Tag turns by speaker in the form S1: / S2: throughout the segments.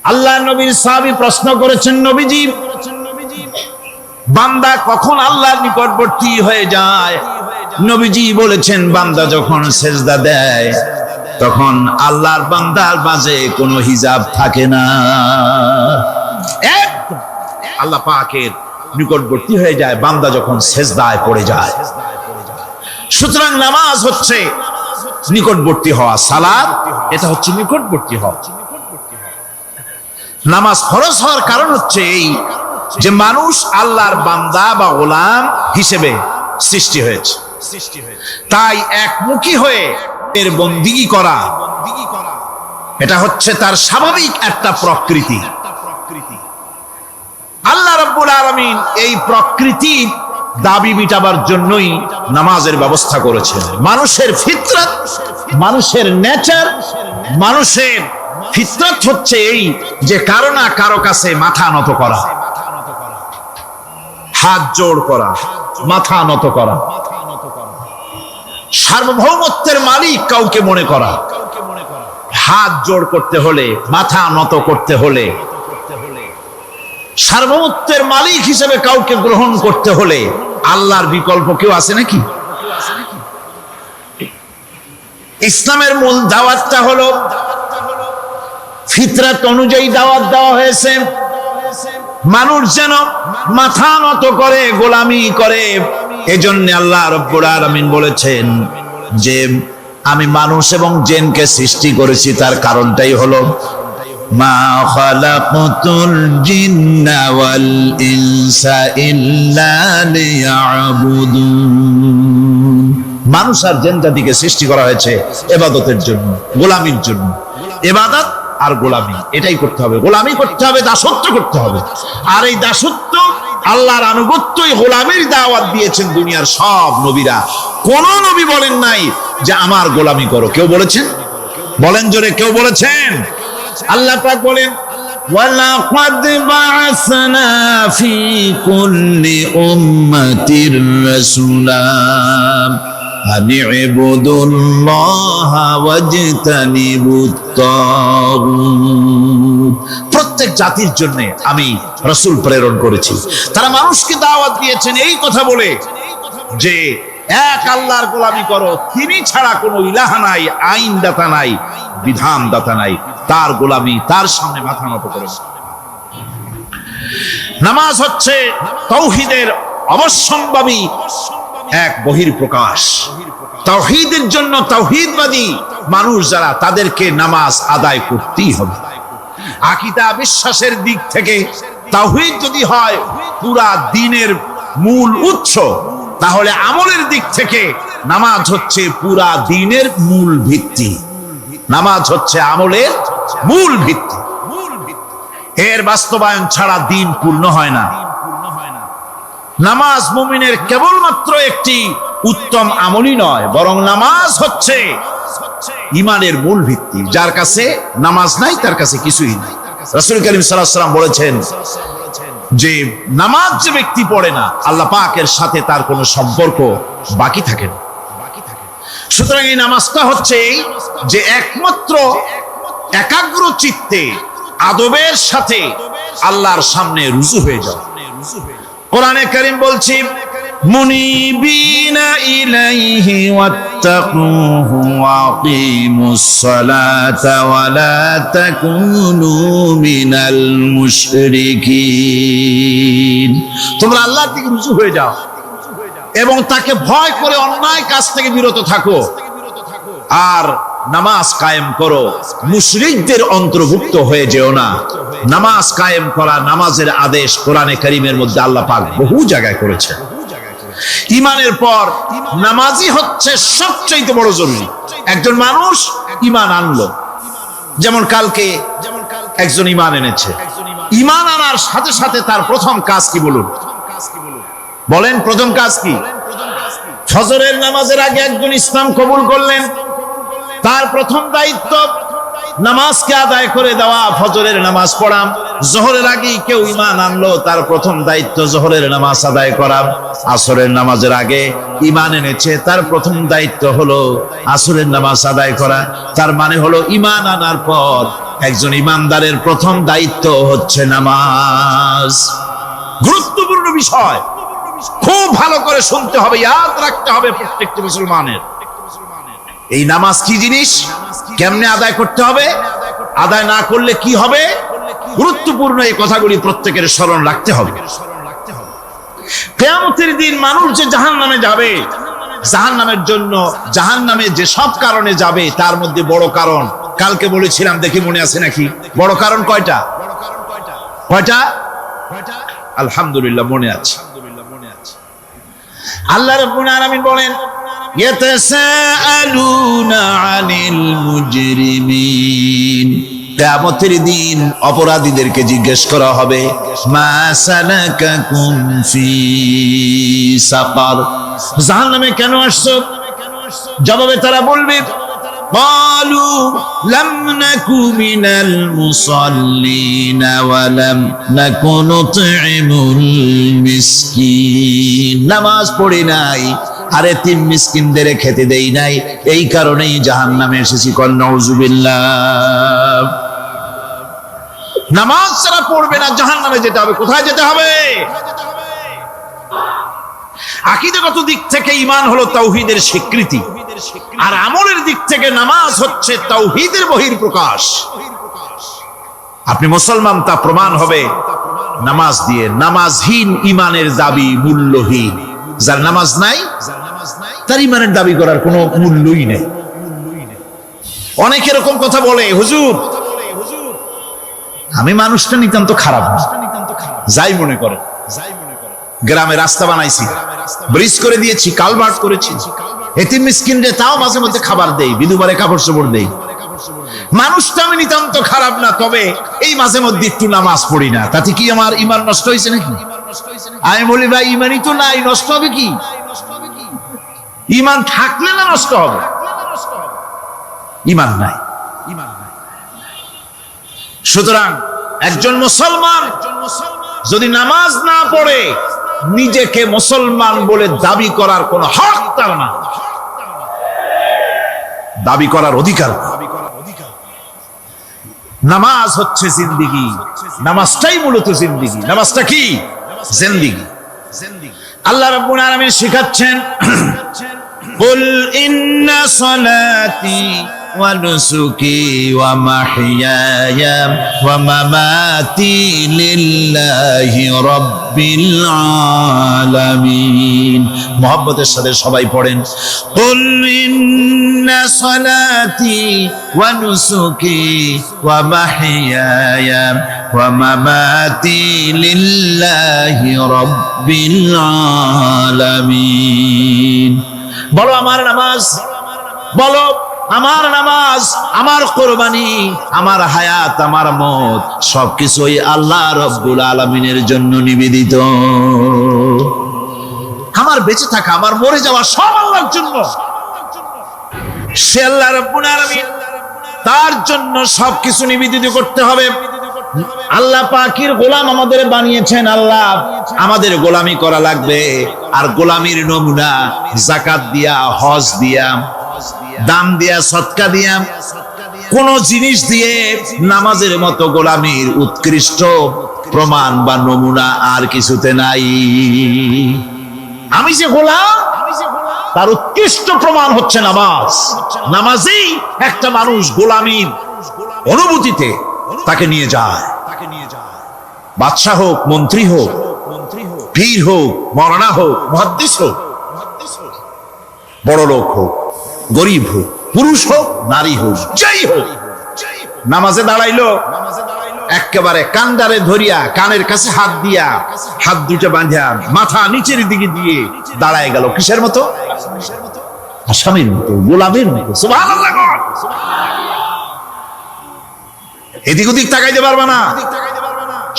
S1: আল্লাহ নবীর সাহাবী প্রশ্ন করেছেন, নবীজি, বান্দা কখন আল্লাহর নিকটবর্তী হয়ে যায়? নবীজি বলেছেন, বান্দা যখন সেজদা দেয় তখন আল্লাহর বান্দার মাঝে কোনো হিজাব থাকে না, একদম আল্লাহ পাকের নিকটবর্তী হয়ে যায় বান্দা যখন সেজদায় পড়ে যায়। সুতরাং নামাজ হচ্ছে নিকটবর্তী হওয়া, সালাত এটা হচ্ছে নিকটবর্তী হওয়া। নামাজ ফরজ হওয়ার কারণ হচ্ছে এই যে মানুষ আল্লাহর বান্দা বা গোলাম হিসেবে সৃষ্টি হয়েছে, তাই একমুখী হয়ে এর বন্দিগি করা এটা হচ্ছে তার স্বাভাবিক একটা প্রকৃতি। আল্লাহ রাব্বুল আলামিন এই প্রকৃতির দাবি মিটাবার জন্যই নামাজের ব্যবস্থা করেছেন। মানুষের ফিতরত, মানুষের নেচার, মানুষের ফিতরত হচ্ছে এই যে কারো না কারো কাছে মাথা নত করা, হাত জোড় করা, মাথা নত করা, সার্বভৌমত্বের মালিক কাউকে মনে করা। হাত জোড় করতে হলে, মাথা নত করতে হলে, সার্বভৌমত্বের মালিক হিসেবে কাউকে গ্রহণ করতে হলে আল্লাহর বিকল্প কেউ আছে নাকি? ইসলামের মূল দাওয়াতটা হলো ফিতরত অনুযায়ী দাওয়াত দেওয়া হয়েছে, মানুষ যেন মাথা নত করে, গোলামি করে। এজন্য আল্লাহ রাব্বুল আলামিন বলেছেন যে আমি মানুষ এবং জিনকে সৃষ্টি করেছি, তার কারণটাই হলো মা খালাকতুল জিন্না ওয়াল ইনসা ইল্লা লিয়াবুদুন। মানুষ আর জিন জাতিকে সৃষ্টি করা হয়েছে ইবাদতের জন্য, গোলামির জন্য। ইবাদত আর গোলামি এটাই করতে হবে, গোলামি করতে হবে, দাসত্ব করতে হবে। আর এই দাসত্ব, আল্লাহর আনুগত্যই গোলামির দাওয়াত দিয়েছেন দুনিয়ার সব নবীরা। কোন নবী বলেন নাই যে আমার গোলামি করো। কেউ বলেছেন? বলেন জোরে, কেউ বলেছেন? আল্লাহ পাক বলেন, ওয়ালাকাদ বা'আসনা ফি কুল্লি উম্মাতির রাসূলা আন ইবুদুল্লাহা ওয়াজতানিবুত তাগুত। প্রত্যেক জাতির জন্য আমি রাসূল প্রেরণ করেছি, তারা মানুষকে দাওয়াত দিয়েছেন এই কথা বলে যে এক আল্লাহর গোলামি করো, তিনি ছাড়া কোনো ইলাহ নাই, আইন দাতা নাই, বিধান দাতা নাই, তার গোলামি, তার সামনে মাথা নত করে। নামাজ হচ্ছে তাওহীদের অবশ্যম্ভাবী এক বহির্প্রকাশ। তাওহীদের জন্য তাওহীদবাদী মানুষ যারা, তাদেরকে নামাজ আদায় করতেই হবে। আকীদা বিশ্বাসের দিক থেকে তাওহীদ যদি হয় পুরা দ্বীনের মূল উৎস, তাহলে আমলের দিক থেকে নামাজ হচ্ছে পুরা দ্বীনের মূল ভিত্তি। নামাজ হচ্ছে আমলের মূল ভিত্তি। এর বাস্তবায়ন ছাড়া দ্বীন পূর্ণ হয় না। নামাজ মুমিনের কেবলমাত্র একটি উত্তম আমলই নয়, বরং নামাজ হচ্ছে ঈমানের মূল ভিত্তি। যার কাছে নামাজ নাই তার কাছে কিছুই নাই। রাসূল করিম সাল্লাল্লাহু আলাইহি ওয়াসাল্লাম বলেছেন যে নামাজ যে ব্যক্তি পড়ে না, আল্লাহ পাকের সাথে তার কোনো সম্পর্ক বাকি থাকে না। সুতরাং এই নামাজটা হচ্ছে যে একমাত্র একাগ্র চিত্তে আদবের সাথে আল্লাহর সামনে রুজু হয়ে যাও। কোরআনে কারীম বলছি, মুনিবিনা ইলাইহি ওয়াত্তাকুহু ওয়া আকিমুস সালাতা ওয়া লা তাকুনু মিনাল মুশরিকিন। তোমরা আল্লাহর দিকে রুজু হয়ে যাও এবং তাকে ভয় করে অন্যায় কাজ থেকে বিরত থাকো, আর নামাজ কায়েম করো, মুশরিকদের অন্তর্ভুক্ত হয়ে যেও না। নামাজ কায়েম করা, নামাজের আদেশ কোরআনে কারীমের মধ্যে আল্লাহ পাক বহু জায়গায় করেছেন। ঈমানের পর নামাজই হচ্ছে সবচেয়ে বড় জরুরি। একজন মানুষ ঈমান আনলো, যেমন কালকে একজন ঈমান এনেছে, ঈমান আনার সাথে সাথে তার প্রথম কাজ কি বলুন? বলেন প্রথম কাজ কি? ফজরের নামাজের আগে একজন ইসলাম কবুল করলেন, তার প্রথম দায়িত্ব নামাজকে আদায় করে দেওয়া, ফজরের নামাজ পড়া। জোহরের আগে কেউ ঈমান আনলো, তার প্রথম দায়িত্ব জোহরের নামাজ আদায় করা। আসরের নামাজের আগে ঈমান এনেছে, তার প্রথম দায়িত্ব হলো আসরের নামাজ আদায় করা। তার মানে হলো ঈমান আনার পর একজন ঈমানদারের প্রথম দায়িত্ব হচ্ছে নামাজ। গুরুত্বপূর্ণ বিষয়, খুব ভালো করে শুনতে হবে, ইয়াদ রাখতে হবে প্রত্যেকটি মুসলমানের। এই নামাজ কি জিনিস, কেমনে আদায় করতে হবে, আদায় না করলে কি হবে, গুরুত্বপূর্ণ এই কথাগুলি প্রত্যেকের স্মরণ রাখতে হবে। কিয়ামতের দিন মানুষ যে জাহান্নামে যাবে, জাহান্নামের জন্য, জাহান্নামে যে সব কারণে যাবে তার মধ্যে বড় কারণ কালকে বলেছিলাম, দেখি মনে আছে নাকি? বড় কারণ কয়টা? কয়টা? আলহামদুলিল্লাহ মনে আছে। আল্লাহ রাব্বুল আলামিন বলেন, ইয়াতাসাআলুনা আনিল মুজরিমিন, কিয়ামতের দিন অপরাধীদেরকে জিজ্ঞেস করা হবে, মা সালাকাকুম ফি সাকার, জাহান্নামে কেন আসছো? জবাবে তারা বলবে, قالوا لم نكن من المصلين ولم نكن نطعم المسكين, নামাজ পড়ি নাই আর এতিম মিসকিনদের খেতে দেই নাই, এই কারণেই জাহান্নামে এসেছি। কল নাউযুবিল্লাহ। নামাজ যারা পড়বে না জাহান্নামে যেতে হবে। কোথায় যেতে হবে? আকীদাগত দিক থেকে ঈমান হলো তাওহীদের স্বীকৃতি, আর আমলের দিক থেকে নামাজ হচ্ছে তাওহীদের বহিঃপ্রকাশ। আপনি মুসলমান তা প্রমাণ হবে নামাজ দিয়ে। নামাজহীন ঈমানের দাবি মূল্যহীন। যার নামাজ নাই তার ঈমানের দাবি করার কোনো মূল্যই নেই। অনেক এরকম কথা বলে, হুজুর আমি মানুষটা নিতান্ত খারাপ না, যাই মনে করে, গ্রামে রাস্তা বানাইছি, ব্রিজ করে দিয়েছি, কালভার্ট করেছি, এতিম মিসকিনদের তাও মাঝে মধ্যে খাবার দেই, বিধবারে কাপড় চোপড় দেই, মানুষটা আমি নিতান্ত খারাপ না, তবে এই মাঝে মধ্যে একটু নামাজ পড়ি না, তাতে কি আমার ঈমান নষ্ট হয়েছে নাকি? আমি বলি, ভাই ঈমানই তো নাই, নষ্ট হবে কি? ঈমান থাকলে না নষ্ট হবে? ঈমান নাই। সুতরাং একজন মুসলমান যদি নামাজ না পড়ে নিজেকে মুসলমান বলে দাবি করার কোন হক তার না, দাবি করার অধিকার। নামাজ হচ্ছে জিন্দেগি, নামাজটাই মূলত জিন্দেগি। নামাজটা কি? জিন্দেগি। আল্লাহ রাব্বুল আলামিন শিখাচ্ছেন, কুল ইন্না সালাতি ওয়া নুসুকি ওয়া মাহইয়ায়া ওয়া মামাতি লিল্লাহি রাব্বিল আলামিন। মুহাব্বতের সাথে সবাই পড়েন, কুল ইন্না সালাতি ওয়া নুসুকি ওয়া মাহইয়ায়া ওয়া মামাতি লিল্লাহি রাব্বিল আলামিন। বলো আমার নামাজ, বলো আমার নামাজ, আমার কোরবানি, আমার হায়াত, আমার মত সবকিছুই আল্লাহ রব্বুল আলামিনের জন্য নিবেদিত। আমার বেঁচে থাকা, আমার মরে যাওয়া সব আল্লাহর জন্য। সে আল্লাহ রব্বুল আলামিন, তার জন্য সবকিছু নিবেদিত করতে হবে। আল্লাহ পাকের গোলাম আমাদের বানিয়েছেন, আল্লাহ আমাদের গোলামি করা লাগবে। আর গোলামির নমুনা যাকাত দিয়া, হজ দিয়া, দান দিয়া, সদকা দিয়া, কোন জিনিস দিয়ে নামাজের মতো গোলামির উৎকৃষ্ট প্রমাণ বা নমুনা আর কিছুতে নাই। আমি যে গোলাম, তার উৎকৃষ্ট প্রমাণ হচ্ছে নামাজ। নামাজেই একটা মানুষ গোলামির অনুভূতিতে তাকে নিয়ে যায়। বাদশাহ হোক, মন্ত্রী হোক, পীর হোক, মওলানা হোক, মুহাদ্দিস হোক, বড় লোক হোক, গরিব হোক, পুরুষ হোক, নারী হোক, যাই হোক, নামাজে দাঁড়াইলো, একেবারে কান্ডারে ধরিয়া, কানের কাছে হাত দিয়া, হাত দুটো বাঁধিয়া, মাথা নিচের দিকে দিয়ে দাঁড়ায় গেল। কিসের মতো? আসামির মতো, গোলামের মতো। সুবহানাল্লাহ। এদিক ওদিক তাকাইতে পারবা না,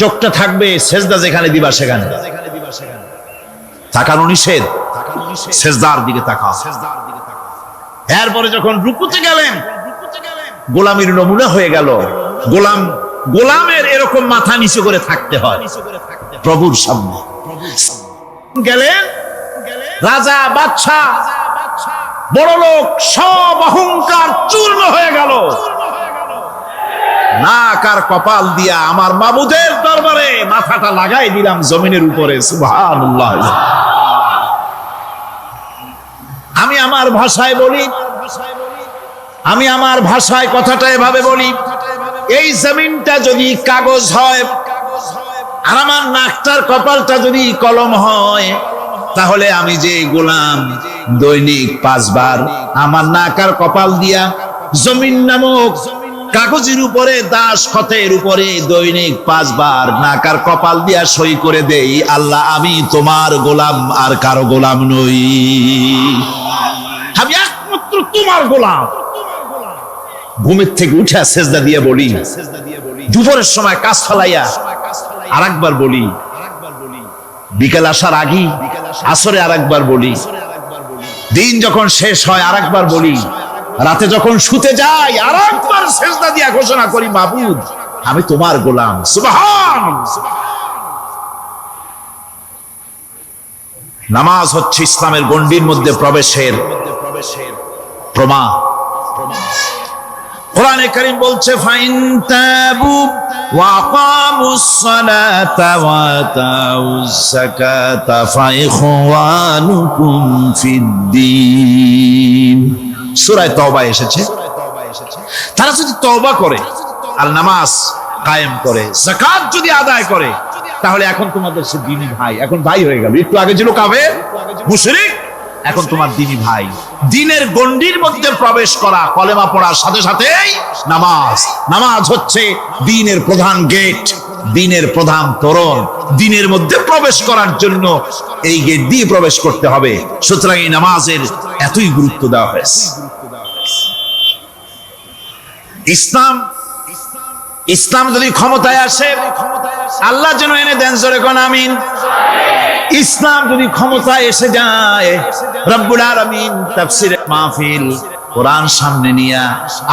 S1: চোখটা থাকবে সেজদা যেখানে দিবা সেখানে। তাকানো নিষেধ, সেজদার দিকে তাকাও। এরপরে যখন রুকুতে গেলেন, গোলামের নমুনা হয়ে গেল। গোলামের এরকম মাথা নিচু করে থাকতে হয় প্রভুর সামনে। গেলেন রাজা, বাদশা, বড় লোক, সব অহংকার চূর্ণ হয়ে গেল। নাক আর কপাল দিয়া আমার মাবুদের দরবারে মাথাটা লাগাই দিলাম জমিনের উপরে। সুবহানাল্লাহ। আমি আমার ভাষায় বলি, আমি আমার ভাষায় কথাটা এভাবে বলি, এই জমিনটা যদি কাগজ হয় আর আমার নাকটার কপালটা যদি কলম হয়, তাহলে আমি যে গোলাম দৈনিক 5 বার আমার নাক আর কপাল দিয়া জমিন নামক কাগজের উপরে, দাস খতের উপরে দৈনিক 5 বার নাক আর কপাল দিয়া সই করে দেই, আল্লাহ আমি তোমার গোলাম আর কারো গোলাম নই, আমি একমাত্র তোমার গোলাম। ঘুমের থেকে উঠে সেজদা দিয়ে বলি, দুপুরের সময় কাজ ফেলাইয়া আরেকবার বলি, বিকেল আসার আগে আসরে আরেকবার বলি, দিন যখন শেষ হয় আরেকবার বলি, রাতে যখন শুতে যাই আরেকবার সেজদা দিয়া ঘোষণা করি, মাবুদ আমি তোমার গোলাম। সুবহানাল্লাহ। নামাজ হচ্ছে ইসলামের গণ্ডির মধ্যে প্রবেশের প্রমাণ। কোরআনে কারীম বলছে, ফাইন তাবু ওয়া আকামুস সালাতা ওয়া আতাউজ যাকাতা ফাইখওয়ানুকুম ফিদ্দীন। সূরা তওবা এসেছে, তারা যদি তওবা করে আর নামাজ কায়েম করে, যাকাত যদি আদায় করে, তাহলে এখন তোমাদের সে দ্বীনি ভাই, এখন ভাই হয়ে গেল। একটু আগে ছিল কাফের মুশরিক, এখন তোমার দ্বীনি ভাই। দ্বীনের গণ্ডির মধ্যে প্রবেশ করা, কলেমা পড়ার সাথে সাথেই নামাজ। নামাজ হচ্ছে দ্বীনের প্রধান গেট, দ্বীনের প্রধান তোরণ। দ্বীনের মধ্যে প্রবেশ করার জন্য এই গেট দিয়ে প্রবেশ করতে হবে। সুতরাং এই নামাজের এতই গুরুত্ব দেওয়া হয়েছে। ইসলাম যদি ক্ষমতায় আসে, আল্লাহ যেন এনে দেন, জোরে কোন আমিন। ইসলাম যদি ক্ষমতায় এসে যায়, রব্বুল আলামিন তাফসীরে মাহফিল কোরআন সামনে নিয়া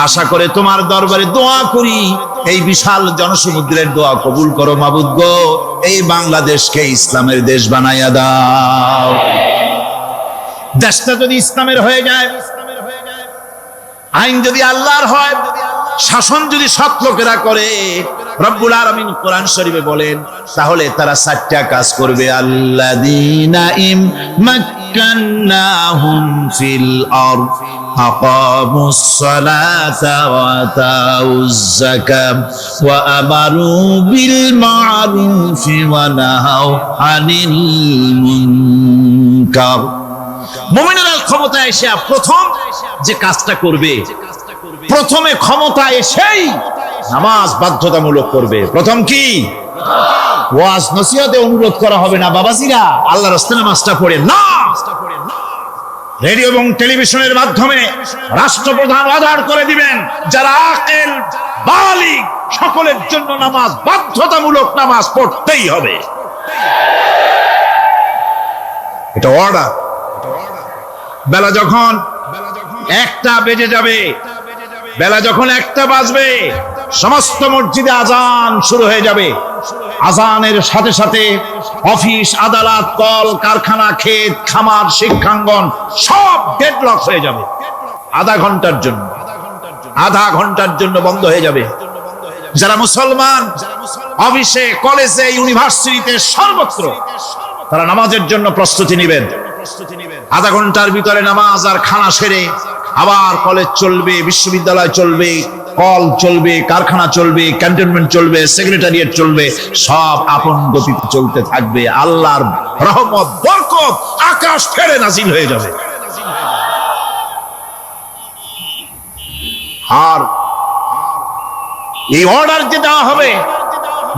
S1: আশা করে তোমার দরবারে দোয়া করি, এই বিশাল জনসমুদ্রের দোয়া কবুল করো মাবুদ গো, এই বাংলাদেশকে ইসলামের দেশ বানাইয়া দাও। দেশটা যদি ইসলামের হয়ে যায়, আইন যদি আল্লাহর হয়, শাসন যদি সৎ লোকেরা করে, রব্বুল আলামিন কোরআন শরীফে বলেন, তাহলে তারা 4টা কাজ করবে। আল্লাযীনা মাক্কান্নাহুম ফিল আরদ আকামুস সালাতা ওয়া আতাউজ যাকাত ওয়া আমারু বিল মা'রুফি ওয়া নাহাউ আনিল মুনকার। মুমিনেরা ক্ষমতায় এসে প্রথম যে কাজটা করবে, প্রথমে ক্ষমতা এসেই নামাজ বাধ্যতামূলক করবে। প্রথম কি? ওয়াজ নসিহতে অনুরোধ করা হবে না, বাবাজিরা আল্লাহর রাস্তায় নামাজটা পড়েন না। রেডিও এবং টেলিভিশনের মাধ্যমে রাষ্ট্রপ্রধান অর্ডার করে দিবেন, যারা আকেল বালিগ সকলের জন্য নামাজ বাধ্যতামূলক, নামাজ পড়তেই হবে, এটা অর্ডার। বেলা যখন 1টা বেজে যাবে, বেলা যখন 1টা বাজবে, সমস্ত মসজিদে আজান শুরু হয়ে যাবে। আজানের সাথে সাথে অফিস, আদালত, কল কারখানা, ক্ষেত খামার, শিক্ষাঙ্গন সব ডেডলক হয়ে যাবে। আধা ঘন্টার জন্য বন্ধ হয়ে যাবে। যারা মুসলমান অফিসে, কলেজে, ইউনিভার্সিটিতে, সর্বত্র তারা নামাজের জন্য প্রস্তুতি নেবেন। আধা ঘন্টার ভিতরে নামাজ আর খানা সেরে আবার কলেজ চলবে, বিশ্ববিদ্যালয় চলবে, কল চলবে, কারখানা চলবে, ক্যান্টনমেন্ট চলবে, সেক্রেটারিয়েট চলবে, সব আপন গতিতে চলতে থাকবে। আল্লাহর রহমত, বরকত আকাশ ফেরে নাজিল হয়ে যাবে। আর এই অর্ডার যে দেওয়া হবে,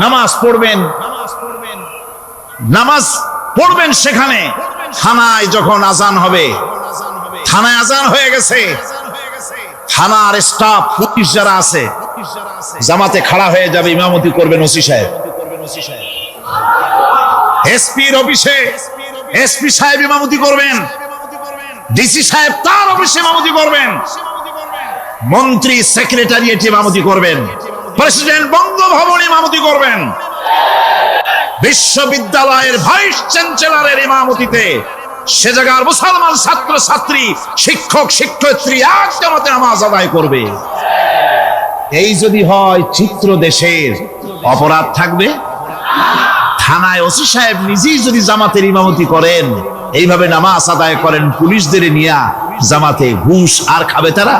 S1: নামাজ পড়বেন, নামাজ পড়বেন সেখানে। থানায় যখন আজান হবে, থানায় আজান হয়ে গেছে, থানার স্টাফ, পুলিশ যারা আছে জামাতে খাড়া হয়ে যাবে, ইমামতি করবেন ওসি সাহেব। এসপির অফিসে এসপি সাহেব ইমামতি করবেন, ডিসি সাহেব তার অফিসে ইমামতি করবেন। মন্ত্রী সেক্রেটারিয়েট ইমামতি করবেন, প্রেসিডেন্ট বঙ্গভবন ইমামতি করবেন, বিশ্ববিদ্যালয়ের ভাইস চ্যান্সেলরের ইমামতিতে সে জায়গার মুসলমান ছাত্র ছাত্রী, শিক্ষক শিক্ষয়িত্রী এক জামাতে নামাজ আদায় করবে। এই যদি হয় চিত্র দেশের, অপরাধ থাকবে? থানায় ওসি সাহেব নিজেই যদি জামাতের ইমামতি করেন, এইভাবে নামাজ আদায় করেন পুলিশদের নিয়ে জামাতে, ঘুষ আর খাবে তারা?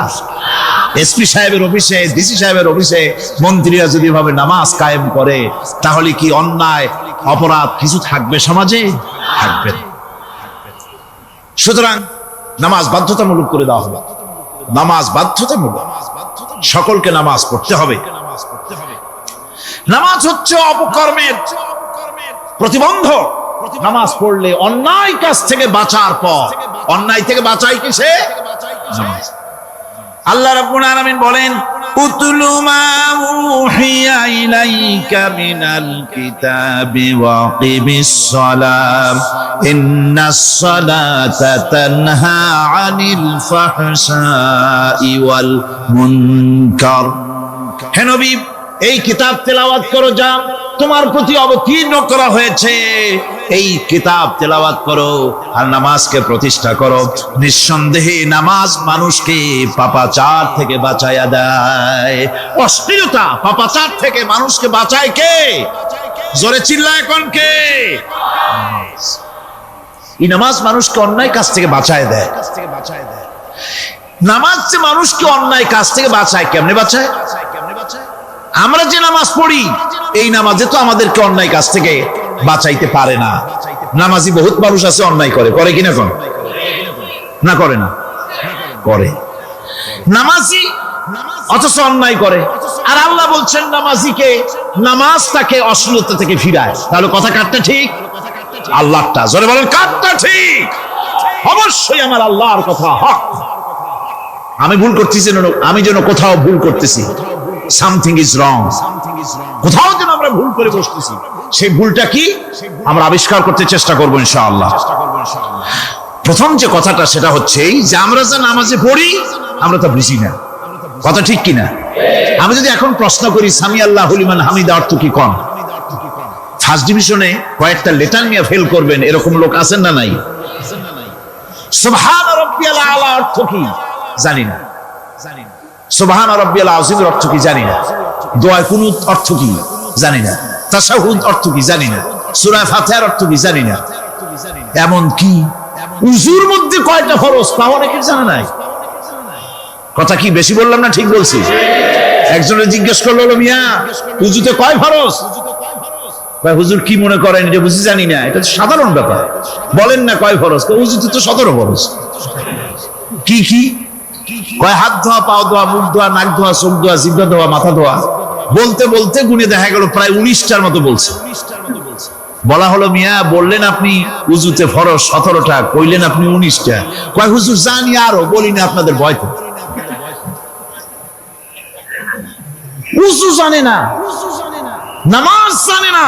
S1: এসপি সাহেবের অফিসে, ডিসি সাহেবের অফিসে মন্ত্রীরা যদি এভাবে নামাজ কায়েম করে, তাহলে কি অন্যায় অপরাধ কিছু থাকবে সমাজে? থাকবে না। সুতরাং নামাজ বাধ্যতামূলক করে দেওয়া হবে। নামাজ বাধ্যতামূলক, সকলকে নামাজ পড়তে হবে। নামাজ হচ্ছে অপকর্মের প্রতিবন্ধক। নামাজ পড়লে অন্যায় কাজ থেকে বাঁচার পর, অন্যায় থেকে বাঁচাই কিসে? নামাজ। আল্লাহ রাব্বুল আলামিন বলেন, উতলু মা উহিয়া ইলাইকা মিনাল কিতাবি ওয়া আকিমিস সালাম ইন্নাস সালাতা তানহা আনিল ফাহশাই ওয়াল মুনকার। হে নবী, এই কিতাব তেলাওয়াত করো, যা তোমার প্রতি অবতীর্ণ করা হয়েছে, এই কিতাব তেলাওয়াত করো আর নামাজকে প্রতিষ্ঠা করো। নিঃসন্দেহে নামাজ মানুষকে পাপাচার থেকে বাঁচায়া দেয়। অশ্লীলতা, পাপাচার থেকে মানুষকে বাঁচায় কে? জোরে চিল্লায় এখন কে? এই নামাজ মানুষকে অন্যায় কাজ থেকে বাঁচায় দেয়। নামাজ যে মানুষকে অন্যায় কাজ থেকে বাঁচায়, কেমনে বাঁচায়? আমরা যে নামাজ পড়ি, এই নামাজে তো আমাদেরকে অন্যায় কাজ থেকে বাঁচাইতে পারে না। নামাজি বহুত মানুষ আছে অন্যায় করে, করে কিনা? কোন না করে না? করে। নামাজি অথচ অন্যায় করে। আর আল্লাহ বলছেন নামাজিকে, নামাজ তাকে অশ্লীলতা থেকে ফিরায়। তাহলে কথা কাটটা ঠিক? আল্লাহটা জোরে বলেন, কাটটা ঠিক? অবশ্যই আমার আল্লাহর কথা হক। আমি ভুল করতেছি, আমি যেন কোথাও ভুল করতেছি, সামথিং ইজ রং, কোথাও যেন আমরা ভুল করে বসতেছি, সেই ভুলটা কি আমরা আবিষ্কার করতে চেষ্টা করবো ইনশাআল্লাহ। প্রথম যে কথাটা সেটা হচ্ছে যে আমরা যা নামাজে পড়ি আমরা তা বুঝি না। কথা ঠিক কিনা? আমি যদি এখন প্রশ্ন করি সামি আল্লাহু লিমান হামিদা অর্থ কি, কোন ফার্স্ট ডিভিশনে কয়েকটা লেটার নিয়ে ফেল করবেন এরকম লোক আছেন না নাই? সুবহান রাব্বিয়াল আলা অর্থ কি জানি না। সুবহান রাব্বিয়াল আযীমের অর্থ কি জানি না। দোয়া কুনুত অর্থ কি জানি না। তাশাহুদ অর্থ কি জানি না। সূরা ফাতিহার অর্থ কি জানি না। এমন কি উযুর মধ্যে কয়টা ফরজ তা অনেকের জানা নাই। কথা কি বেশি বললাম না ঠিক বলছি? একজনে জিজ্ঞেস করলো, মিয়া উযুতে কয় ফরজ? ভাই হুজুর কি মনে করেন এটা বুঝি জানি না, এটা তো সাধারণ ব্যাপার, বলেন না কয় ফরজ? উযুতে তো 17 ফরজ। কি কি কয়? হাত ধোয়া, পাও ধোয়া, মুখ ধোয়া, নাক ধোয়া, চোখ ধোয়া, জিহ্বা ধোয়া, মাথা ধোয়া। বলতে বলতে গুনে দেখা গেল প্রায় 19টার মতো বলছে। বলা হলো, মিয়া বললেন আপনি উযুতে ফরজ 17টা, কইলেন আপনি 19টা। কয় হুজুর জানি আরো, বলি না আপনাদের ভয়তে। উযু জানে না, নামাজ জানে না,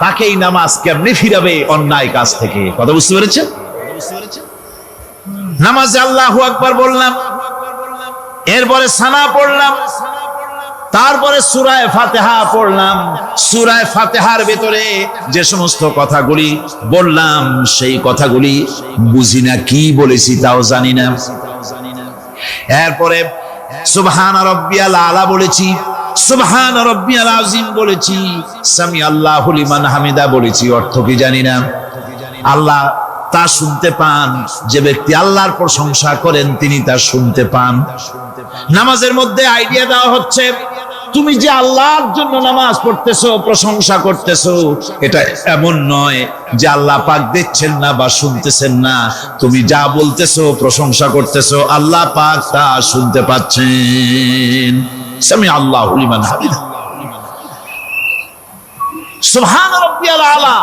S1: তাকে এই নামাজ কেমনে ফিরাবে অন্যায় কাজ থেকে? কথা বুঝতে পেরেছেন? নামাজে আল্লাহু আকবার বললাম, এরপরে সানা পড়লাম, তারপরে সূরা ফাতিহা পড়লাম। সূরা ফাতিহার ভিতরে যে সমস্ত কথাগুলি বললাম সেই কথাগুলি বুঝি না, কি বলেছি তাও জানি না। এরপরে সুবহান রাব্বিয়াল আলা বলেছি, সুবহান রাব্বিয়াল আযীম বলেছি, সামি আল্লাহু লিমান হামিদা বলেছি, অর্থ কি জানি না। আল্লাহ তা শুনতে পান, যে ব্যক্তি আল্লাহর প্রশংসা করেন তিনি তা শুনতে পান। নামাজের মধ্যে আইডিয়া দেওয়া হচ্ছে, তুমি যে আল্লাহর জন্য নামাজ পড়তেছো, প্রশংসা করতেছো, এটা এমন নয় যে আল্লাহ পাক দেখছেন না বা শুনতেছেন না। তুমি যা বলতেছো, প্রশংসা করতেছো, আল্লাহ পাক তা শুনতে পাচ্ছেন। সামি আল্লাহু লিমান হামিদা, সুবহান রাব্বিয়াল আলা।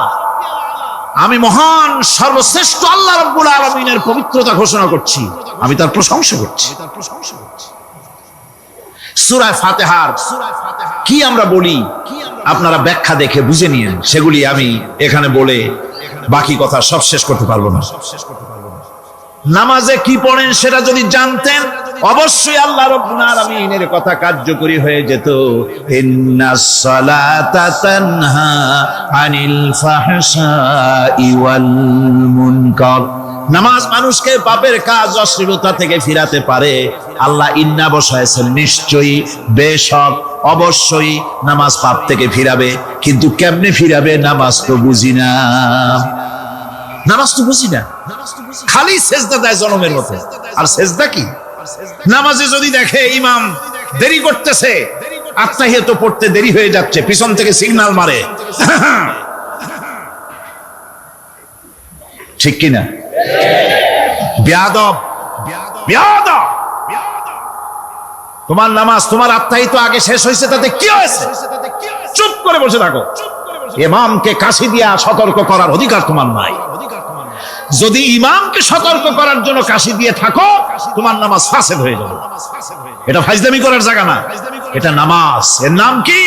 S1: আমি মহান সর্বশ্রেষ্ঠ আল্লাহ রাব্বুল আলামিনের পবিত্রতা ঘোষণা করছি, আমি তার প্রশংসা করছি। সূরা ফাতিহার কি আমরা বলি আপনারা ব্যাখ্যা দেখে বুঝে নিন, সেগুলি আমি এখানে বলে বাকি কথা সব শেষ করতে পারবো না। নামাজে কি পড়েন সেটা যদি জানতেন অবশ্যই আল্লাহ রাব্বুল আলামিনের কথা কার্যকরী হয়ে যেত। ইন্নাস সালাতা তানহা আনিল ফাহশাই ওয়াল মুনকার। নামাজ মানুষকে পাপের কাজ অশ্লীলতা থেকে ফিরাতে পারে। আল্লাহ ইন্না বসায়ছেন, নিশ্চয়ই, বেশক, অবশ্যই নামাজ পাপ থেকে ফিরাবে। কিন্তু কেমনে ফিরাবে নামাজ তো বুঝি না, নামাজ তো বুঝি না। খালি সেজদা দেয় জনমের মতো। আর সেজদা কি? নামাজে যদি দেখে ইমাম দেরি করতেছে, আত্তাহিয়াত পড়তে দেরি হয়ে যাচ্ছে, পিছন থেকে সিগন্যাল মারে, ঠিক কিনা? বেয়াদব, বেয়াদব। তোমার নামাজ, তোমার আত্তাহিয়াত আগে শেষ হয়েছে, তাতে কি হয়েছে? চুপ করে বসে থাকো। ইমামকে কাশি দিয়া সতর্ক করার অধিকার তোমার নাই। যদি ইমামকে সতর্ক করার জন্য কাশি দিয়ে থাকো, তোমার নামাজ ফাসেদ হয়ে যাবে। এটা ফাজলামি করার জায়গা না, এটা নামাজ। এর নাম কি?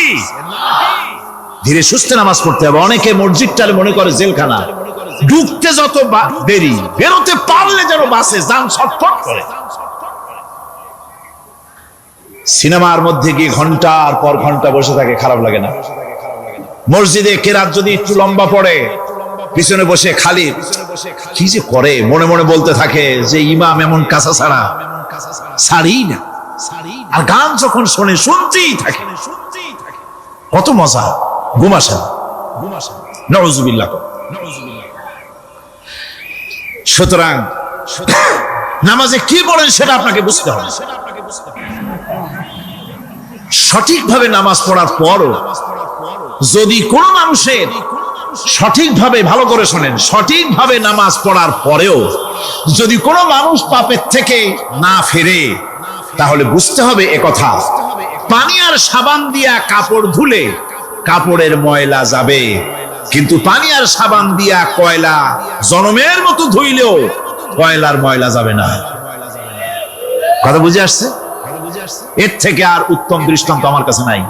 S1: ধীরে সুস্থে নামাজ পড়তে হবে। অনেকে মসজিদটারে মনে করে জেলখানা, ঢুকতে যত দেরি, বেরোতে পারলে যেন বাসে যান ছটফট করে। সিনেমার মধ্যে গিয়ে ঘন্টার পর ঘন্টা বসে থাকে, খারাপ লাগে না? মসজিদে কেরাত যদি একটু লম্বা পড়ে, পিছনে বসে খালি কি যে করে, মনে মনে বলতে থাকে যে ইমাম এমন কাঁচা ছাড়া ছাড়ি না। আর গান যখন শোনে শুনতেই থাকে, কত মজা। ঘুম আসে না, নাউযুবিল্লাহ। সুতরাং নামাজে কি পড়েন সেটা আপনাকে বুঝতে হবে। সঠিকভাবে নামাজ পড়ার পরও যদি কোন মানুষের সঠিকভাবে, ভালো করে শোনেন, সঠিকভাবে নামাজ পড়ার পরেও যদি কোনো মানুষ পাপের থেকে না ফিরে, তাহলে বুঝতে হবে একথা, পানি আর সাবান দিয়া কাপড় ধুলে কাপড়ের ময়লা যাবে, কিন্তু পানি আর সাবান দিয়া কয়লা জনমের মতো ধুইলেও কয়লার ময়লা যাবে না। কথা বুঝে আসছে? এর থেকে আর উত্তম দৃষ্টান্ত আমার কাছে নাই।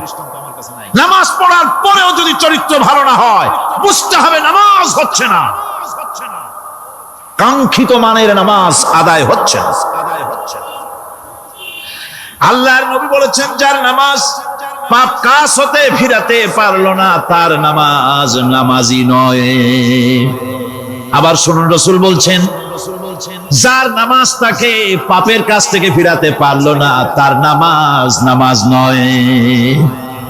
S1: নামাজ পড়ার পরেও যদি চরিত্র ভালো না হয়, বুঝতে হবে নামাজ হচ্ছে না, কাঙ্ক্ষিত মানের নামাজ আদায় হচ্ছে না। আল্লাহর নবী বলেছেন, যার নামাজ পাপ কাজ হতে ফিরাতে পারলো না, তার নামাজ নামাজি নয়। আবার শুনুন, রাসূল বলছেন, যার নামাজ তাকে পাপের কাছ থেকে ফিরাতে পারলো না, তার নামাজ নামাজ নয়,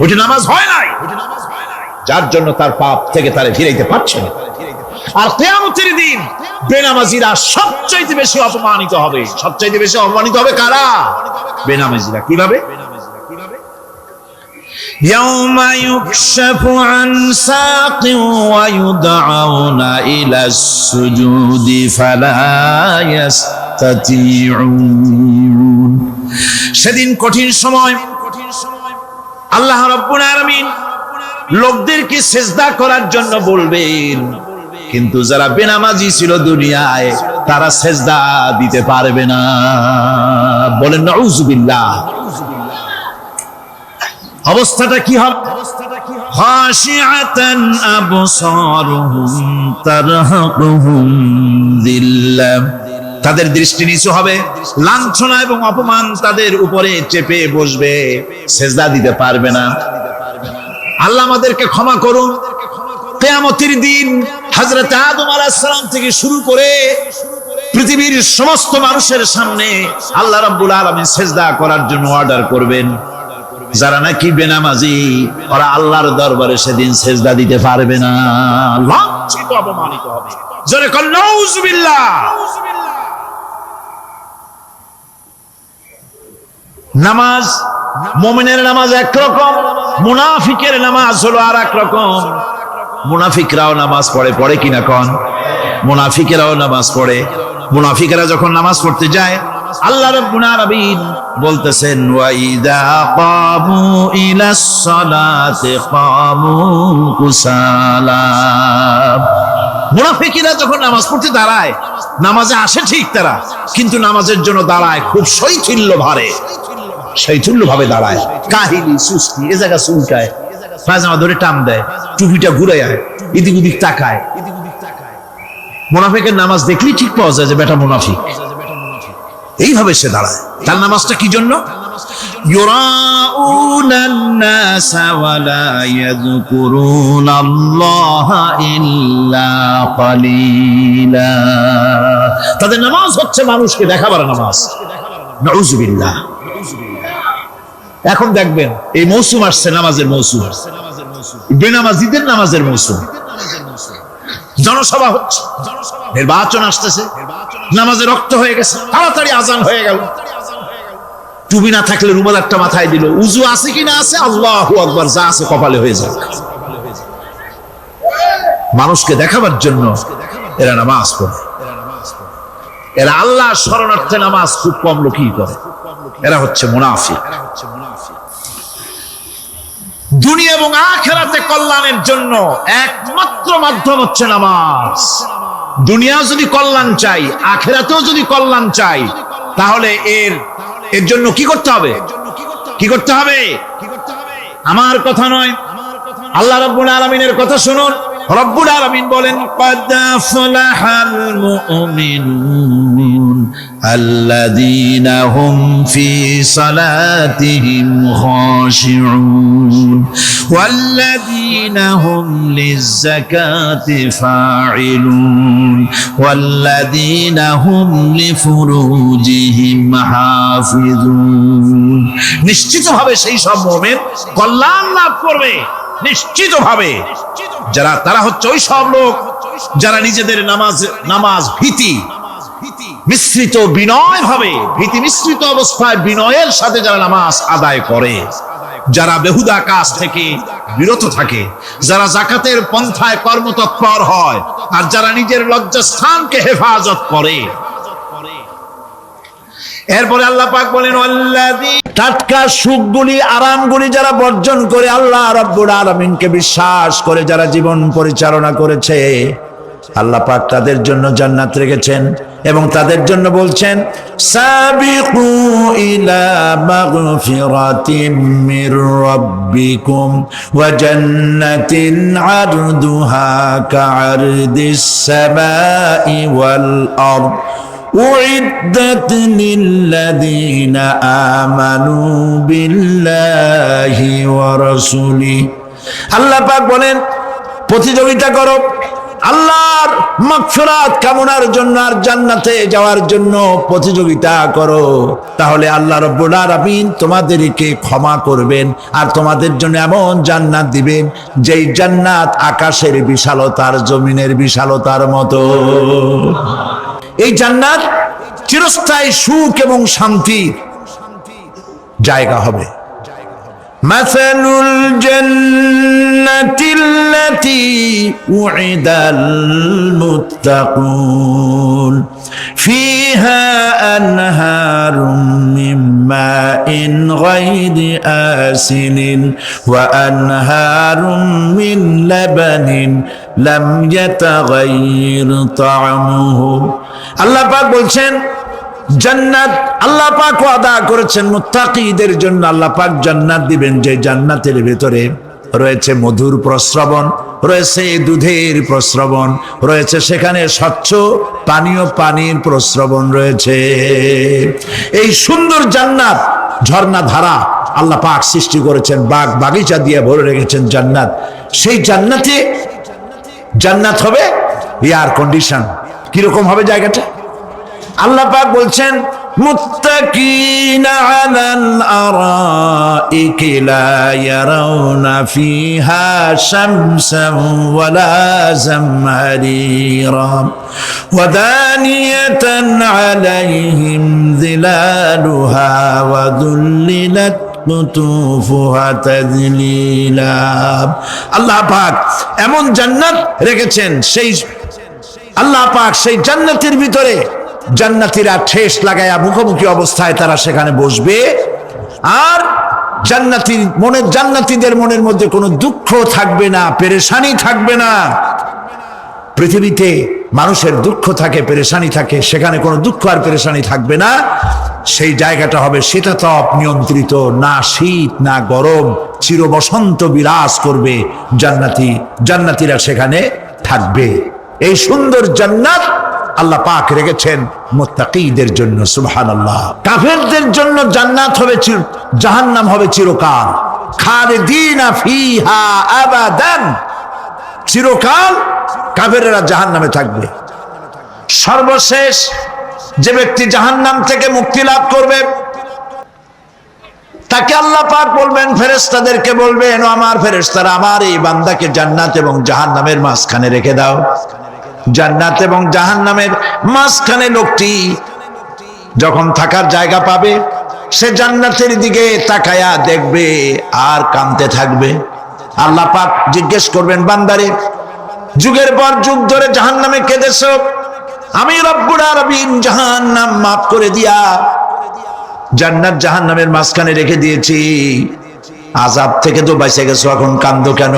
S1: ওইটা নামাজ হয় নাই, যার জন্য তার পাপ থেকে তারে ফিরাইতে পারছে না। আর কিয়ামতের দিন বেনামাজিরা সবচাইতে বেশি অপমানিত হবে। সবচাইতে বেশি অপমানিত হবে কারা? বেনামাজিরা। কিভাবে? ইয়াউমা ইউকশাফু আন সাকিন ওয়া ইউদআউনা ইলাস সুজুদি ফালা ইস্তাতিউন। সেদিন কঠিন সময়, আল্লাহ রাব্বুল আলামিন লোকদেরকে সিজদা করার জন্য বলবেন, কিন্তু যারা বেনামাজি ছিল দুনিয়ায়, তারা সিজদা দিতে পারবে না। বলেন নাউযুবিল্লাহ। অবস্থাটা কি হবে? খাশিআতান আবসারুহুম তারহাকুহুম যিল্লাহ। তাদের দৃষ্টি নিচু হবে, লাঞ্ছনা এবং অপমান তাদের উপরে চেপে বসবে, সিজদা দিতে পারবে না। আল্লাহ আমাদেরকে ক্ষমা করুন। কিয়ামতের দিন হযরত আদম আলাইহিস সালাম থেকে শুরু করে পৃথিবীর সমস্ত মানুষের সামনে আল্লাহ রাব্বুল আলামিন সিজদা করার জন্য অর্ডার করবেন। যারা নাকি বেনামাজি, ওরা আল্লাহর দরবারে সেদিন সিজদা দিতে পারবে না, লাঞ্ছিত, অপমানিত হবে। জোরে বলেন নাউযুবিল্লাহ। নামাজ, মুমিনের নামাজ একরকম, মুনাফিকের নামাজ হলো আর এক রকম। মুনাফিকরাও নামাজ পড়ে, পড়ে কিনা কোন? মুনাফিকেরাও নামাজ পড়ে। মুনাফিকেরা যখন নামাজ পড়তে যায়, আল্লাহ রাব্বুল আলামিন বলতেছেন, ওয়া ইযা কামু ইলাস সালাতি কামু কুসালা। মুনাফিকরা যখন নামাজ পড়তে দাঁড়ায়, নামাজে আসে ঠিক তারা, কিন্তু নামাজের জন্য দাঁড়ায় খুব শৈথিল্য ভারে, শৈথিল্য ভাবে দাঁড়ায়, কাহিলি, সুস্তি, এ জায়গা চুলকায়, পায়জামা ধরে টান দেয়, টুপিটা ঘুরায়, এদিক ওদিক তাকায়। মুনাফিকের নামাজ দেখলেই ঠিক পাওয়া যায় যে বেটা মুনাফিক। এইভাবে সে দাঁড়ায়। তার নামাজটা কি জন্য? ইউরাউনান নাস ওয়া লা ইয়াযকুরুনাল্লাহা ইল্লা কালিলা। তাদের নামাজ হচ্ছে মানুষকে দেখাবার নামাজ। নাউযুবিল্লাহ। এখন দেখবেন এই মৌসুম আসছে, নামাজের মৌসুম, বেনামাজিদের নামাজের মৌসুম। জনসভা হচ্ছে, নির্বাচন আসতেছে, নামাজে রক্ত হয়ে গেছে, তাড়াতাড়ি আজান হয়ে গেল। টুপি না থাকলে রুমাল একটা মাথায় দিল, উজু আছে কি না আছে, আল্লাহু আকবার, যা আছে কপালে হয়ে যাক। মানুষকে দেখাবার জন্য এরা নামাজ পড়ে। এরা আল্লাহ শরণার্থে নামাজ খুব কম লোকই করে। এরা হচ্ছে মুনাফিক। দুনিয়া এবং আখিরাতে কল্যাণের জন্য একমাত্র মাধ্যম হচ্ছে নামাজ। দুনিয়া যদি কল্যাণ চাই, আখিরাতেও যদি কল্যাণ চাই, তাহলে এর জন্য কি করতে হবে? কি করতে হবে? আমার কথা নয়, আল্লাহ রাব্বুল আলামিনের কথা শুনুন। রব্বুল আলামিন বলেন, ক্বাদ আফলাহাল মুমিনুন আল্লাযীনা হুম ফি সালাতিহিম খাশিউন ওয়াল্লাযীনা হুম লিয-যাকাতি ফাঈলুন ওয়াল্লাযীনা হুম লিফুরুজিহিম হাফিজুন। নিশ্চিতভাবে সেই সব মুমিন কল্যাণ লাভ করবে, নিশ্চিতভাবে। তারা হচ্ছে ওই সব লোক যারা নিজেদের নামাজ ভীতি মিশ্রিত বিনয় ভাবে, ভীতি মিশ্রিত অবস্থায় বিনয়ের সাথে যারা নামাজ আদায় করে, যারা বেহুদা কাজ থেকে বিরত থাকে, যারা যাকাতের পন্থায় কর্মতৎপর হয়, আর যারা নিজের লজ্জাস্থানকে হেফাজত করে। এরপরে আল্লাহ পাক বলেন, টাটকা সুখগুলি, আরামগুলি যারা বর্জন করে আল্লাহ রাব্বুল আলামিনকে বিশ্বাস করে যারা জীবন পরিচালনা করেছে, আল্লাহ পাক তাদের জন্য জান্নাত রেখেছেন। এবং তাদের জন্য বলছেন, সাবিকু ইলা মাগফিরাতিম মির রাব্বিকুম ওয়া জান্নাতিন আরদুহা কাআরদিস সামাই ওয়াল আরদ উইদ্দাত লিল্লাযীনা আমানু বিল্লাহি ওয়া রাসূলিহি। আল্লাহ পাক বলেন, প্রতিযোগিতা করো আল্লাহর মাগফিরাত কামনার জন্য আর জান্নাতে যাওয়ার জন্য প্রতিযোগিতা করো, তাহলে আল্লাহ রাব্বুল আলামিন তোমাদেরকে ক্ষমা করবেন আর তোমাদের জন্য এমন জান্নাত দিবেন যেই জান্নাত আকাশের বিশালতার জমিনের বিশালতার মতো। এই জান্নাত চিরস্থায়ী সুখ এবং শান্তির জায়গা হবে। মাসালুল জান্নাতিল্লাতী উইদাল মুত্তাকুন ফিহা আনহারুম মিন মাইন গায়রি আসিনিন ওয়া আনহারুম মিন লাবানিন লাম ইয়াতাগায়্যার তা'আমুহু। আল্লাহ পাক বলছেন, জান্নাত আল্লাহ পাক ওয়াদা করেছেন মুত্তাকিদের জন্য। আল্লাহ পাক জান্নাত দিবেন যে জান্নাতের ভিতরে রয়েছে মধুর প্রস্রবণ, রয়েছে দুধের প্রস্রবণ, রয়েছে সেখানে স্বচ্ছ পানীয় পানির প্রস্রবণ রয়েছে। এই সুন্দর জান্নাত, ঝর্ণা ধারা আল্লাহ পাক সৃষ্টি করেছেন, বাগ বাগিচা দিয়ে ভরে রেখেছেন জান্নাত। সেই জান্নাতে জান্নাত হবে এয়ার কন্ডিশন। কিরকম হবে জায়গাটা? আল্লাহ পাক বলছেন, মুত্তাকিনা আলাল আরাইকি লা ইয়ারাউনা ফিহা শামসান ওয়ালা জামহারিরা ওয়া দানিয়াতান আলাইহিম যিলালুহা ওয়া যুল্লিলাত কুতুফুহা তাযলিলা। আল্লাহ পাক এমন জান্নাত রেখেছেন, সেই আল্লাহ পাক সেই জান্নাতের ভিতরে জান্নাতীরা ঠেস লাগায়া মুখোমুখি অবস্থায় তারা সেখানে বসবে, আর জান্নাতীদের মনের মধ্যে কোনো দুঃখ থাকবে না, পেরেশানি থাকবে না। পৃথিবীতে মানুষের দুঃখ থাকে, পেরেশানি থাকে, সেখানে কোনো দুঃখ আর পেরেশানি থাকবে না। সেই জায়গাটা হবে শীতাতপ নিয়ন্ত্রিত, না শীত না গরম, চির বসন্ত বিরাজ করবে। জান্নাতীরা সেখানে থাকবে। এই সুন্দর জান্নাত আল্লাহ পাক রেখেছেন মুত্তাকীদের জন্য। সুবহানাল্লাহ। কাফেরদের জন্য জান্নাত হবে জাহান্নাম হবে চিরকাল, খালিদিনা ফিহা আবাদান, চিরকাল কাফেররা জাহান্নামে থাকবে। সর্বশেষ যে ব্যক্তি জাহান্নাম থেকে মুক্তি লাভ করবে তাকে আল্লাহ পাক বলবেন, ফেরেশতাদেরকে বলবেন, ও আমার ফেরেশতারা, আমার এই বান্দাকে জান্নাত এবং জাহান্নামের মাঝখানে রেখে দাও। জান্নাত এবং জাহান্নামের মাঝখানে লোকটি যখন থাকার জায়গা পাবে, সে জান্নাতের দিকে তাকায়া দেখবে আর কাঁদতে থাকবে। আল্লাহ পাক জিজ্ঞেস করবেন, বান্দারে, যুগের পর যুগ ধরে জাহান্নামে কেঁদেছো, আমি রব্বুল আলামিন জাহান্নাম মাফ করে দিয়া জান্নাত জাহান্নামের মাঝখানে রেখে দিয়েছি, আযাব থেকে তো বেঁচে গেছো, এখন কান্দো কেন?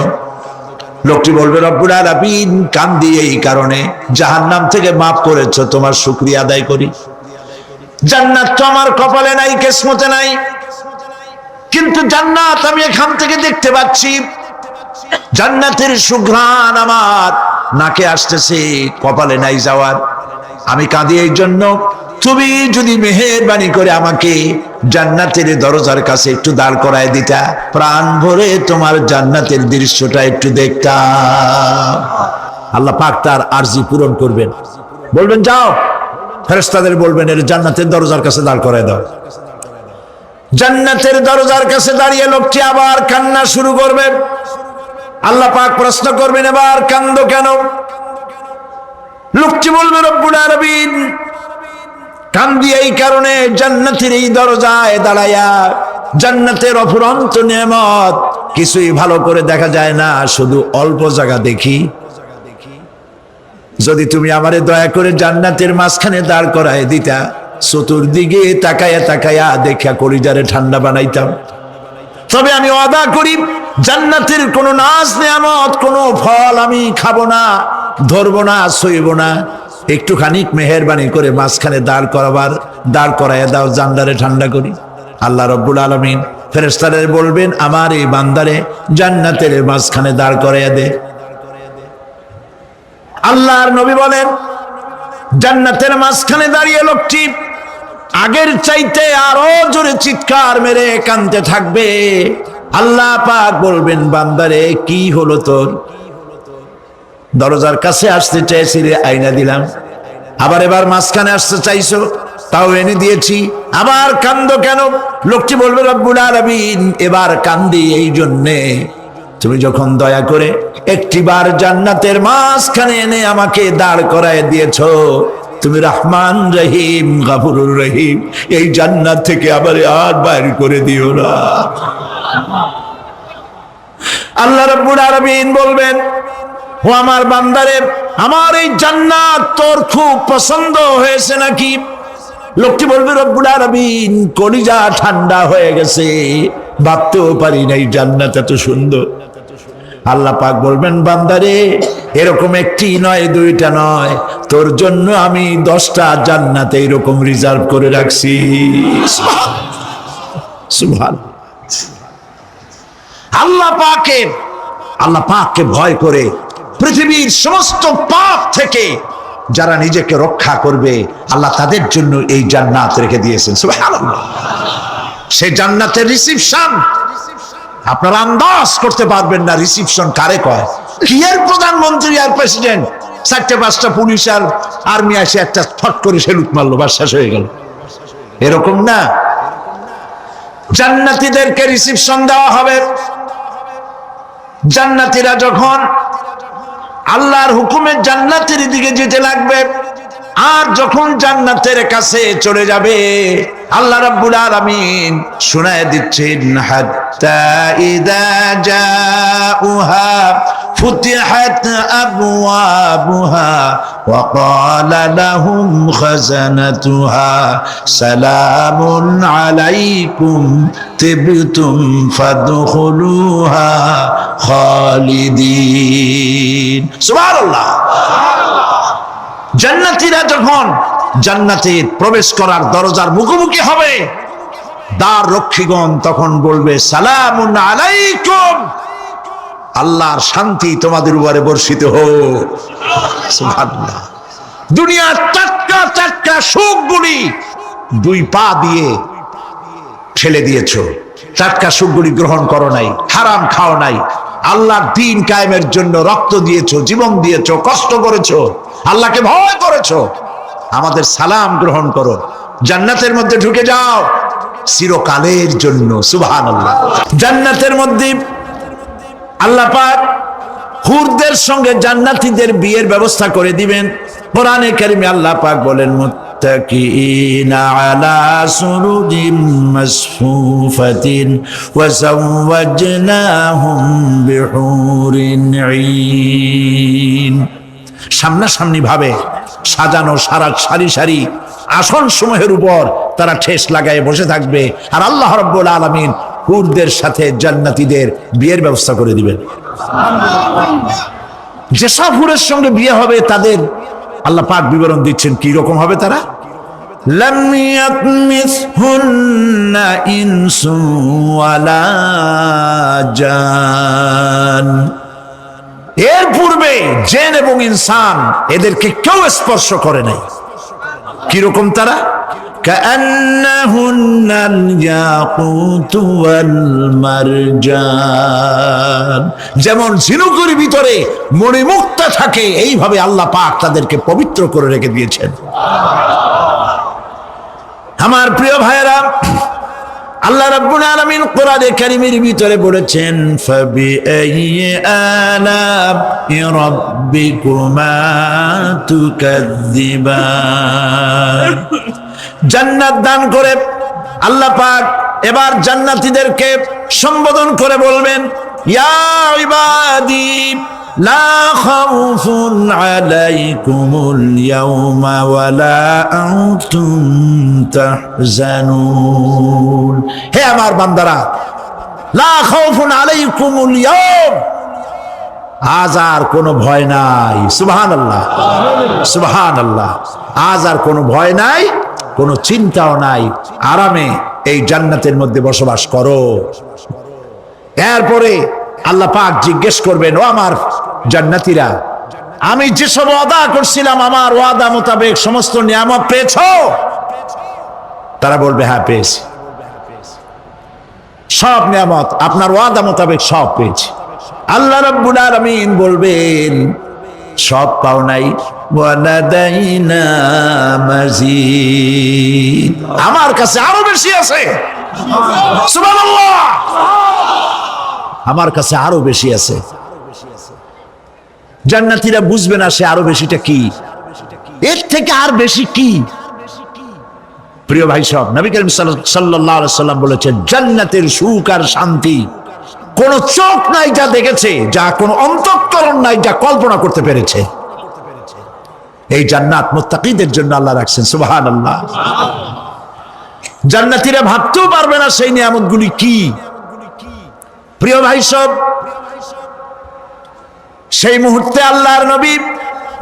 S1: লোকটি বলবে, রব্বুল আলামিন কান্দি এই কারণে, জাহান্নাম থেকে মাফ করেছো, তোমার শুকরিয়া আদায় করি। জান্নাত তো আমার কপালে নাই, কিসমতে নাই, কিন্তু জান্নাত আমি এখান থেকে দেখতে পাচ্ছি, জান্নাতের সুঘ্রাণ আমার নাকে আসতেছে, কপালে নাই যাওয়ার। আমি কাঁদি এই জন্য, তুমি যদি মেহেরবানি করে আমাকে জান্নাতের দরজার কাছে একটু দাঁড় করায় দিতা, প্রাণ ভরে তোমার জান্নাতের দৃশ্যটা একটু দেখতাম। আল্লাহ পাক তার আরজি পূরণ করবেন, বলবেন যাও, ফেরেশতাদের বলবেন এর জান্নাতের দরজার কাছে দাঁড় করায় দাও। জান্নাতের দরজার কাছে দাঁড়িয়ে লোকটি আবার কান্না শুরু করবে। আল্লাহ পাক প্রশ্ন করবেন, এবার কান্দো কেন? লোকটি বলবে, রব্বুল আলামিন কান্দি এই কারণে, জান্নাতের এই দরজায় দাঁড়ায়া জান্নাতের অফুরন্ত নেয়ামত কিছুই ভালো করে দেখা যায় না, শুধু অল্প জায়গা দেখি। যদি তুমি আমারে দয়া করে জান্নাতের মাঝখানে দাঁড় করায় দিতা, চতুর্দিকে তাকায়া তাকায়া দেখা কলিজারে ঠান্ডা বানাইতাম। তবে আমি ওয়াদা করি, জান্নাতের কোনো নাজ নেয়ামত, কোনো ফল আমি খাবো না, ধরবো না, সইব না। একটুখানি মেহেরবানি করে মাঝখানে দাঁড় করাইয়া দাও, জান্নারে ঠান্ডা করি। আল্লাহ রব্বুল আলামিন ফেরেশতাদের বলবেন, আমার এই বান্দারে জান্নাতের মাঝখানে দাঁড় করাইয়া দে। আল্লাহর নবী বলেন, জান্নাতের মাঝখানে দাঁড়িয়ে লোকটি আগের চাইতে আরো জোরে চিৎকার মেরে কাঁদতে থাকবে। আল্লাহ পাক বলবেন, বান্দারে কি হলো তোর? দরজার কাছে আসতে চাইছিলে, আইনা দিলাম। আবার এবার মাঝখানে আসতে চাইছো, তাও এনে দিয়েছি, আবার কান্দো কেন? লোকটি বলবে, রব্বুল আলামিন এবার কান্দি এই জন্যে, তুমি যখন দয়া করে একটিবার জান্নাতের মাঝখানে এনে আমাকে দাঁড় করায় দিয়েছো, তুমি রহমান রহিম গফুরুর রহিম, এই জান্নাত থেকে আবার আর বাইর করে দিও না। আল্লাহ রাব্বুল আলামিন বলবেন, ও আমার বান্দারে, আমার এই জান্নাত তোর খুব পছন্দ হয়েছে নাকি? লোকটি বলবে, রব্বুল আলামিন কলিজা ঠান্ডা হয়ে গেছে, ভাবতেও পারি নাই জান্নাত এত সুন্দর। আল্লাহ পাক বলবেন, বান্দারে এরকম একটি নয়, দুইটা নয়, তোর জন্য আমি 10টা জান্নাত এইরকম রিজার্ভ করে রাখছি। সুবহানাল্লাহ। আল্লাহ পাককে ভয় করে পৃথিবীর সমস্ত পাপ থেকে যারা নিজেকে রক্ষা করবে, আল্লাহ তাদের জন্য এই জান্নাত রেখে দিয়েছেন। সুবহানাল্লাহ। সেই জান্নাতের রিসিপশন আপনারা আন্দাজ করতে পারবেন না, রিসিপশন কারে কয়। কি এর প্রধানমন্ত্রী আর প্রেসিডেন্ট, 4-5টা পুলিশ আর আর্মি আসে একটা ফট করে সেলুট মারলো, বাস শেষ হয়ে গেল, এরকম না। জান্নাতীদেরকে রিসিপশন দেওয়া হবে। জান্নাতীরা যখন আল্লাহর হুকুমে জান্নাতের দিকে যেতে লাগবে, আর যখন জান্নাতের কাছে চলে যাবে, আল্লাহ রাব্বুল আলামিন শোনায় দিচ্ছেন, হাত্তা ইযা জাউহা ফুতিহাত আবওয়াবুহা ওয়া ক্বালা লাহুম খাযানাতুহা সালামুন আলাইকুম তিবতুম ফাদখুলুহা খালিদিন। সুবহানাল্লাহ। জান্নাতীরা যখন জান্নাতে প্রবেশ করার দরজার মুখোমুখি হবে, দ্বার রক্ষীগণ তখন বলবে, সালামুন আলাইকুম, আল্লাহর শান্তি তোমাদের উপরে বর্ষিত হোক। সুবহানাল্লাহ। দুনিয়ার টাটকা টাটকা সুখগুলি দুই পা দিয়ে ঠেলে দিয়েছো, টাটকা সুখগুলি গ্রহণ করো নাই, হারাম খাও নাই, আল্লাহর দ্বীন কায়েমের জন্য রক্ত দিয়েছো, জীবন দিয়েছো, কষ্ট করেছো, আল্লাহকে ভয় করেছো। আমাদের সালাম গ্রহণ করো, জান্নাতের মধ্যে ঢুকে যাও চিরকালের জন্য। সুবহানাল্লাহ। জান্নাতের মধ্যে আল্লাহ পাক হুরদের সঙ্গে জান্নাতীদের বিয়ের ব্যবস্থা করে দিবেন। কোরআনে কারিমে আল্লাহ পাক বলেন, মুত্তাকিনা আলা সুরুজিম মাসফুফাতিন ওয়া যাওয়াজনাহুম বিহুরিন ঈন। সামনাসামনি ভাবে সাজানো সারি সারি আসন সমূহের উপর তারা ঠেস লাগায় বসে থাকবে, আর আল্লাহ রাব্বুল আলামিন হুরদের সাথে জান্নাতীদের বিয়ের ব্যবস্থা করে দিবেন। যেসব হুরের সঙ্গে বিয়ে হবে তাদের আল্লাহ পাক বিবরণ দিচ্ছেন কি রকম হবে তারা। লাম ইয়াতমিসহুন্না ইনসুন ওয়ালা জান। এর পূর্বে জিন এবং ইনসান এদেরকে কেউ স্পর্শ করে নাই। কি রকম তারা? কান্নাহুন্নাল ইয়াকুতু ওয়াল মারজান। যেমন ঝিনুকের ভিতরে মণিমুক্তা থাকে, এইভাবে আল্লাহ পাক তাদেরকে পবিত্র করে রেখে দিয়েছেন। আমার প্রিয় ভাইরা, আল্লাহ রাব্বুল আলামিন কোরআনে কারীমের ভিতরে বলেছেন, ফাবিআইয়ি আলা'i রাব্বিকুমা তুকাযযিবান। জান্নাত দান করে আল্লাহ পাক এবার জান্নাতীদেরকে সম্বোধন করে বলবেন, ইয়া ইবাদি লা খাউফুন আলাইকুমুল ইয়াওমা ওয়ালা আনতুম তাহজানুন। হে আমার বান্দারা, লা খাউফুন আলাইকুমুল ইয়াওম, আজ আর কোনো ভয় নাই। সুবহানাল্লাহ, সুবহানাল্লাহ। আজ আর কোনো ভয় নাই, কোনো চিন্তাও নাই, আরামে এই জান্নাতের মধ্যে বসবাস করো। এরপরে আল্লাহ পাক জিজ্ঞেস করবেন, ও আমার জান্নাতীরা, আমি যেসব ওয়াদা করছিলাম আমার ওয়াদা মোতাবেক সমস্ত নিয়ামত পেয়েছো? তারা বলবে, হ্যাঁ পেয়েছি, সব নিয়ামত আপনার ওয়াদা মোতাবেক সব পেয়েছি। আল্লাহ রাব্বুল আলামিন বলবেন, সব পাও নাই, ওয়ালাদাইনা মাজিদ, আমার কাছে আরো বেশি আছে। সুবহানাল্লাহ, আমার কাছে আরো বেশি আছে। জান্নাতীরা বুঝবে না সে আরো বেশিটা কি, এর থেকে আর বেশি কি। প্রিয় ভাই সব, নবী করিম সাল্লাল্লাহু আলাইহি সাল্লাম বলেছেন, জান্নাতের সুখ আর শান্তি কোন চোখ নাই যা দেখেছে, যা কোন অন্তঃকরণ নাই যা কল্পনা করতে পেরেছে। এই জান্নাত মুত্তাকিদের জন্য আল্লাহ রাখছেন। সুবহানাল্লাহ। জান্নাতীরা ভাবতেও পারবে না সেই নিয়ামতগুলি কি। প্রিয় ভাই সব, সেই মুহূর্তে আল্লাহর নবী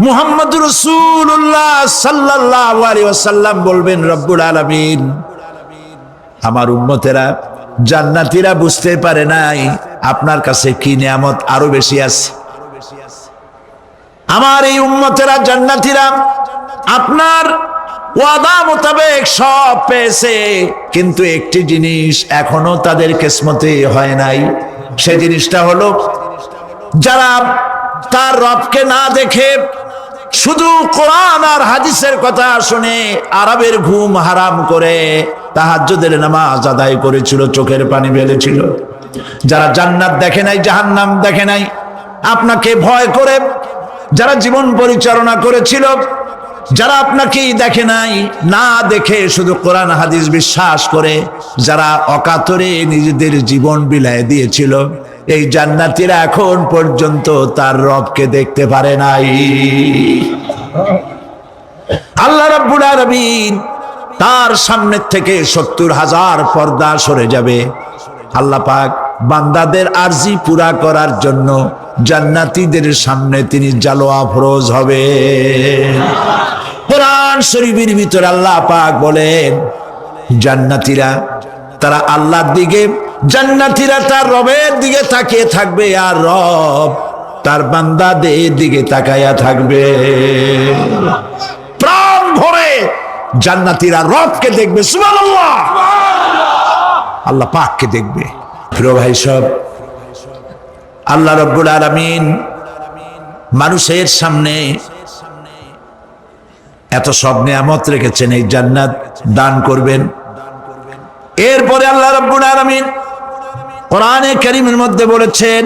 S1: মুহাম্মদুর রাসূলুল্লাহ সাল্লাল্লাহু আলাইহি ওয়াসাল্লাম বলবেন, রব্বুল আলামিন, আমার উম্মতেরা জান্নাতীরা বুঝতে পারে নাই আপনার কাছে কি নিয়ামত আরো বেশি আছে। আমার এই উম্মতেরা জান্নাতীরা আপনার ওয়াদা মোতাবেক সব পেয়েছে, কিন্তু একটি জিনিস এখনো তাদের কিসমতে হয় নাই। সেই জিনিসটা হলো, যারা তার রবকে না দেখে শুধু কোরআন আর হাদিসের কথা শুনে আরবের ঘুম হারাম করে তাহাজ্জুদের নামাজ আদায় করেছিল, চোখের পানি ফেলেছিল, যারা জান্নাত দেখে নাই, জাহান্নাম দেখে নাই, আপনাকে ভয় করে যারা জীবন পরিচালনা করেছিল, যারা আপনাকে দেখে নাই, না দেখে শুধু কোরআন হাদিস বিশ্বাস করে যারা অকাতরে নিজেদের জীবন বিলায় দিয়েছিল, এই জান্নাতীরা এখন পর্যন্ত তার রবকে দেখতে পারে নাই। আল্লাহ রাব্বুল আলামিন তার সামনে থেকে ৭০,০০০ পর্দা সরে যাবে। আল্লাহ পাক বান্দাদের আরজি পুরা করার জন্য জান্নাতীদের সামনে তিনি জালোয়া ফরোজ হবে। কোরআন শরীফের ভিতরে আল্লাহ পাক বলেন, জান্নাতীরা তারা আল্লাহর দিকে, জান্নাতীরা তার রবের দিকে তাকিয়ে থাকবে, আর রব তার বান্দাদের দিকে তাকায়া থাকবে। জান্নাতীরা রবকে দেখবে, সুবহানাল্লাহ, আল্লাহ পাককে দেখবে। প্রিয় ভাই সব, আল্লাহ রাব্বুল আলামিন মানুষের সামনে এত সব নিয়ামত রেখেছেন, এই জান্নাত দান করবেন। এরপরে আল্লাহ রাব্বুল আলামিন কোরআনে কারীমের মধ্যে বলেছেন,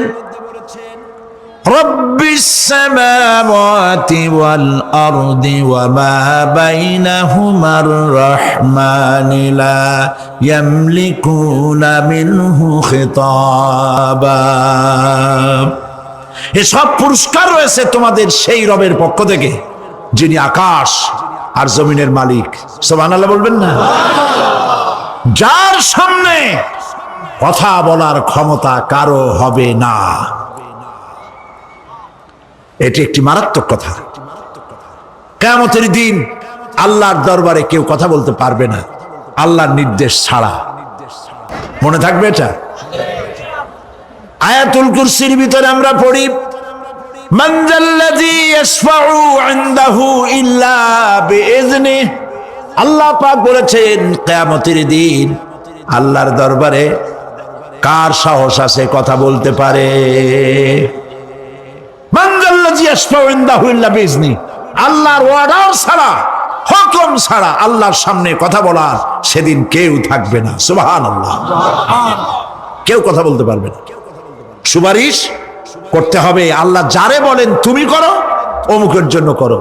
S1: রব্বিস সামাওয়াতি ওয়াল আরদি ওয়া মা বাইনাহুমার রাহমানি লা ইয়ামলিকুনা মিনহু খিতাবা। এসব পুরস্কার রয়েছে তোমাদের সেই রবের পক্ষ থেকে যিনি আকাশ আর জমিনের মালিক। সুবহানাল্লাহ বলবেন না? যার সামনে কথা বলার ক্ষমতা কারো হবে না। এটি একটি মারাত্মক কথা। কিয়ামতের দিন আল্লাহর দরবারে কেউ কথা বলতে পারবে না আল্লাহর নির্দেশ ছাড়া। মনে থাকবে এটা? আয়াতুল কুরসির ভিতরে আমরা পড়ি, মান যাল্লাযী ইয়াশফাউ ইনদাহু ইল্লা বিইজনিহি। আল্লাহ পাক বলেছেন কিয়ামতের দিন আল্লাহর দরবারে কার সাহস আছে কথা বলতে পারে? মান যাল্লাযী ইয়াশফাউ ইনদাহু ইল্লা বিইজনিহি। আল্লাহর অর্ডার ছাড়া, হুকুম ছাড়া আল্লাহর সামনে কথা বলার সেদিন কেউ থাকবে না। সুবহানাল্লাহ। কেউ কথা বলতে পারবে না। সুপারিশ করতে হবে, আল্লাহ যারে বলেন তুমি করো, অমুকের জন্য করো,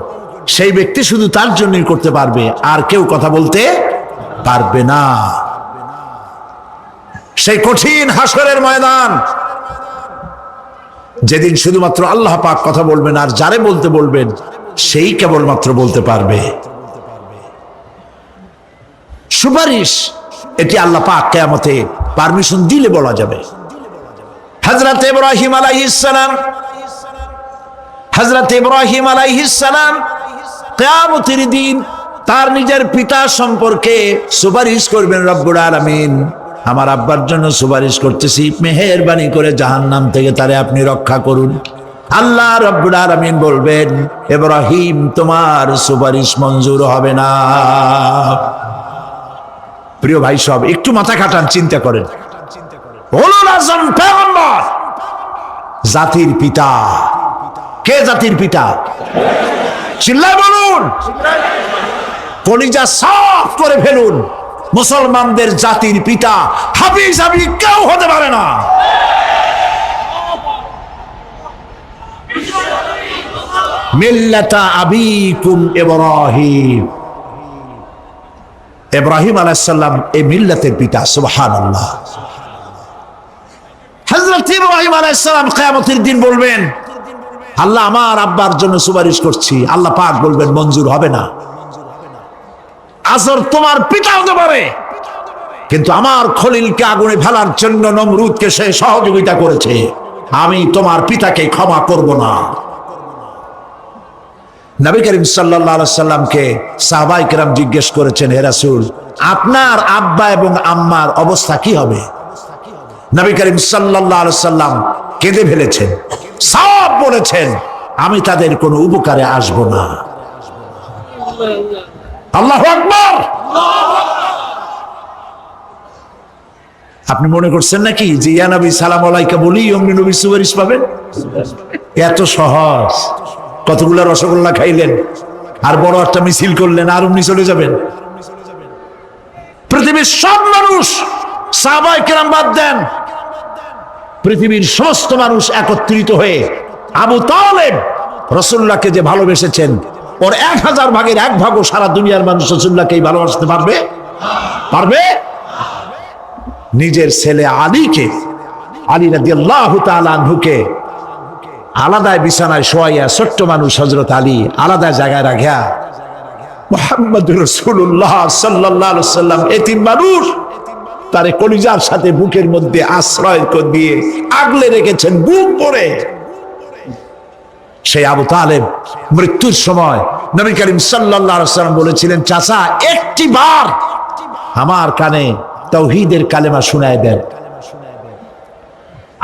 S1: সেই ব্যক্তি শুধু তার জন্যই করতে পারবে, আর কেউ কথা বলতে পারবে না। সেই কঠিন হাসরের ময়দান, যেদিন শুধুমাত্র আল্লাহ পাক কথা বলবেন, আর যারে বলতে বলবেন সেই কেবলমাত্র বলতে পারবে। সুপারিশ এটি আল্লাহ পাক কিয়ামতে পারমিশন দিলে বলা যাবে। হযরত ইব্রাহিম আলাইহিস সালাম কিয়ামতের দিন তার নিজের পিতা সম্পর্কে সুপারিশ করবেন, রব্বুল আলামিন আমার আব্বার জন্য সুপারিশ করতেছি, মেহেরবানি করে জাহান্নাম থেকে তারে আপনি রক্ষা করুন। আল্লাহ রব্বুল আলামিন বলবেন, ইব্রাহিম তোমার সুপারিশ মঞ্জুর হবে না। প্রিয় ভাই সব, একটু মাথা খাটান, চিন্তা করেন। উলুল আযম পয়গম্বর, জাতির পিতা। কে জাতির পিতা? চিল্লায় বলুন, কলিজা সাফ করে ফেলুন। মুসলমানদের জাতির পিতা হাফিজ আবি কেউ হতে পারে না। মিল্লাতা আবিকুম ইব্রাহিম। ইব্রাহিম আলাইহিস সালাম এই মিল্লাতের পিতা। সুবহানাল্লাহ। হযরত ইব্রাহিম আলাইহিস সালাম কিয়ামতের দিন বলবেন, আল্লাহ আমার আব্বার জন্য সুপারিশ করছি। আল্লাহ পাক বলবেন মঞ্জুর হবে না। আসর তোমার পিতা হতে পারে, কিন্তু আমার খলিলকে আগুনে ফেলার জন্য নমরুদকে সে সহযোগিতা করেছে, আমি তোমার পিতাকে ক্ষমা করব না। নবী করিম সাল্লাল্লাহু আলাইহি সাল্লামকে সাহাবায়ে কেরাম জিজ্ঞেস করেছেন, হে রাসূল আপনার আব্বা এবং আম্মার অবস্থা কি হবে? নবী করিম সাল্লাল্লাহু আলাইহি সাল্লাম কেঁদে ফেলেছেন, সব বলেছেন আমি তাদের কোনো উপকারে আসব না। আল্লাহু আকবার। আপনি মনে করছেন নাকি যে ইয়া নবী সালাম আলাইকা বলি অমনি নবী সুপারিশ পাবেন? এত সহজ। কতগুলা রসগোল্লা খাইলেন আর বড় একটা মিছিল করলেন আর অমনি চলে যাবেন? পৃথিবীর সব মানুষ, সাহাবায়ে কেরাম বাদ দেন, পৃথিবীর সমস্ত মানুষ একত্রিত হয়ে আবু তালেব রাসূলুল্লাহকে যে ভালোবেসেছেন, ওর 1000 ভাগের 1 ভাগও সারা দুনিয়ার মানুষ রাসূলুল্লাহকেই ভালোবাসতে পারবে? পারবে? নিজের ছেলে আলীকে, আলী রাদিয়াল্লাহু তাআলা আনহুকে আলাদা বিছানায় শোয়াইয়া, ছোট্ট মানুষ হযরত আলী আলাদা জায়গায় রাখিয়া মুহাম্মদুর রাসূলুল্লাহ সাল্লাল্লাহু আলাইহি সাল্লাম এতিম মানুষ তারে কলিজার সাথে বুকের মধ্যে আশ্রয় দিয়ে আগলে রেখেছেন বুক ভরে। সেই আবু তালেব মৃত্যুর সময় নবী করিম সাল্লাল্লাহু আলাইহি সাল্লাম বলেছিলেন, চাচা একটি বার আমার কানে তাওহীদের কালেমা শোনায় দেন।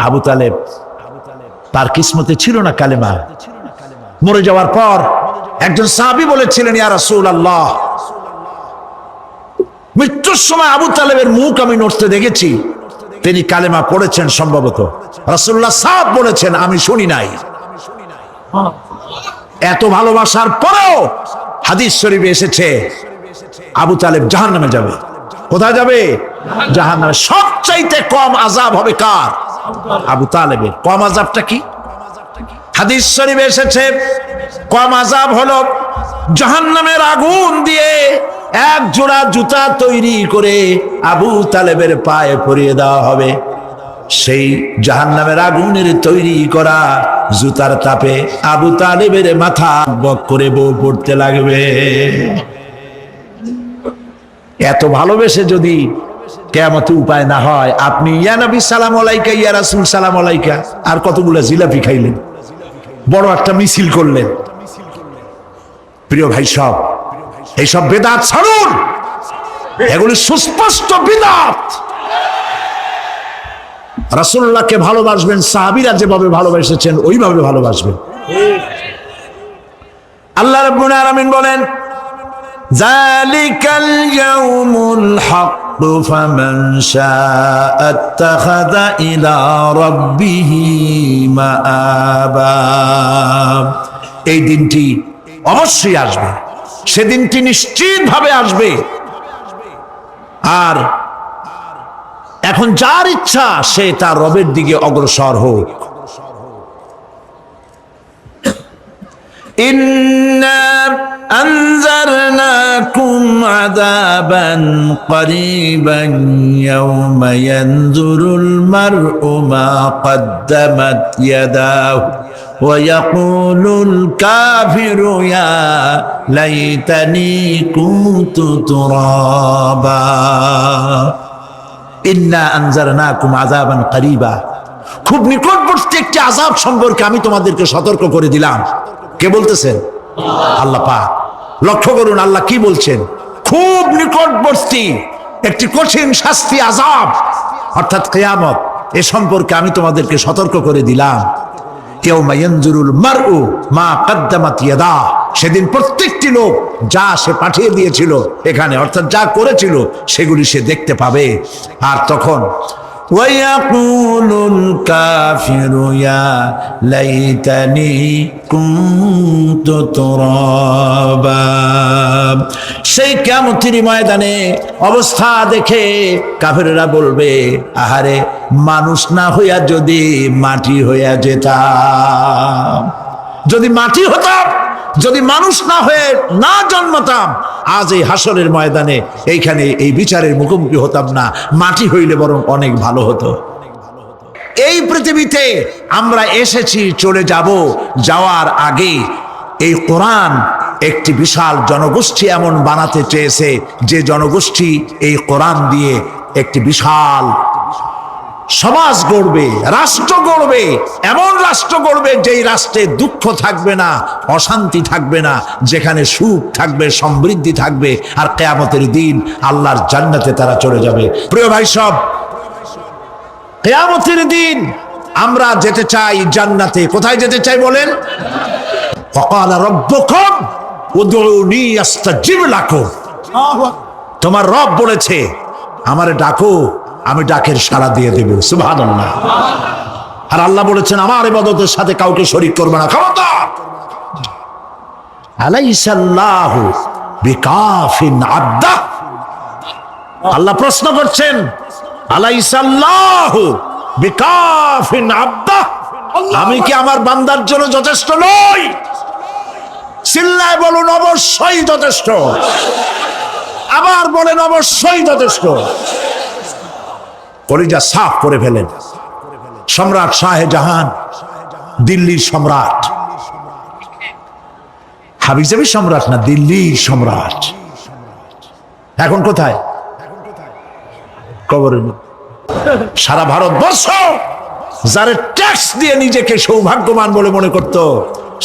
S1: আবু তালেব তার কিসমতে ছিল না কালেমা। মরে যাওয়ার পর একজন সাহাবী বলেছিলেন, ইয়া রাসূলুল্লাহ মৃত্যুর সময় আবু তালেবের মুখ আমি নড়তে দেখেছি, তিনি কালেমা পড়েছেন সম্ভবত। রাসূলুল্লাহ সাফ বলেছেন, আমি শুনি নাই। এত ভালোবাসার পরেও হাদিস শরীফে এসেছে আবু তালেব জাহান্নামে যাবে। কোথায় যাবে? জাহান্নামে। সবচাইতে কম আযাব হবে কার? আবু তালেবের। কম আযাবটা কি? হাদিস শরীফে এসেছে কম আযাব হলো জাহান্নামের আগুন দিয়ে এক জোড়া জুতা তৈরি করে আবু তালেবের পায়ে পরিয়ে দেওয়া হবে। সেই জাহান্নামের আগুনের তৈরি করা জুতার তাপে আবু তালেবের মাথা বক করে বউ পড়তে লাগবে। এত ভালোবেসে যদি কিয়ামতে উপায় না হয়, আপনি ইয়া নবী সালাম আলাইকা, ইয়া রাসূল সালাম আলাইকা, আর কতগুলো জিলাপি খাইলেন, বড় একটা মিছিল করলেন। প্রিয় ভাই সব, এইসব বিদআত ছাড়ুন, এগুলি সুস্পষ্ট বিদআত। রাসূলুল্লাহকে ভালোবাসবেন, সাহাবীরা যেভাবে ভালোবেসেছেন ওইভাবে ভালোবাসবেন। আল্লাহ রাব্বুল আলামিন বলেন, যালিকাল ইয়াউমুল হক ফামান শাআ আত্তাখাযা ইলা রাব্বিহি মাআবা। এই দিনটি অবশ্যই আসবে, সেদিনটি নিশ্চিতভাবে আসবে। আর এখন যার ইচ্ছা সে তার রবের দিকে অগ্রসর হোক। ইন্না আনজারনাকুম আযাবান করিবান ইয়াওমা ইয়ানজুরুল মার'উ মা কদ্দামাত ইয়াদাহু ওয়া ইয়াকুলুল কাফিরু ইয়া লাইতানি কুনতু তুরাবা। ইন্না আনজারনাকুম আযাবান করিবা, খুব নিকটবর্তী একটি আযাব সম্পর্কে আমি তোমাদেরকে সতর্ক করে দিলাম। কে বলতেছেন? আল্লাহ পাক। লক্ষ্য করুন আল্লাহ কি বলছেন, খুব নিকটবর্তী একটি কঠিন শাস্তি, আযাব অর্থাৎ কিয়ামত, এ সম্পর্কে আমি তোমাদেরকে সতর্ক করে দিলাম। ইয়াউমা ইয়ানজুরুল মার'উ মা কদ্দামাত ইয়াদা, সেদিন প্রত্যেকটি লোক যা সে পাঠিয়ে দিয়েছিল এখানে, অর্থাৎ যা করেছিল সেগুলি সে দেখতে পাবে। আর তখন ওয়ায়াকুলুল কাফিরু ইয়া লাইতানি কুনতু তুরাবা। সেই কিয়ামতের ময়দানে অবস্থা দেখে কাফেররা বলবে, আহারে মানুষ না হইয়া যদি মাটি হইয়া যেতাম, যদি মাটি হতাম, যদি মানুষ না হয়ে না জন্মতাম, আজ এই হাসরের ময়দানে এইখানে এই বিচারের মুখোমুখি হতাম না, মাটি হইলে বরং অনেক ভালো হতো। এই পৃথিবীতে আমরা এসেছি, চলে যাব, যাওয়ার আগে এই কোরআন একটি বিশাল জনগোষ্ঠী এমন বানাতে চেয়েছে যে জনগোষ্ঠী এই কোরআন দিয়ে একটি বিশাল সমাজ গড়বে, রাষ্ট্র গড়বে, এমন রাষ্ট্র গড়বে যেই রাষ্ট্রে দুঃখ থাকবে না, অশান্তি থাকবে না, যেখানে সুখ থাকবে, সমৃদ্ধি থাকবে, আর কিয়ামতের দিন আল্লাহর জান্নাতে তারা চলে যাবে। প্রিয় ভাই সব, কিয়ামতের দিন আমরা যেতে চাই জান্নাতে। কোথায় যেতে চাই বলেন? ওয়াকালা রাব্বুকুম উদউনি আস্তাজিব লাকুম। তোমার রব বলেছে আমারে ডাকো, আমি ডাকের সাড়া দিয়ে দেব। সুবহানাল্লাহ। আর আল্লাহ বলেছেন আমার ইবাদতের সাথে কাউকে শরীক করবে না। খবরদার। আলাইসাল্লাহু বিকাফিন আবদা। আল্লাহ প্রশ্ন করছেন, আলাইসাল্লাহু বিকাফিন আবদা, আমি কি আমার বান্দার জন্য যথেষ্ট নই? চিল্লায় বলুন অবশ্যই যথেষ্ট। আবার বলেন অবশ্যই যথেষ্ট। কলিজা সাফ করে ফেলেন। সম্রাট শাহজাহান, দিল্লির সম্রাট, হাবিজাবি সম্রাট না, দিল্লির সম্রাট। এখন কোথায়? কবরে। সারা ভারতবর্ষ যারা ট্যাক্স দিয়ে নিজেকে সৌভাগ্যবান বলে মনে করত,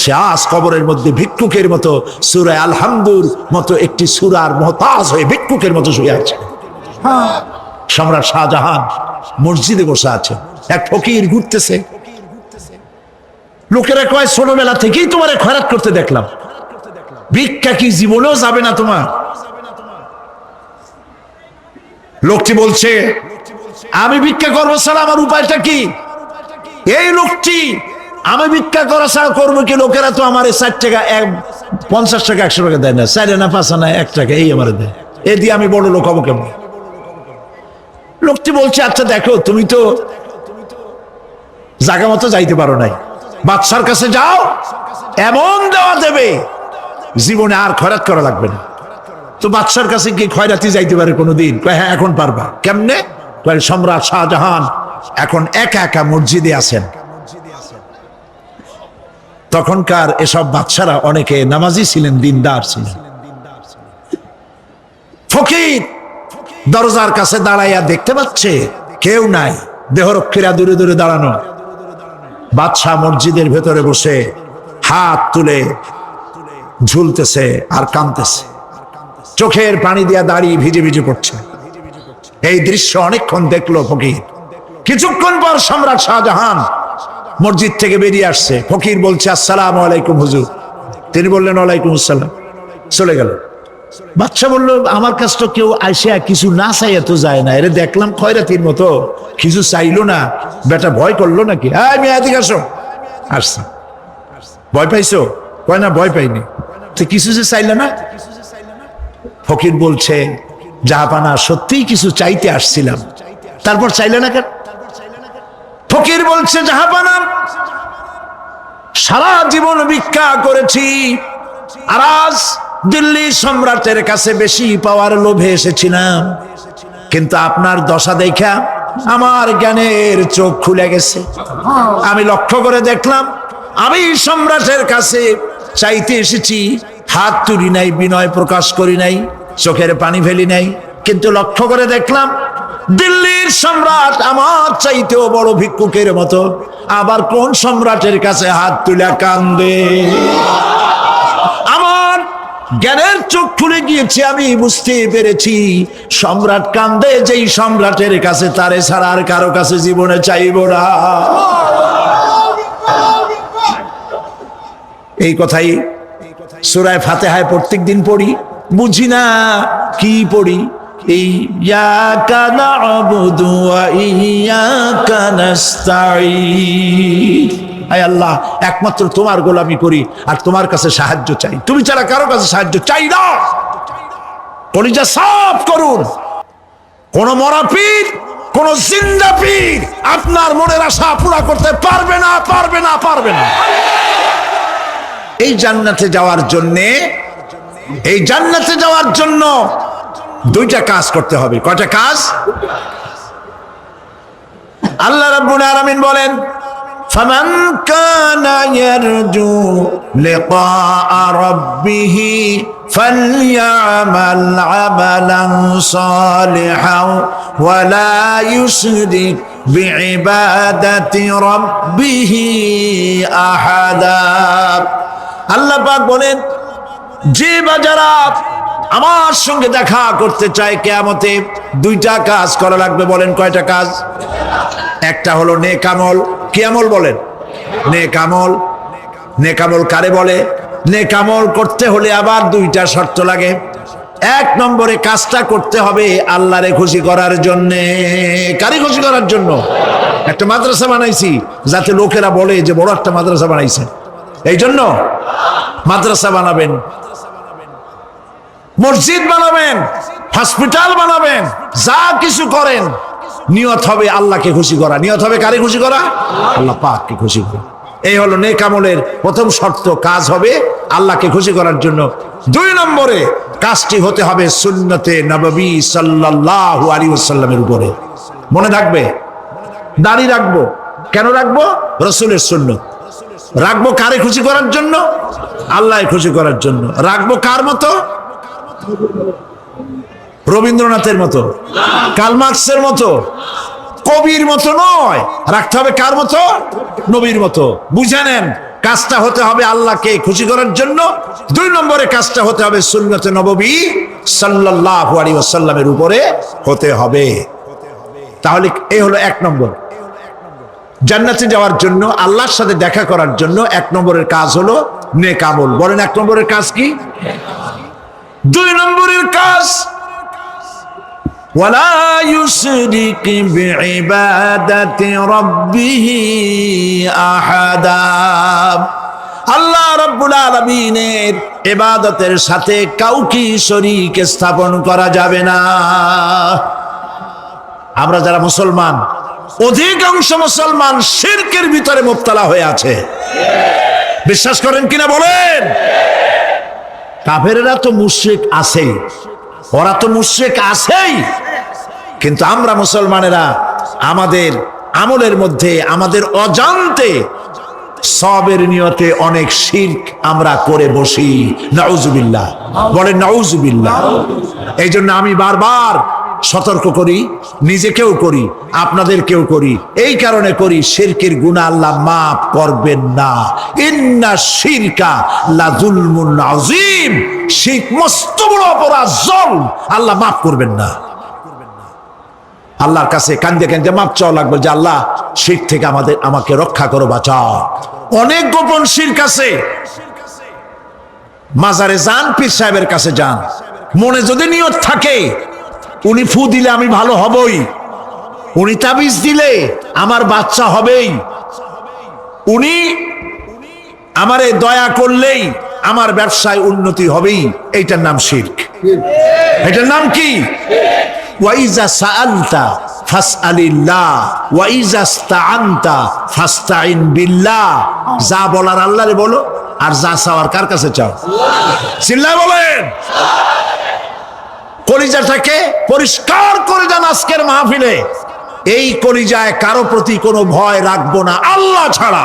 S1: সে আজ কবরের মধ্যে ভিক্ষুকের মতো সূরা আল-হামদুর মতো একটি সূরার মুহতাজ হয়ে ভিক্ষুকের মতো শুয়ে আছে। সম্রাট শাহজাহান মসজিদে বসে আছে, এক ফকির ঘুরতেছে। লোকেরা কয় ছোটবেলা থেকেই তোমার খয়রাত করতে দেখলাম, ভিক্ষা কি জীবনেও যাবে না তোমার? লোকটি বলছে, আমি ভিক্ষা করবো ছাড়া আমার উপায়টা কি? এই লোকটি, আমি ভিক্ষা করা ছাড়া করবো কি? লোকেরা তো আমার 60 টাকা 50 টাকা 100 টাকা দেয় না, 4 আনা 5 আনা 1 টাকা এই আমার দেয়, এ দিয়ে আমি বড় লোক হবো কেমন? লোকটি বলছে, আচ্ছা দেখো, তুমি তো জায়গা মতো যাইতে পারো নাই, বাদশার কাছে যাও, এমন দেওয়া দেবে জীবনে আর খয়রাত করা লাগবে না। তো বাদশার কাছে কি খয়রাতি যাইতে পারে কোনোদিন? হ্যাঁ, এখন পারবা। কেমনে? সম্রাট শাহজাহান এখন একা একা মসজিদে আছেন। তখনকার এসব বাদশারা অনেকে নামাজি ছিলেন, দিনদার ছিলেন। ফকির দরজার কাছে দাঁড়াইয়া দেখতে পাচ্ছে কেউ নাই, দেহরক্ষীরা দূরে দূরে দাঁড়ানো। বাদশাহ মসজিদের ভেতরে বসে হাত তুলে ঝুলতেছে আর কাঁদতেছে, চোখের পানি দিয়া দাঁড়িয়ে ভিজে ভিজে পড়ছে। এই দৃশ্য অনেকক্ষণ দেখলো ফকির। কিছুক্ষণ পর সম্রাট শাহজাহান মসজিদ থেকে বেরিয়ে আসছে। ফকির বলছে, আসসালামু আলাইকুম হুজুর। তিনি বললেন, ওয়ালাইকুম আসসালাম। চলে গেল। বাদশা বলল, আমার কাছে তো কেউ আইসা কিছু না চাই তো যায় না, এরে দেখলাম খয়রাতির মতো কিছু চাইলো না, বেটা ভয় করলো নাকি? হ্যাঁ, আমি এদিকে আসো। আসছি। ভয় পাইছো? কয় না, ভয় পাইনি। তো কিছু যে চাইলে না? ফকির বলছে, জাহাপানা, সত্যিই কিছু চাইতে আসছিলাম। তারপর চাইলে না কেন? ফকির বলছে, জাহাপানা, সারা জীবন ভিক্ষা করেছি, আর আজ দিল্লি সম্রাটের কাছে বেশি পাওয়ার লোভে এসেছিলাম, কিন্তু আপনার দশা দেখা আমার জ্ঞানের চোখ খুলে গেছে। আমি লক্ষ্য করে দেখলাম, আমি সম্রাটের কাছে চাইতে এসেছি, হাত তুলি নাই, বিনয় প্রকাশ করি নাই, চোখের পানি ফেলি নাই, কিন্তু লক্ষ্য করে দেখলাম দিল্লির সম্রাট আমার চাইতেও বড় ভিক্ষুকের মতো। আবার কোন সম্রাটের কাছে হাত তুলে কান্দে? আমার জ্ঞানের চোখ খুলে গিয়েছে, আমি বুঝতে পেরেছি সম্রাট কান্দে যেই সম্রাটের কাছে, তারে ছাড়া আর কারো কাছে জীবনে চাইব না। এই কথাই সূরা ফাতিহায় প্রত্যেক দিন পড়ি, বুঝি না কি পড়ি। ইয়াকা না'বুদু ওয়া ইয়াকা নাস্তাঈন। আয় আল্লাহ, একমাত্র তোমার গোলামি করি আর তোমার কাছে সাহায্য চাই, তুমি ছাড়া কারো কাছে সাহায্য চাই না। কলিজা সাফ করুন। কোন মরা পীর, কোন জিন্দা পীর আপনার মনের আশা পুরা করতে পারবে না, পারবে না, পারবে না। এই জান্নাতে যাওয়ার জন্যে, এই জান্নাতে যাওয়ার জন্য দুইটা কাজ করতে হবে। কয়টা কাজ? আল্লাহ রাব্বুল আলামিন বলেন, ফামান কানা ইয়ারজু লিকাআ রাব্বিহি ফালইআমাল আমালান সালিহান ওয়া লা ইউশরিক বিইবাদাতি রাব্বিহি আহাদা। আল্লাহ পাক বলেন, যে বাজারা আমার সঙ্গে দেখা করতে চায় কিয়ামতে, দুইটা কাজ করা লাগবে। বলেন কয়টা কাজ? একটা হলো নেক আমল। কি আমল বলেন? নেক আমল। নেক আমল কারে বলে? নেক আমল করতে হলে আবার দুইটা শর্ত লাগে। এক নম্বরে কাজটা করতে হবে আল্লাহরে খুশি করার জন্য। কারে খুশি করার জন্য? একটা মাদ্রাসা বানাইছি যাতে লোকেরা বলে যে বড় একটা মাদ্রাসা বানাইছে, এই জন্য মাদ্রাসা বানাবেন, মসজিদ বানাবেন, হসপিটাল বানাবেন, যা কিছু করেন নিয়ত হবে আল্লাহকে খুশি করা। নিয়ত হবে কারে খুশি করা? আল্লাহ পাককে খুশি করা। এই হলো নেক আমলের প্রথম শর্ত, কাজ হবে আল্লাহকে খুশি করার জন্য। দুই নম্বরে কাজটি হতে হবে সুন্নতে নববী সাল্লাল্লাহু আলাইহি ওয়াসাল্লামের উপরে। মনে থাকবে, দাড়ি রাখবো। কেন রাখবো? রাসূলের সুন্নত। রাখবো কারে খুশি করার জন্য? আল্লাহকে খুশি করার জন্য। রাখবো কার মতো? রবীন্দ্রনাথের মতো, কার্ল মার্কসের মতো, কবির মতো নয়। রাখতে হবে কার মতো? নবীর মতো। বুঝে নেন, কাজটা হতে হবে আল্লাহকে খুশি করার জন্য। দুই নম্বরে কাজটা হতে হবে সুন্নতে নববী সাল্লাল্লাহু আলাইহি ওয়াসাল্লামের উপরে হতে হবে। তাহলে এই হলো এক নম্বর। জান্নাতে যাওয়ার জন্য, আল্লাহর সাথে দেখা করার জন্য এক নম্বরের কাজ হলো নেক আমল। বলেন এক নম্বরের কাজ কি? দুই নম্বরের কাজ ওয়ালা ইউশরিক বিইবাদাতি রাব্বিহি আহাদা। আল্লাহ রাব্বুল আলামিনের ইবাদতের সাথে কাউকে শরীক স্থাপন করা যাবে না। আমরা যারা মুসলমান, অধিকাংশ মুসলমান শিরকের ভিতরে মুবতালা হয়ে আছে। বিশ্বাস করেন কিনা বলেন? কাফেররা তো মুশরিক আছেই, ওরা তো মুশরিক আছেই, কিন্তু আমরা মুসলমানেরা আমাদের আমলের মধ্যে আমাদের অজান্তে সবের নিয়তে অনেক শিরক আমরা করে বসি। নাউজুবিল্লাহ, বলেন নাউজুবিল্লাহ। এই জন্য আমি বারবার সতর্ক করি, নিজেকেও করি, আপনাদেরকেও করি। এই কারণে করি, শিরকের গুনাহ আল্লাহ মাফ করবেন না। ইন্না শিরকা লাযুলমুন আযীম, শিরক মস্ত বড় অপরাধ, জুলম, আল্লাহ মাফ করবেন না। আল্লাহর কাছে কান্দে কান্দে মাপ চাওয়া লাগবে যে আল্লাহ শিরক থেকে আমাকে রক্ষা করো, বাঁচাও। অনেক গোপন শিরক আছে। মাজারে যান, পীর সাহেবের কাছে যান, মনে যদি নিয়ত থাকে উনি ফু দিলে আমি ভালো হবই, উনি তাবিজ দিলে আমার বাচ্চা হবেই, উনি আমারে দয়া করলেই আমার ব্যবসায় উন্নতি হবেই, এইটার নাম শিরক। এটার নাম কি? ওয়াইজা সাআলতা ফাসআলিল্লাহ ওয়াইজা ইসতাআনতা ফাসতাইন বিল্লাহ। যা বলার আল্লাহরে বলো, আর যা চাওয়ার কার কাছে চাও? চিল্লায় বলেন। কলিজাটাকে পরিষ্কার করে যান আজকের মাহফিলে। এই কলিজায় কারো প্রতি কোনো ভয় রাখবো না আল্লাহ ছাড়া।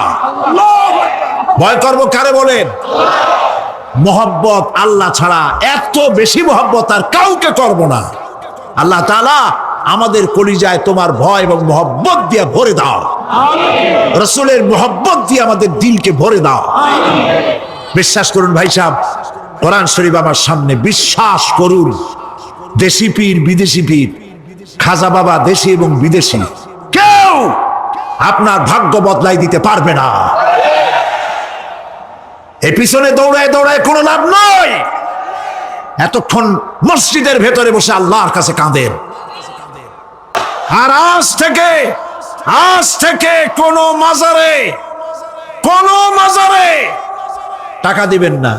S1: ভয় করবো কারে বলেন? মহব্বত আল্লাহ ছাড়া, এত বেশি মহব্বত আর কাউকে করবো না। আল্লাহ তাআলা আমাদের কলিজায় তোমার ভয় এবং মহব্বত দিয়ে ভরে দাও। রাসূলের মহব্বত দিয়ে আমাদের দিলকে ভরে দাও। বিশ্বাস করুন ভাই সাহেব, কোরআন শরীফ আমার সামনে, বিশ্বাস করুন, দেশি পীর বিদেশি পীর, খাজা বাবা দেশি এবং বিদেশি, কেউ আপনার ভাগ্য বদলাই দিতে পারবে না। এর পিছনে দৌড়ায় দৌড়ায় কোনো লাভ নয়। এতক্ষণ মসজিদের ভেতরে বসে আল্লাহর কাছে কাঁদেন, আর আজ থেকে কোনো মাজারে টাকা দিবেন না,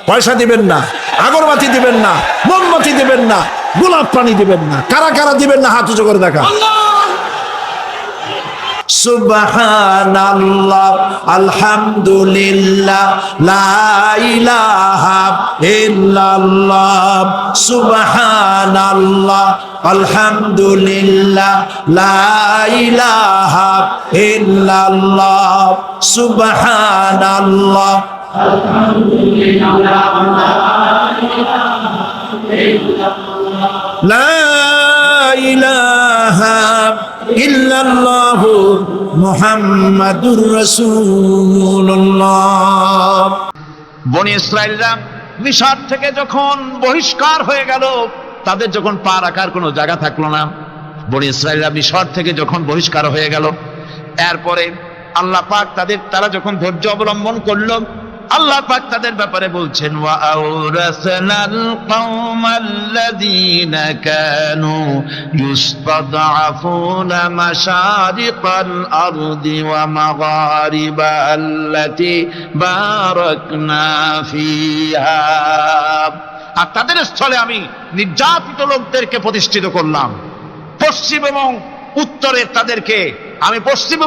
S1: পয়সা দিবেন না, আগরবাতি দিবেন না, মোমবাতি দিবেন না, গোলাপ পানি দিবেন না। কারা কারা দিবেন না হাত উঁচু করে দেখা। সুবহানাল্লাহ, আলহামদুলিল্লাহ, লা ইলাহা ইল্লাল্লাহ। সুবহানাল্লাহ, আলহামদুলিল্লাহ, লা ইলাহা ইল্লাল্লাহ। সুবহানাল্লাহ, লা ইলাহা ইল্লাল্লাহ মুহাম্মাদুর রাসূলুল্লাহ। বনি ইসরাইলরা মিশর থেকে যখন বহিষ্কার হয়ে গেল, তাদের যখন পা রাখার কোনো জায়গা থাকলো না, বনি ইসরাইলরা মিশর থেকে যখন বহিষ্কার হয়ে গেল, এরপরে আল্লাহ পাক তারা যখন ধৈর্য অবলম্বন করলো, আল্লাহ পাক তাদের ব্যাপারে বলছেন, ওয়া আওরাসনাল কওমাল্লাযীনা কানু ইউসতাদআফুনা মাশারিকাল আরদি ওয়া মাগারিবাহা আল্লাতী বারাকনা ফিহা। আর তাদের স্থলে আমি নির্যাতিত লোকদেরকে প্রতিষ্ঠিত করলাম। পশ্চিম এবং উত্তরের তাদেরকে আমি পশ্চিম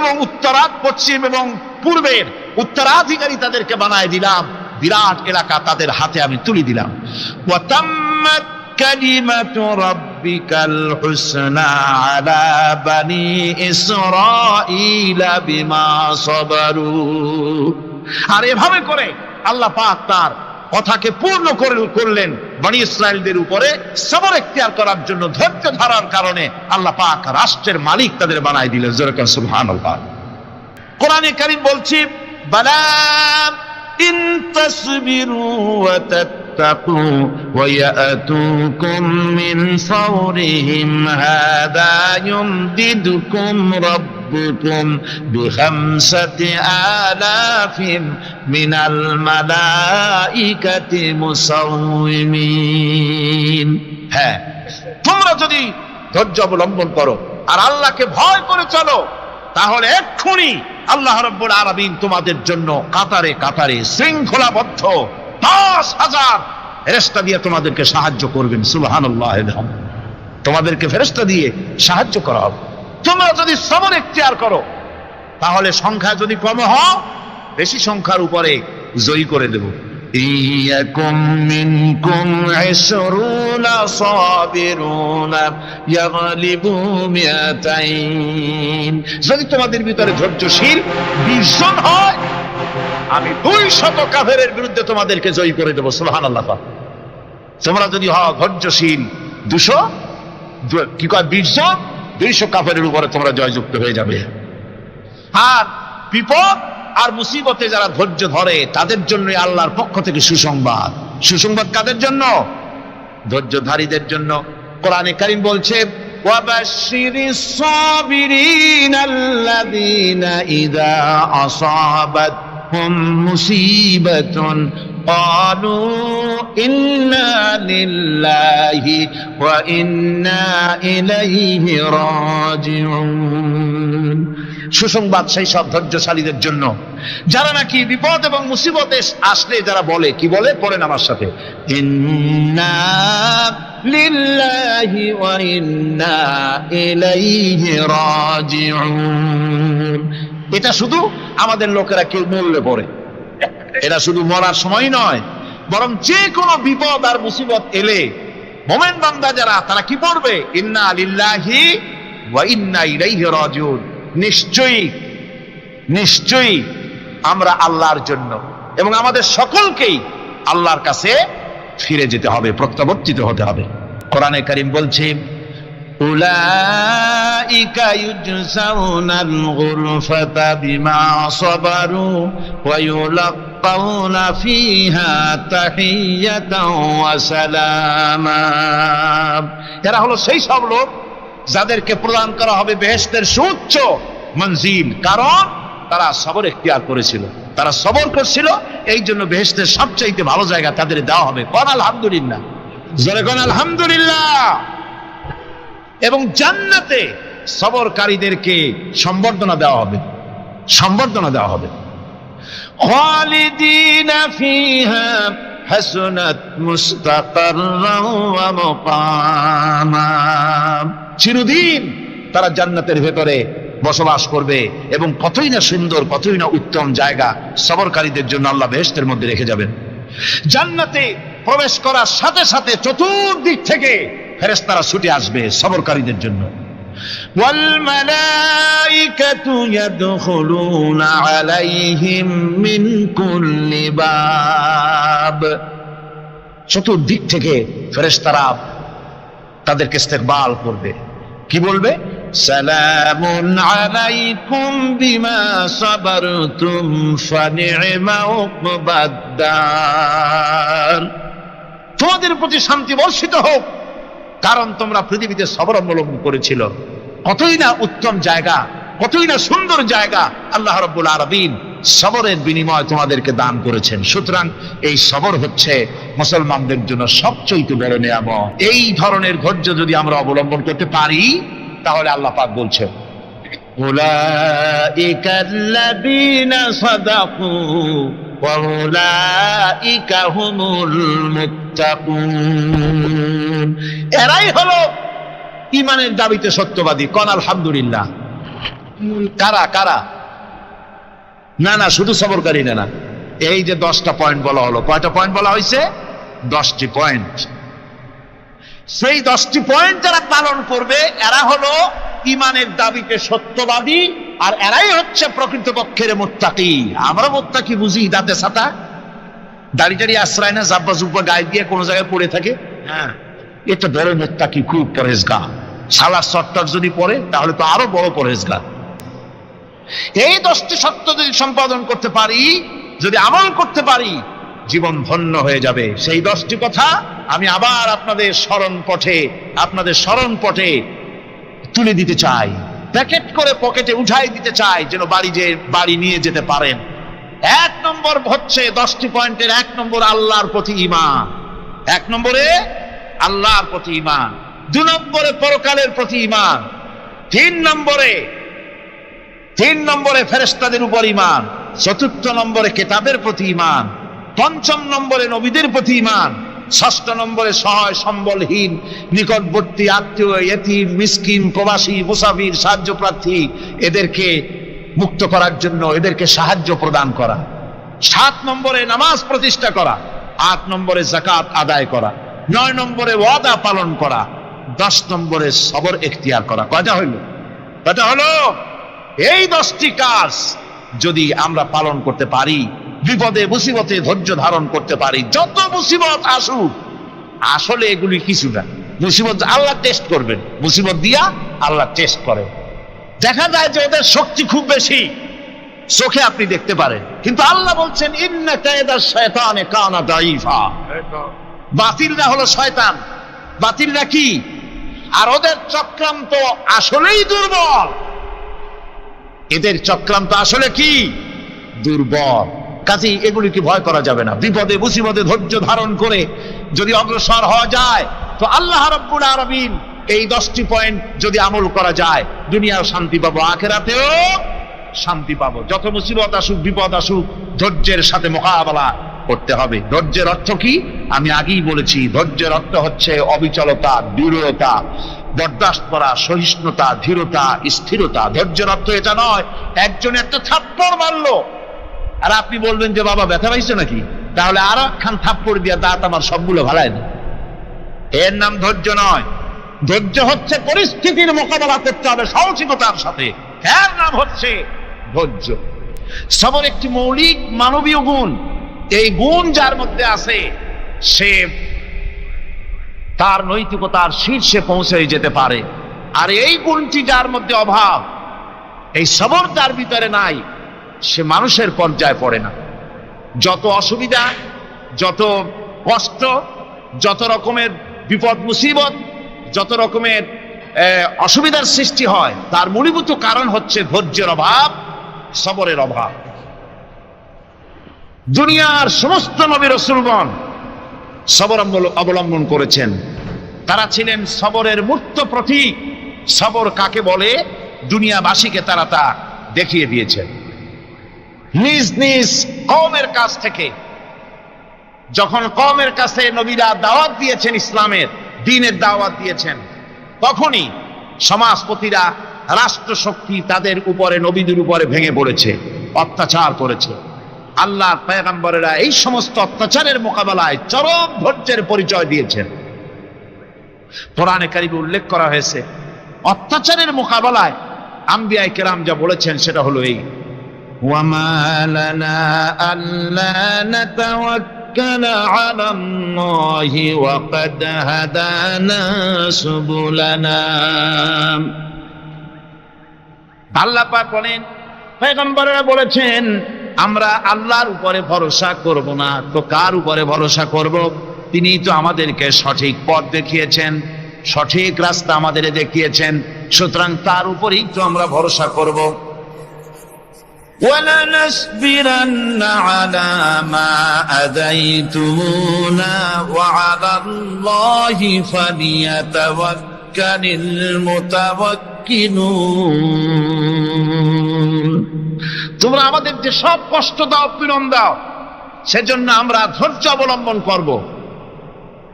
S1: এবং পূর্বের উত্তরাধিকারী তাদেরকে বানায় দিলাম। বিরাট এলাকা তাদের হাতে আমি তুলে দিলাম। ওয়া তাম্মাত কালিমাতু রাব্বিকাল হুসনা আলা বানি ইসরাঈলা বিমা সাবারু। আর এভাবে করে আল্লাহ পাক তার কথাকে পূর্ণ করলেন বনি ইসরাইলদের উপরে। সবর এখতিয়ার করার জন্য, ধৈর্য ধরার কারণে আল্লাহ পাক রাষ্ট্রের মালিক তাদের বানায় দিলেন। জোরে করে সুবহানাল্লাহ। কোরআনে কারীম বলছি, বালা ইন তাসবিরু ওয়া তাত্তাকু ওয়া ইয়াতুকুম মিন ফাওরিহিম হাদা ইউমদিদুকুম রাব্বুকুম বিখামসাতি আলাফিন মিনাল মালাইকাতি মুসাউমিন। হ্যাঁ, তোমরা যদি ধৈর্য অবলম্বন করো আর আল্লাহকে ভয় করে চলো, তাহলে এক্ষুনি আল্লাহ রাব্বুল আলামিন তোমাদের জন্য কাতারে কাতারে শৃঙ্খলাবদ্ধ 10,000 ফেরেশতা দিয়ে তোমাদেরকে সাহায্য করবেন। সুবহানাল্লাহ, তোমাদেরকে ফেরেশতা দিয়ে সাহায্য করা হবে। তোমরা যদি সবর ইখতিয়ার করো, তাহলে সংখ্যা যদি কম হও, বেশি সংখ্যার উপরে জয়ী করে দেব। ইয়াকুম মিনকুম 20 সাবিরুনা ইয়াগলিবু মিয়াতাইন। যদি তোমাদের ভিতরে ধৈর্যশীল 20 জন হয়, আমি 200 কাফেরের বিরুদ্ধে তোমাদেরকে জয়ী করে দেব। সুবহানাল্লাহ। তোমরা যদি হও ধৈর্যশীল 200 কি কয় 20 জন, 200 কাফেরের উপরে তোমরা জয়যুক্ত হয়ে যাবে। আর বিপদ আর মুসিবতে যারা ধৈর্য ধরে তাদের জন্য আল্লাহর পক্ষ থেকে সুসংবাদ। সুসংবাদ কাদের জন্য? ধৈর্যধারীদের জন্য। কোরআনে কারীম বলছে, ওয়াবাশশিরিস সাবিরিনাল্লাযীনা ইযা আসাবাতহুম মুসিবাতুন ক্বালু ইন্না লিল্লাহি ওয়া ইন্না ইলাইহি রাজিউন। সুসংবাদ সেই সব ধৈর্যশালীদের জন্য যারা নাকি বিপদ এবং মুসিবতে আসলে যারা বলে, কি বলে? পড়েন আমার সাথে, ইন্না লিল্লাহি ওয়া ইন্না ইলাইহি রাজিউন। এটা শুধু আমাদের লোকেরা কেউ মরলে পড়ে, এটা শুধু মরার সময় নয়, বরং যে কোনো বিপদ আর মুসিবত এলে মুমিন বান্দা যারা, তারা কি পড়বে? ইন্না লিল্লাহি ওয়া ইন্না ইলাইহি রাজিউন। নিশ্চয়ই নিশ্চয়ই আমরা আল্লাহর জন্য এবং আমাদের সকলকেই আল্লাহর কাছে ফিরে যেতে হবে, প্রত্যাবর্তিত হতে হবে। কোরআনে কারীম বলছে, উলাইকা ইউজসাউনাল গুরফাতা বিমা সাবারু ওয়া ইউলাক্কাউনা ফিহা তাহিয়াতাও ওয়া সালামা। এরা হলো সেই সব লোক যাদেরকে প্রদান করা হবে বেহেশতের সুউচ্চ মঞ্জিল, কারণ তারা সবর ইখতিয়ার করেছিল, তারা সবর করছিল, এই জন্য বেহেশতের সবচাইতে ভালো জায়গা তাদের দেওয়া হবে। কোন আলহামদুলিল্লাহ, জোরে কোন আলহামদুলিল্লাহ। এবং জান্নাতে সবরকারীদেরকে সম্বর্ধনা দেওয়া হবে, সম্বর্ধনা দেওয়া হবে। খালিদিনা ফিহা হাসনাত মুস্তাকাররান ওয়া মুকামা। চিরদিন তারা জান্নাতের ভেতরে বসবাস করবে এবং কতই না সুন্দর, কতই না উত্তম জায়গা সবরকারীদের জন্য আল্লাহ বেহেশতের মধ্যে রেখে যাবেন। জান্নাতে প্রবেশ করার সাথে সাথে চতুর্দিক থেকে ফেরেশতারা ছুটে আসবে সবরকারীদের জন্য। ওয়াল মালাইকাতু ইয়াদখুলুনা আলাইহিম মিন কুল্লি বাব। চতুর্দিক থেকে ফেরেশতারা তাদেরকে ইস্তেকবাল করবে, কি বলবে? সালামুন আলাইকুম বিমা সাবারতুম ফানি'মা উকবাদ-দার। তোমাদের প্রতি শান্তি বর্ষিত হোক, কারণ তোমরা পৃথিবীতে সবর অবলম্বন করেছিল। কতই না উত্তম জায়গা, কতই না সুন্দর জায়গা আল্লাহ রাব্বুল আলামিন সবরের বিনিময় তোমাদেরকে দান করেছেন। সুতরাং এই সবর হচ্ছে মুসলমানদের জন্য সবচেয়ে বড় নিয়ামত। এই ধরনের ধৈর্য যদি আমরা অবলম্বন করতে পারি, তাহলে আল্লাহ পাক বলছেন, উলাইকাল্লাযীনা সাদাকু ওয়া উলাইকা হুমুল মুত্তাকুন। এরাই হলো ঈমানের দাবিতে সত্যবাদী। কোন আলহামদুলিল্লাহ। কারা কারা? না না, শুধু সবরকারী না, এই যে 10টা পয়েন্ট বলা হলো, কয়টা পয়েন্ট বলা হয়েছে? 10টি পয়েন্ট। সেই 10টি পয়েন্ট যারা পালন করবে, এরা হলো ঈমানের দাবিতে সত্যবাদী, আর এরাই হচ্ছে প্রকৃতপক্ষের মুত্তাকি। আমরা মুত্তাকি বুঝি দাঁতে ছাতা, দাড়ি টাড়ি আশ্রয় না, জাব্বা জুব্বা গায়ে দিয়ে কোনো জায়গায় পড়ে থাকে, হ্যাঁ, এটা বড় মুত্তাকি, খুব পরেজগার। সালার সত্তর যদি পড়ে তাহলে তো আরো বড় পরেজগার। এই 10টি সত্য যদি সম্পাদন করতে পারি, যদি আমল করতে পারি, জীবন ধন্য হয়ে যাবে। সেই 10টি কথা আমি আবার আপনাদের স্মরণ পটে তুলে দিতে চাই, প্যাকেট করে পকেটে উঠাই দিতে চাই, যেন বাড়ি নিয়ে যেতে পারেন। 1 নম্বর হচ্ছে 10টি পয়েন্টের 1 নম্বর আল্লাহর প্রতি ঈমান। 1 নম্বরে আল্লাহর প্রতি ঈমান। 2 নম্বরে পরকালের প্রতি ঈমান, 3 নম্বরে ফেরেশতাদের উপর ঈমান, 4র্থ নম্বরে কিতাবের প্রতি ঈমান, 5ম নম্বরে নবীদের প্রতি ঈমান, 6ষ্ঠ নম্বরে সহায় সম্বলহীন নিকটবর্তী আত্মীয়, ইয়েতিম, মিসকিন, প্রবাসী, মুসাফির, সাহায্য প্রার্থী এদেরকে মুক্ত করার জন্য এদেরকে সাহায্য প্রদান করা, 7 নম্বরে নামাজ প্রতিষ্ঠা করা, 8 নম্বরে যাকাত আদায় করা, 9 নম্বরে ওয়াদা পালন করা, 10 নম্বরে সবর এখতিয়ার করা। কয়টা হলো? এই 10টি কাজ যদি আমরা পালন করতে পারি, বিপদে মুসিবতে ধৈর্য ধারণ করতে পারি, যত মুসিবত আসুক, আসলে এগুলি কিছু না। মুসিবত আল্লাহ টেস্ট করবেন, মুসিবত দিয়া আল্লাহ টেস্ট করেন। দেখা যায় যে ওদের শক্তি খুব বেশি, চোখে আপনি দেখতে পারেন, কিন্তু আল্লাহ বলছেন ইন্না কায়দাশ শায়তানে কানা দাঈফা। বাতিলরা হলো শয়তান, বাতিলরা কি? আর ওদের চক্রান্ত আসলেই দুর্বল, এদের চক্রান্ত আসলে কি? দুর্বল। কাজেই এগুলিকে ভয় করা যাবে না। বিপদে মুসিবতে ধৈর্য ধারণ করে যদি অগ্রসর হওয়া যায়, তো আল্লাহ রাব্বুল আলামিন এই 10টি পয়েন্ট যদি আমল করা যায়, দুনিয়াও শান্তি পাবো, আখিরাতেও শান্তি পাবো। যত মুসিবত আসুক, বিপদ আসুক, ধৈর্যের সাথে মোকাবেলা করতে হবে। ধৈর্যের অর্থ কি? আমি আগেই বলেছি, ধৈর্যের অর্থ হচ্ছে অবিচলতা, দৃঢ়তা, বরদাস্ত করা, সহিষ্ণুতা, ধীরতা, স্থিরতা। ধৈর্যের অর্থ এটা নয় একজন একটা থাপ্পড় মারলো আর আপনি বলবেন যে বাবা ব্যথা পাইছো নাকি, তাহলে আর একখান থাপ্পড় দিয়া দাঁত আমার সবগুলো ভালায় না। এর নাম ধৈর্য নয়। ধৈর্য হচ্ছে পরিস্থিতির মোকাবেলা করতে হবে সাহসিকতার সাথে, এর নাম হচ্ছে ধৈর্য। সবর একটি মৌলিক মানবীয় গুণ। এই গুণ যার মধ্যে আছে, সে তার নৈতিকতার শীর্ষে পৌঁছে যেতে পারে। আর এই গুণটি যার মধ্যে অভাব, এই সবর তার ভিতরে নাই, সে মানুষের পর্যায়ে পড়ে না। যত অসুবিধা, যত কষ্ট, যত রকমের বিপদ মুসিবত, যত রকমের অসুবিধার সৃষ্টি হয়, তার মূলীভূত কারণ হচ্ছে ধৈর্যের অভাব, সবরের অভাব। দুনিয়ার সমস্ত নবী রাসূলগণ সবর অবলম্বন করেছেন। তারা ছিলেন সবরের মূর্ত প্রতীক। সবর কাকে বলে দুনিয়াবাসীকে তারা তা দেখিয়ে দিয়েছেন। নিজ নিজ কওমের কাছ থেকে যখন কওমের কাছে নবীরা দাওয়াত দিয়েছেন, ইসলামের দ্বীনের দাওয়াত দিয়েছেন, তখনই সমাজপতিরা, রাষ্ট্রশক্তি তাদের উপরে, নবীদের উপরে ভেঙে পড়েছে, অত্যাচার করেছে। আল্লাহর পয়গম্বরেরা এই সমস্ত অত্যাচারের মোকাবেলায় চরম ধৈর্যের পরিচয় দিয়েছেন। কোরআনে কারিমে উল্লেখ করা হয়েছে, অত্যাচারের মোকাবেলায় আম্বিয়ায়ে কেরাম যা বলেছেন সেটা হলো এই, ওয়ামা লানা আল্লা নাতাওয়াক্কালা আলাল্লাহি ওয়া ক্বাদ হাদানা সুবুলানা। আল্লাহ পাক বলেন, পয়গম্বরেরা বলেছেন আমরা আল্লাহর উপরে ভরসা করব না, তো কার উপরে ভরসা করব? তিনি তো আমাদেরকে সঠিক পথ দেখিয়েছেন, সঠিক রাস্তা আমাদের দেখিয়েছেন, সুতরাং তার উপরেই তো আমরা ভরসা করব। وَلَنَصْبِرَنَّ عَلَى مَا آذَيْتُمُونَا وَعَلَى اللَّهِ فَلْيَتَوَكَّلِ الْمُتَوَكِّلُونَ। তোমরা আমাদের যে সব কষ্ট দাও, পীড়ন দাও, সেজন্য আমরা ধৈর্য অবলম্বন করব।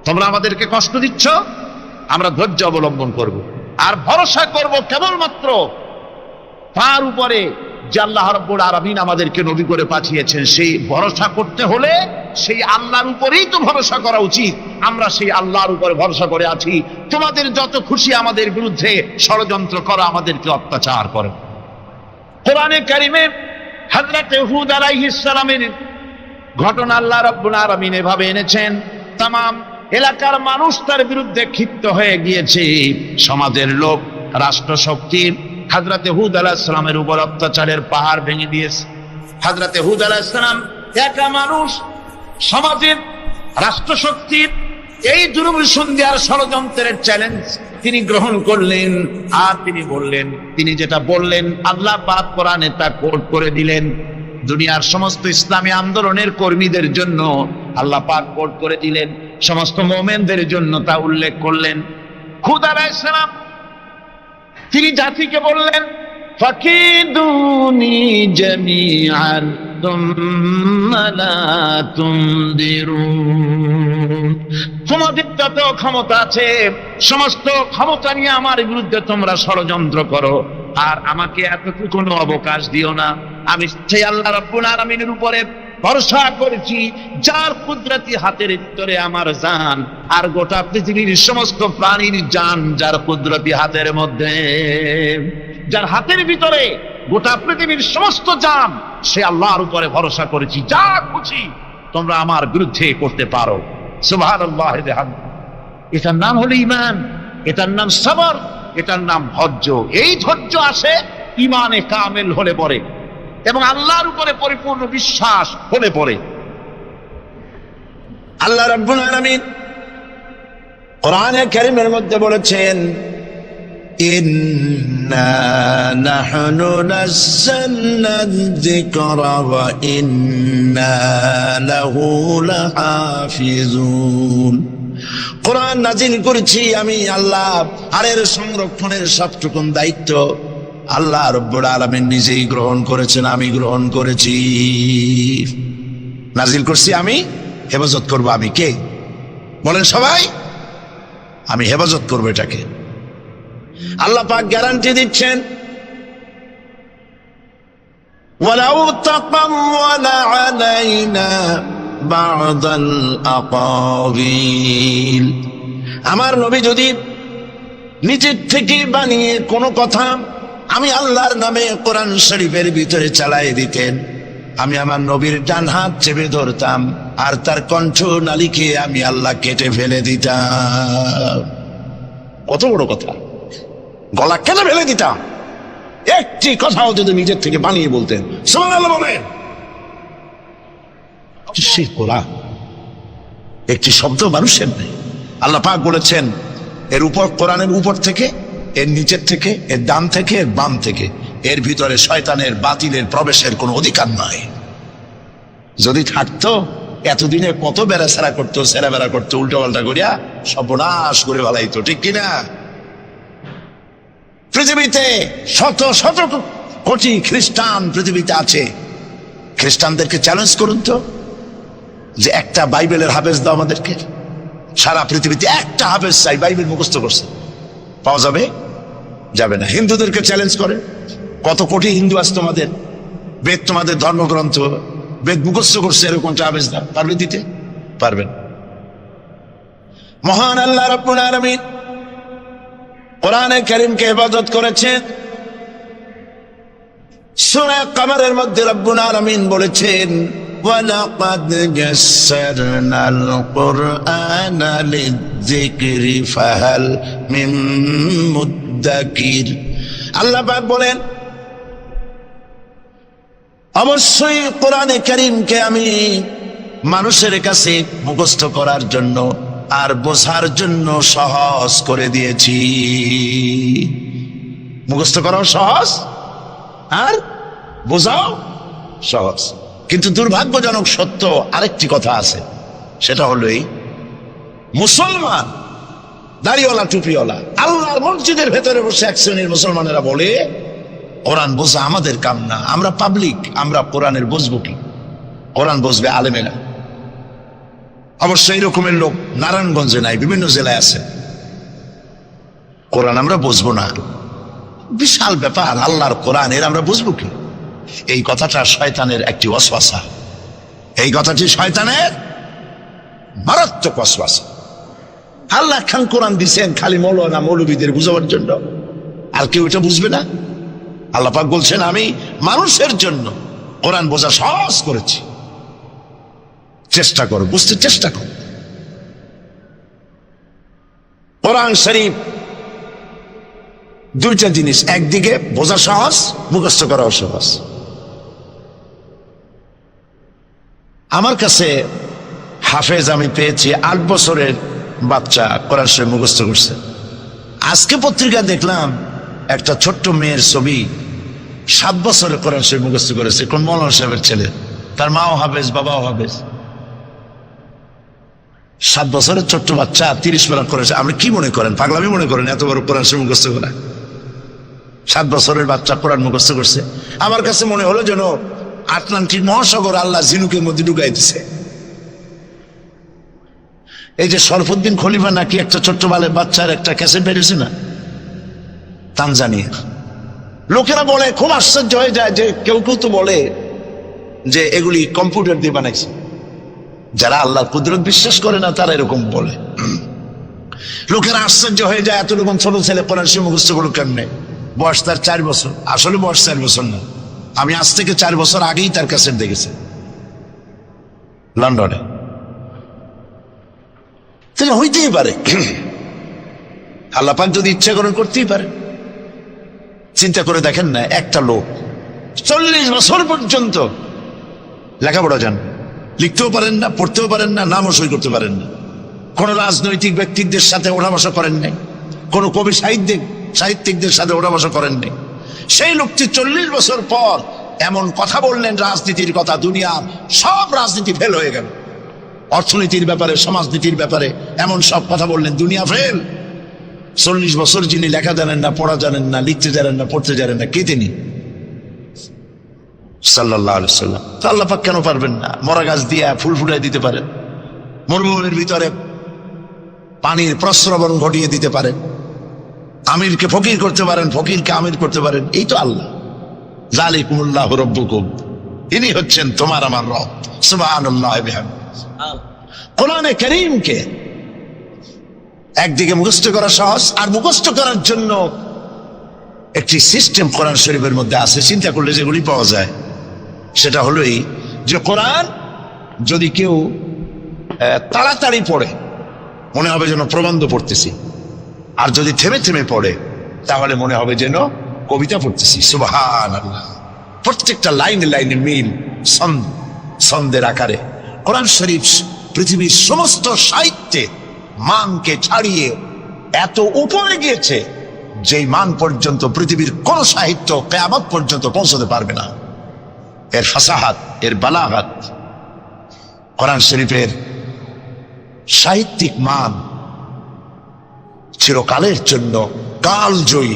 S1: তোমরা আমাদেরকে কষ্ট দিচ্ছ, আমরা ধৈর্য অবলম্বন করব আর ভরসা করব কেবলমাত্র তার উপরে যে আল্লাহ রাব্বুল আলামিন আমাদেরকে নবী করে পাঠিয়েছেন। সেই ভরসা করতে হলে সেই আল্লাহর উপরেই তো ভরসা করা উচিত। আমরা সেই আল্লাহর উপরে ভরসা করে আছি। তোমাদের যত খুশি আমাদের বিরুদ্ধে ষড়যন্ত্র করো, আমাদেরকে অত্যাচার করো। কোরআনে কারিমে হযরত হুদ আলাইহিস সালামের ঘটনা আল্লাহ রাব্বুল আলামিন এভাবে এনেছেন, তাম এলাকার মানুষ তার বিরুদ্ধে ক্ষিপ্ত হয়ে গিয়েছে। সমাজের লোক, রাষ্ট্রশক্তি হযরত হুদ আলাইহিস সালামের উপর অত্যাচারের পাহাড় ভেঙে দিয়েছে। হযরত হুদ আলাইহিস সালাম একা মানুষ, সমাজের রাষ্ট্রশক্তির এই দুর্বিসন্ধির ষড়যন্ত্রের চ্যালেঞ্জ তিনি গ্রহণ করলেন। আর তিনি বললেন, তিনি যেটা বললেন আল্লাহ পাক কোরআনে তা কোট করে দিলেন। দুনিয়ার সমস্ত ইসলামী আন্দোলনের কর্মীদের জন্য আল্লাহ পাক কোট করে দিলেন, সমস্ত মুমিনদের জন্য তা উল্লেখ করলেন। হুদ আলাইহিস সালাম তিনি জাতিকে বললেন, ফাকিদুনি জামিআন সুম্মা লা তুনদিরুন। তোমাদের যত ক্ষমতা আছে সমস্ত ক্ষমতা নিয়ে আমার বিরুদ্ধে তোমরা ষড়যন্ত্র করো, আর আমাকে এতটুকু অবকাশ দিও না। আমি সেই আল্লাহ রাব্বুল আলামিনের উপরে ভরসা করেছি, যার কুদরতি হাতের ভিতরে আমার জান, আর গোটা পৃথিবীর সমস্ত প্রাণীর জান যার কুদরতি হাতের মধ্যে। যার হাতের ভিতরে গোটা পৃথিবীর সমস্ত জান, সে আল্লাহর উপরে ভরসা করেছি, যা খুশি তোমরা আমার বিরুদ্ধে করতে পারো। সুবহানাল্লাহ। এটার নাম হলো ঈমান, এটার নাম সবর, এটার নাম ধৈর্য। এই ধৈর্য আসে ঈমানে কামেল হলে পরে এবং আল্লাহর উপরে পরিপূর্ণ বিশ্বাস হলে পরে।
S2: আল্লাহ রাব্বুল আলামিন কোরআনে কারীমের মধ্যে বলেছেন, ইন্না নাহনু নাযালনা যিকরা ওয়া ইন্না লাহু লাহাফিজুন। কোরআন নাজিল করেছি আমি আল্লাহ, আর এর সংরক্ষণের সবটুকু দায়িত্ব আল্লাহ রাব্বুল আলামিন নিজেই গ্রহণ করেছেন, আমি গ্রহণ করেছি। নাজিল করছি আমি, হেফাজত করবো আমি। কে বলেন সবাই? আমি হেফাজত করবো এটাকে। আল্লাহ পাক গ্যারান্টি দিচ্ছেন, ওয়ালাউ তাকাওয়ালা আলাইনা বা'দাল আকাবিল। আমার নবী যদি নিজের থেকে বানিয়ে কোনো কথা আমি আল্লাহর নামে কোরআন শরীফের ভিতরে চালাই দিতেন, আমি আমার নবীর ডান হাত চেপে ধরতাম, আর তার কণ্ঠ নালীকে আমি আল্লাহ কেটে ফেলে দিতাম। কত বড় কথা! গলা কেটে ফেলে দিতাম। একটি কথাও যদি নিজের থেকে বানিয়ে বলতেন, সুবহানাল্লাহ বলেন। সেই কোরআন একটি শব্দ মানুষের নেই। আল্লাহ পাক বলেছেন, এর উপর, কোরআনের উপর থেকে, এর নিচের থেকে, এর ডান থেকে, এর বাম থেকে, এর ভিতরে শয়তানের বাতিলের প্রবেশের কোনো অধিকার নাই। যদি থাকতো এতদিনে কত বেড়াছেড়া করতো, সেরা বেড়া করতো, উল্টো পাল্টা করিয়া সর্বনাশ করে ফেলাইতো, ঠিক কিনা? পৃথিবীতে শত শত কোটি খ্রিস্টান পৃথিবীতে আছে। খ্রিস্টানদেরকে চ্যালেঞ্জ করুন তো, যে একটা বাইবেলের হাফেজ দাও আমাদেরকে। সারা পৃথিবীতে একটা হাফেজ চাই, বাইবেল মুখস্থ করছে, পাওয়া যাবে? যাবে না। হিন্দুদেরকে চ্যালেঞ্জ করে, কত কোটি হিন্দু আছে তোমাদের, বেদ তোমাদের ধর্মগ্রন্থ, বেদ মুখস্থ করছে, এরকম হাফেজ দাও, পারবে দিতে? পারবেন। মহান আল্লাহ রাব্বুল আলামিন কোরআনে কারীমকে হেফাজত করেছেন। সূরা কমরের মধ্যে রব্বুল আলামিন বলেছেন, ওয়ালাকাদ ইয়াসসারনাল কুরআনা লিযিকরি ফাহাল মিন মুদ্দাকির। আল্লাহ পাক বলেন, অবশ্যই কোরআনে কারীমকে আমি মানুষের কাছে মুখস্থ করার জন্য আর বোঝার জন্য সহজ করে দিয়েছি। মুখস্থ করাও সহজ আর বোঝাও সহজ। কিন্তু দুর্ভাগ্যজনক সত্য আরেকটি কথা আছে, সেটা হলো এই, মুসলমান দাড়িওয়ালা টুপিওয়ালা আল্লাহর মসজিদের ভেতরে বসে এক শ্রেণীর মুসলমানেরা বলে, কোরআন বোঝা আমাদের কাম না, আমরা পাবলিক, আমরা কোরআনের বুঝবো কি? কোরআন বুঝবে আলেমেরা। অবশ্য এই রকমের লোক নারায়ণগঞ্জে নাই, বিভিন্ন জেলায় আছে। কোরআন আমরা বুঝবো না, বিশাল ব্যাপার, আল্লাহর কোরআন, এর আমরা বুঝবো কি? এই কথাটা শয়তানের একটি ওয়াসওয়াসা। এই কথাটি শয়তানের মারাত্মক ওয়াসওয়াসা। আল্লাহ খান কোরআন দিছেন খালি মৌলানা মৌলবীদের বুঝাবার জন্য, আর কেউ এটা বুঝবে না। আল্লাহ পাক বলছেন, আমি মানুষের জন্য কোরআন বোঝা সহজ করেছি, চেষ্টা করো, বুঝতে চেষ্টা করো। কোরআন শরীফ দুইটা জিনিস, একদিকে বোঝা সহজ, মুখস্থ করাও সহজ। আমার কাছে হাফেজ আমি পেয়েছি 8 বছরের বাচ্চা কোরআন শরীফ মুখস্থ করছে। আজকে পত্রিকা দেখলাম একটা ছোট্ট মেয়ের ছবি, 7 বছরের কোরআন শরীফ মুখস্থ করেছে, কোন মৌলানা সাহেবের ছেলে, তার মাও হাফেজ, বাবাও হাফেজ। 7 বছরের ছোট্ট বাচ্চা 30 মিনিট করেছে। আপনি কি মনে করেন, পাগলামি মনে করেন এত বড় কোরআন সে মুখস্থ করা? 7 বছরের বাচ্চা কোরআন মুখস্থ করছে। আমার কাছে মনে হলো যেন আটলান্টিক মহাসাগর আল্লাহ ঝিনুকের মধ্যে ঢুকাই দিছে। এই যে শরফুদ্দিন খলিফা নাকি একটা ছোট্ট বাচ্চার একটা ক্যাসেট বেরিয়েছে না, তানজানিয়া। লোকেরা বলে, খুব আশ্চর্য হয়ে যায় যে কেউ কেউ তো বলে যে এগুলি কম্পিউটার দিয়ে বানাইছে। যারা আল্লাহর কুদরত বিশ্বাস করে না তারা এরকম বলে। লোকেরা আশ্চর্য হয়ে যায়, এতরকম ছোট ছেলে কোরআন শরীফ মুখস্থ করলো কেমনে? বয়স তার 4 বছর। আসলে বয়স 4 বছর না, আমি আজ থেকে 4 বছর আগেই তার ক্যাসেট দেখেছি লন্ডনে। তাহলে হইতেই পারে, আল্লাহ পাক যদি ইচ্ছা করেন করতেই পারে। চিন্তা করে দেখেন না, একটা লোক 40 বছর পর্যন্ত লেখাপড়া জান, লিখতেও পারেন না, পড়তেও পারেন না, নামও সই করতে পারেন না, কোন রাজনৈতিক ব্যক্তিদের সাথে ওঠা বসা করেন নাই, কোন কবি সাহিত্যিকদের সাথে ওঠা বসা করেন নাই। সেই লোকটি 40 বছর পর এমন কথা বললেন রাজনীতির কথা, দুনিয়ার সব রাজনীতি ফেল হয়ে গেল। অর্থনীতির ব্যাপারে, সমাজনীতির ব্যাপারে এমন সব কথা বললেন, দুনিয়া ফেল। 40 বছর যিনি লেখা জানেন না, পড়া জানেন না, লিখতে জানেন না, পড়তে জানেন না, কে তিনি? সাল্লাল্লাহু আলাইহি সাল্লাম। তো আল্লাহ পাক কেন পারবেন না? মরা গাছ দিয়ে ফুল ফুটাই দিতে পারেন, মরুভূমির ভিতরে পানির প্রস্রবণ ঘটিয়ে দিতে পারেন, আমিরকে ফকির করতে পারেন, ফকিরকে আমির করতে পারেন। এই তো আল্লাহ। যালিকুমুল্লাহু রাব্বুকুম, ইনি হচ্ছেন তোমার আমার রব। সুবহানাল্লাহি ওয়া বিহামদিহি। কোরআনে কারীমকে একদিকে মুখস্থ করা সহজ, আর মুখস্থ করার জন্য একটি সিস্টেম কোরআন শরীফের মধ্যে আছে, চিন্তা করলে যেগুলি পাওয়া যায়। সেটা হলো এই যে কোরআন যদি কেউ তাড়াতাড়ি পড়ে মনে হবে যেন প্রবন্ধ পড়তেছি, আর যদি থেমে থেমে পড়ে তাহলে মনে হবে যেন কবিতা পড়তেছি। সুবহানাল্লাহ। প্রত্যেকটা লাইনে লাইনে মিল, ছন্দের আকারে কোরআন শরীফ পৃথিবীর সমস্ত সাহিত্যে মানকে ছাড়িয়ে এত উপরে গিয়েছে যেই মান পর্যন্ত পৃথিবীর কোন সাহিত্য কিয়ামত পর্যন্ত পৌঁছতে পারবে না। এর ফাসাহাত, এর বালাগাত, কোরআন শরীফের সাহিত্যিক মান চিরকালের জন্য কালজয়ী,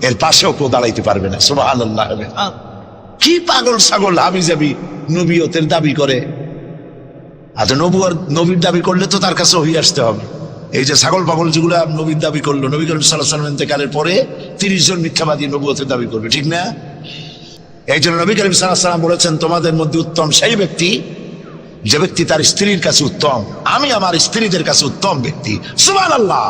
S2: এর পাশেও কেউ দাঁড়াইতে পারবে না। সুবহানাল্লাহ। কি পাগল ছাগল হাবিজাবি নবীয়তের দাবি করে। আচ্ছা, নবীর দাবি করলে তো তার কাছে ওহী আসতে হবে। এই যে ছাগল পাগল যেগুলো নবীর দাবি করলো, নবী করিম সাল্লাল্লাহু আলাইহি ওয়াসাল্লাম ইন্তেকালের পরে 30 জন মিথ্যাবাদী নবুয়তের দাবি করবে, ঠিক না? এই জন্য নবী করিম সাল্লাল্লাহু আলাইহি ওয়াসাল্লাম বলেছেন, তোমাদের মধ্যে উত্তম সেই ব্যক্তি যে ব্যক্তি তার স্ত্রীর কাছে উত্তম। আমি আমার স্ত্রীদের কাছে উত্তম ব্যক্তি। সুবহানাল্লাহ।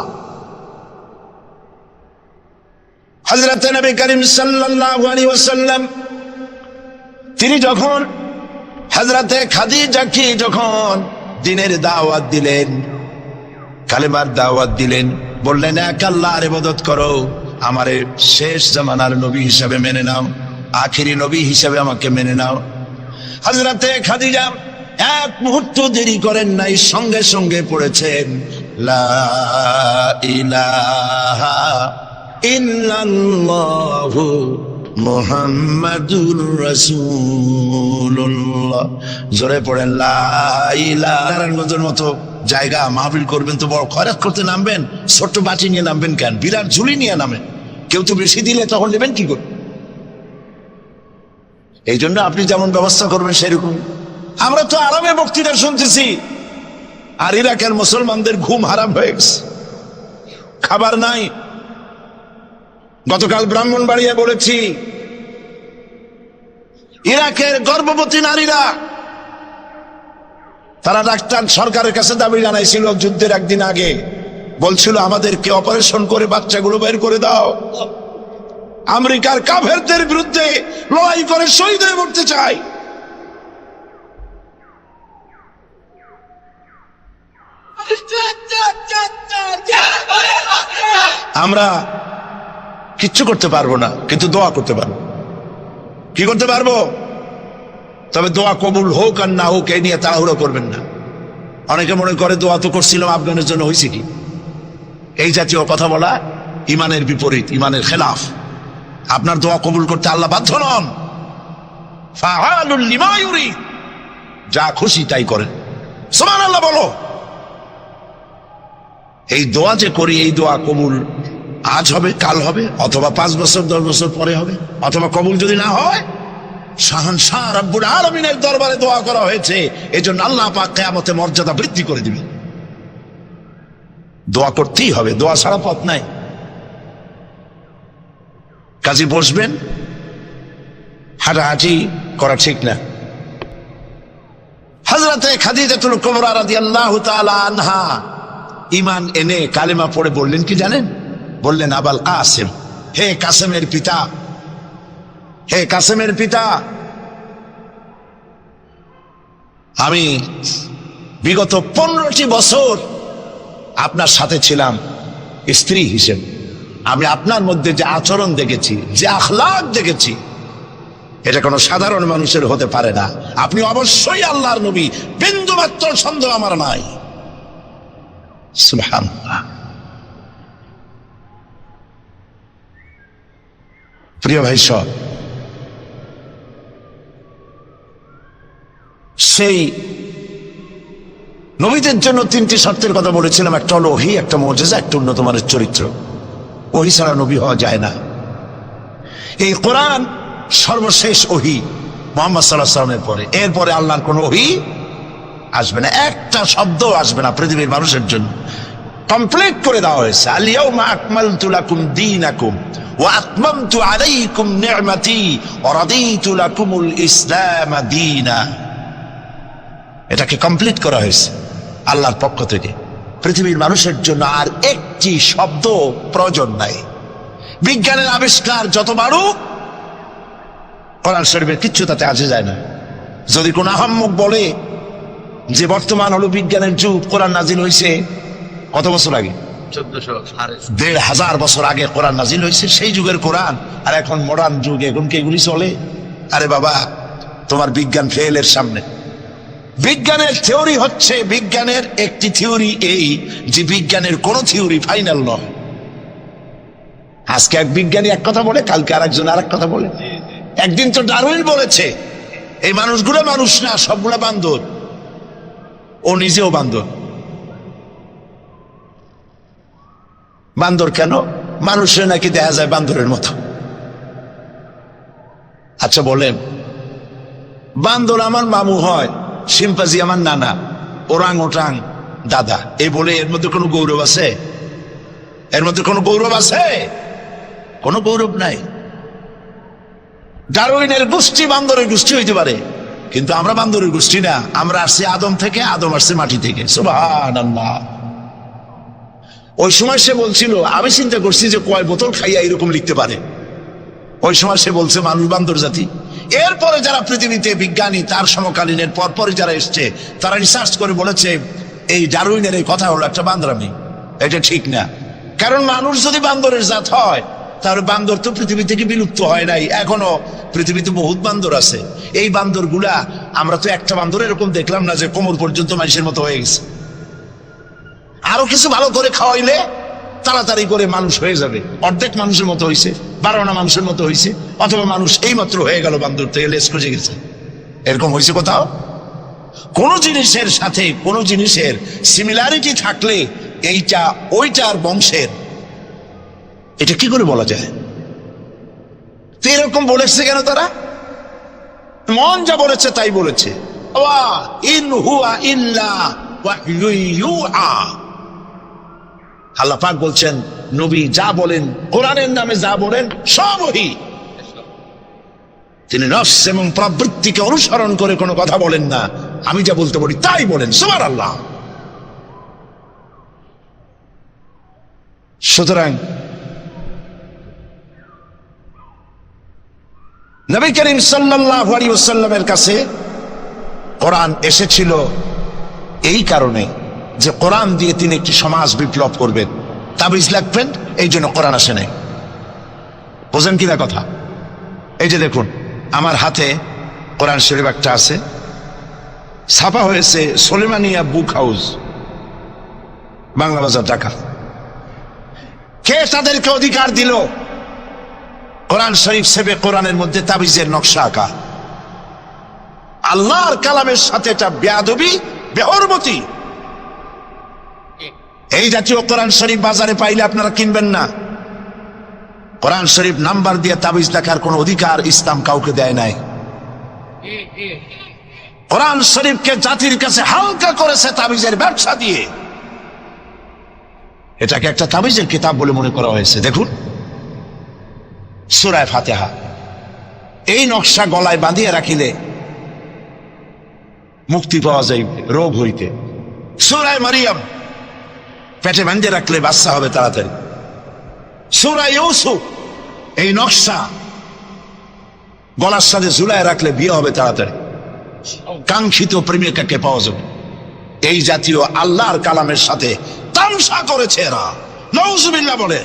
S2: হযরত নবী করিম সাল্লাল্লাহু আলাইহি ওয়াসাল্লাম তিনি যখন হযরতে খাদিজাকে যখন দ্বীনের দাওয়াত দিলেন, কালেমার দাওয়াত দিলেন, বললেন এক আল্লাহর ইবাদত করো, আমারে শেষ জামানার নবী হিসাবে মেনে নাও, আখেরি নবী হিসাবে আমাকে মেনে নাও। হযরতে খাদিজা এক মুহূর্ত দেরি করেন নাই, সঙ্গে সঙ্গে পড়েছেন লা ইলাহা ইল্লাল্লাহু মুহাম্মাদুর রাসূলুল্লাহ। জোরে পড়েন লা ইলাহা। নারায়ণগঞ্জের মতো জায়গা মাহফিল করবেন তো বড় খয়রাত করতে নামবেন, ছোট্ট বাটি নিয়ে নামবেন কেন? বিরাট ঝুলি নিয়ে নামেন। কেউ তো বেশি দিলে তখন নেবেন কি করে? এই জন্য আপনি যেমন ব্যবস্থা করবেন সেরকম। আমরা তো আরামে বক্তৃতা শুনতেছি, আর ইরাকের মুসলমানদের ঘুম হারাম হয়ে গেছে, খাবার নাই। গতকাল ব্রাহ্মণবাড়িয়া বলেছি, ইরাকের গর্ভবতী নারীরা তারা ডাক্তার সরকারের কাছে দাবি জানাইছিল যুদ্ধের একদিন আগে, বলছিল আমাদেরকে অপারেশন করে বাচ্চাগুলো বের করে দাও। আমেরিকার কাফেরদের বিরুদ্ধে লড়াই করে শহীদ হয়ে মরতে চাই। আমরা কিচ্ছু করতে পারবো না, কিন্তু দোয়া করতে পারবো। কি করতে পারবো? তবে দোয়া কবুল হোক আর না হোক এই নিয়ে তাড়াহুড়ো করবেন না। অনেকে মনে করে দোয়া তো করছিলাম আফগানের জন্য, হয়েছে কি? এই জাতীয় কথা বলা ইমানের বিপরীত, ইমানের খেলাফ। আপনার দোয়া কবুল করতে আল্লাহ বাধ্য নন। ফাআলুল লিমা ইউরিদ, যা খুশি তাই করেন। সুবহানাল্লাহ বলো। এই দোয়া যে করি, এই দোয়া কবুল আজ হবে, কাল হবে, অথবা 5 বছর 10 বছর পরে হবে, অথবা কবুল যদি না হয়, শাহনশাহ রব্বুল আলামিনের দরবারে দোয়া করা হয়েছে, এজন্য আল্লাহ পাক কিয়ামতে মর্যাদা বৃদ্ধি করে দিবেন। দোয়া করতেই হবে, দোয়া ছাড়া পথ নাই। কাজী বসবেন, হাঁটাহাঁটি করা ঠিক না। হযরতে খাদিজাতুল কুবরা রাদিয়াল্লাহু তাআলা আনহা ঈমান এনে কালেমা পড়ে বললেন কি জানেন? বললেন, আবাল কাসেম, হে কাসেমের পিতা, হে কাসেমের পিতা, আমি বিগত 15টি বছর আপনার সাথে ছিলাম স্ত্রী হিসেবে। আমি আপনার মধ্যে যে আচরণ দেখেছি, যে আখলাক দেখেছি, এটা কোনো সাধারণ মানুষের হতে পারে না। আপনি অবশ্যই আল্লাহর নবী, বিন্দুমাত্র সন্দেহ আমার নাই। সুবহানাল্লাহ। প্রিয় ভাই সব, সেই নবীদের জন্য 3টি শর্তের কথা বলেছিলাম। একটা হলো ওহী, একটা মুজিজা, একটা উন্নত মানের চরিত্র। ওহী ছাড়া নবী হওয়া যায় না। এই কোরআন সর্বশেষ ওহী মুহাম্মদ সাল্লাল্লাহু আলাইহি ওয়াসাল্লামের পরে। এরপরে আল্লাহর কোন ওহী আসবে না, একটা শব্দ আসবে না পৃথিবীর মানুষের জন্য। কমপ্লিট করে দেওয়া হয়েছে। আল ইয়াউমা আকমালতু লাকুম দীনাকুম ওয়া আতমামতু আলাইকুম নি'মাতি ওয়া রাদিতু লাকুমুল ইসলাম দীনা। এটাকে কমপ্লিট করা হয়েছে আল্লাহর পক্ষ থেকে। পৃথিবীর মানুষের জন্য আর একটি শব্দ প্রয়োজন নাই। বিজ্ঞানের আবিষ্কার যত বাড়ুক, কোরআন শরীফের কিচ্ছু তাতে আসে যায় না। যদি কোন আহাম্মক বলে যে বর্তমান হলো বিজ্ঞানের যুগ, কোরআন নাজিল হয়েছে কত বছর আগে? 1400 বছর আগে কোরআন নাজিল হয়েছে। সেই যুগের কোরআন আর এখন মডার্ন যুগ, এখন কি এগুলি চলে? আরে বাবা, তোমার বিজ্ঞান ফেলের সামনে। বিজ্ঞানের থিওরি হচ্ছে, বিজ্ঞানের একটি থিওরি এই যে বিজ্ঞানের কোন থিওরি ফাইনাল নয়। আজকে এক বিজ্ঞানী এক কথা বলে, কালকে আরেকজন আরেক কথা বলে। একদিন তো ডারউইন বলেছে এই মানুষগুলো মানুষ না, সবগুলা বান্দর। ও নিজেও বান্দর। বান্দর কেন? মানুষের নাকি দেখা যায় বান্দরের মতো। আচ্ছা বলেন, বান্দর আমার মামু হয়, শিম্পাজি আমার নানা, ওরাং ওটাং দাদা, এই বলে এর মধ্যে কোনো গৌরব আছে? এর মধ্যে কোনো গৌরব আছে? কোনো গৌরব নাই। ডারউইনের গোষ্ঠী বান্দরের গোষ্ঠী হইতে পারে, কিন্তু আমরা বান্দরের গোষ্ঠী না। আমরা আসছি আদম থেকে, আদম আসছে মাটি থেকে। সুবহানাল্লাহ। ওই সময় সে বলছিল, আমি চিন্তা করছি যে কয় বোতল খাইয়া এরকম লিখতে পারে। ওই সময় সে বলছে মানুষ বান্দর জাতি। এরপরে যারা পৃথিবীতে বিজ্ঞানী, তার সমকালীনের পরপরই যারা এসছে, তারা রিসার্চ করে বলেছে এই ডারউইনের এই কথা হলো একটা বান্দরামি। এটা ঠিক না। কারণ মানুষ যদি বান্দরের জাত হয়, তাহলে বান্দর তো পৃথিবী থেকে বিলুপ্ত হয় নাই। এখনো পৃথিবীতে বহুত বান্দর আছে। এই বান্দর গুলা, আমরা তো একটা বান্দর এরকম দেখলাম না যে কোমর পর্যন্ত মানুষের মতো হয়ে গেছে। আরো কিছু ভালো করে খাওয়াইলে তাড়াতাড়ি করে মানুষ হয়ে যাবে। অর্ধেক মানুষের মতো হয়েছে, 12 মানুষের মতো হয়েছে, অথবা মানুষ এই মাত্র হয়ে গেল বান্দর থেকে লেজ খুঁজে গেছে। এরকম হয়েছে কোথাও? কোন জিনিসের সাথে কোন জিনিসের সিমিলারিটি থাকলে এইটা ওইটার বংশের, এটা কি করে বলা যায়? তো এরকম বলেছে কেন তারা? মন যা বলেছে তাই বলেছে। ইন হুয়া ইল্লা ওয়াহয়ুন ইউহা। আল্লাহ পাক বলছেন, নবী যা বলেন, কোরআনের নামে যা বলেন, সব ওহী। তিনি নফস এবং প্রবৃত্তিকে অনুসরণ করে কোনো কথা বলেন না। আমি যা বলতে বলি তাই বলেন। সুবহানাল্লাহ। সুতরাং নবী করিম সাল্লাল্লাহু আলাইহি ওয়াসাল্লামের কাছে কোরআন এসেছিল এই কারণে যে কোরআন দিয়ে তিনি একটি সমাজ বিপ্লব করবেন, তাবিজ লাগবেন। এই জন্য কোরআন আসে নাই। বোঝেন কিনা কথা? এই যে দেখুন, আমার হাতে কোরআন শরীফ একটা আছে, ছাপা হয়েছে সুলেমানিয়া বুক হাউস, বাংলা বাজার, ঢাকা। কে তাদেরকে অধিকার দিল কোরআন শরীফ সেবে কোরআনের মধ্যে তাবিজের নকশা আঁকা? আল্লাহর কালামের সাথে এটা বেয়াদবি, বেহরমতি। এই জাতীয় কোরআন শরীফ বাজারে পাইলে আপনারা কিনবেন না। কোরআন শরীফ নাম্বার দিয়ে তাবিজ লেখার কোন অধিকার ইসলাম কাউকে দেয় নাই। কোরআন শরীফকে জাতির কাছে হালকা করেছে তাবিজের ব্যবসা দিয়ে। এটাকে একটা তাবিজের কিতাব বলে মনে করা হয়েছে। দেখুন সূরা ফাতিহা, এই নকশা গলায় বাঁধিয়ে রাখিলে মুক্তি পাওয়া যাইবে রোগ হইতে। সূরা মারিয়াম পেটে বাঁধিয়ে রাখলে বাচ্চা হবে তাড়াতাড়ি। সূরা ইউসুফ এই নকশা গলার সাথে ঝুলায় রাখলে বিয়ে হবে তাড়াতাড়ি, কাঙ্ক্ষিত প্রেমিকাকে পাওয়া যাবে। এই জাতীয় আল্লাহর কালামের সাথে তামসা করেছে এরা, নাউজুবিল্লাহ বলে।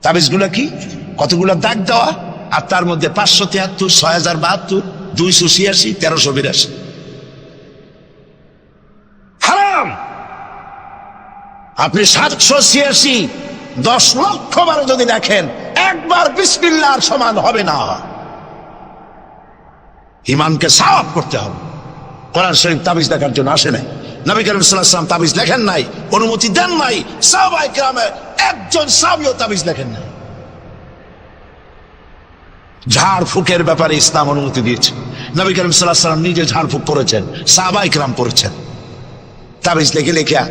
S2: তাবিজগুলা কি? কতগুলো দাগ দেওয়া, আর তার মধ্যে 573, 6072, 286, 1382 হারাম। আপনি 786 10 লক্ষ বার যদি দেখেন, একবার বিসমিল্লাহর সমান হবে না। ইমানকে সাফ করতে হবে। কোরআন শরীফ তাবিজ দেখার জন্য আসে নাই। নবী করিম সাল্লাল্লাহু আলাইহি ওয়াসাল্লাম তাবিজ লেখেন নাই, অনুমতি দেন নাই। সাহাবায়ে কেরামের একজন সাহাবীও তাবিজ লেখেন নাই। ঝাড় ফুকের ব্যাপারে ইসলাম অনুমতি দিয়েছে। নবী করিম সাল্লাল্লাহু আলাইহি ওয়াসাল্লাম নিজে ঝাড় ফুক করেছেন, সাহাবায়ে কেরাম করেছেন। তাবিজ লেখে লেখা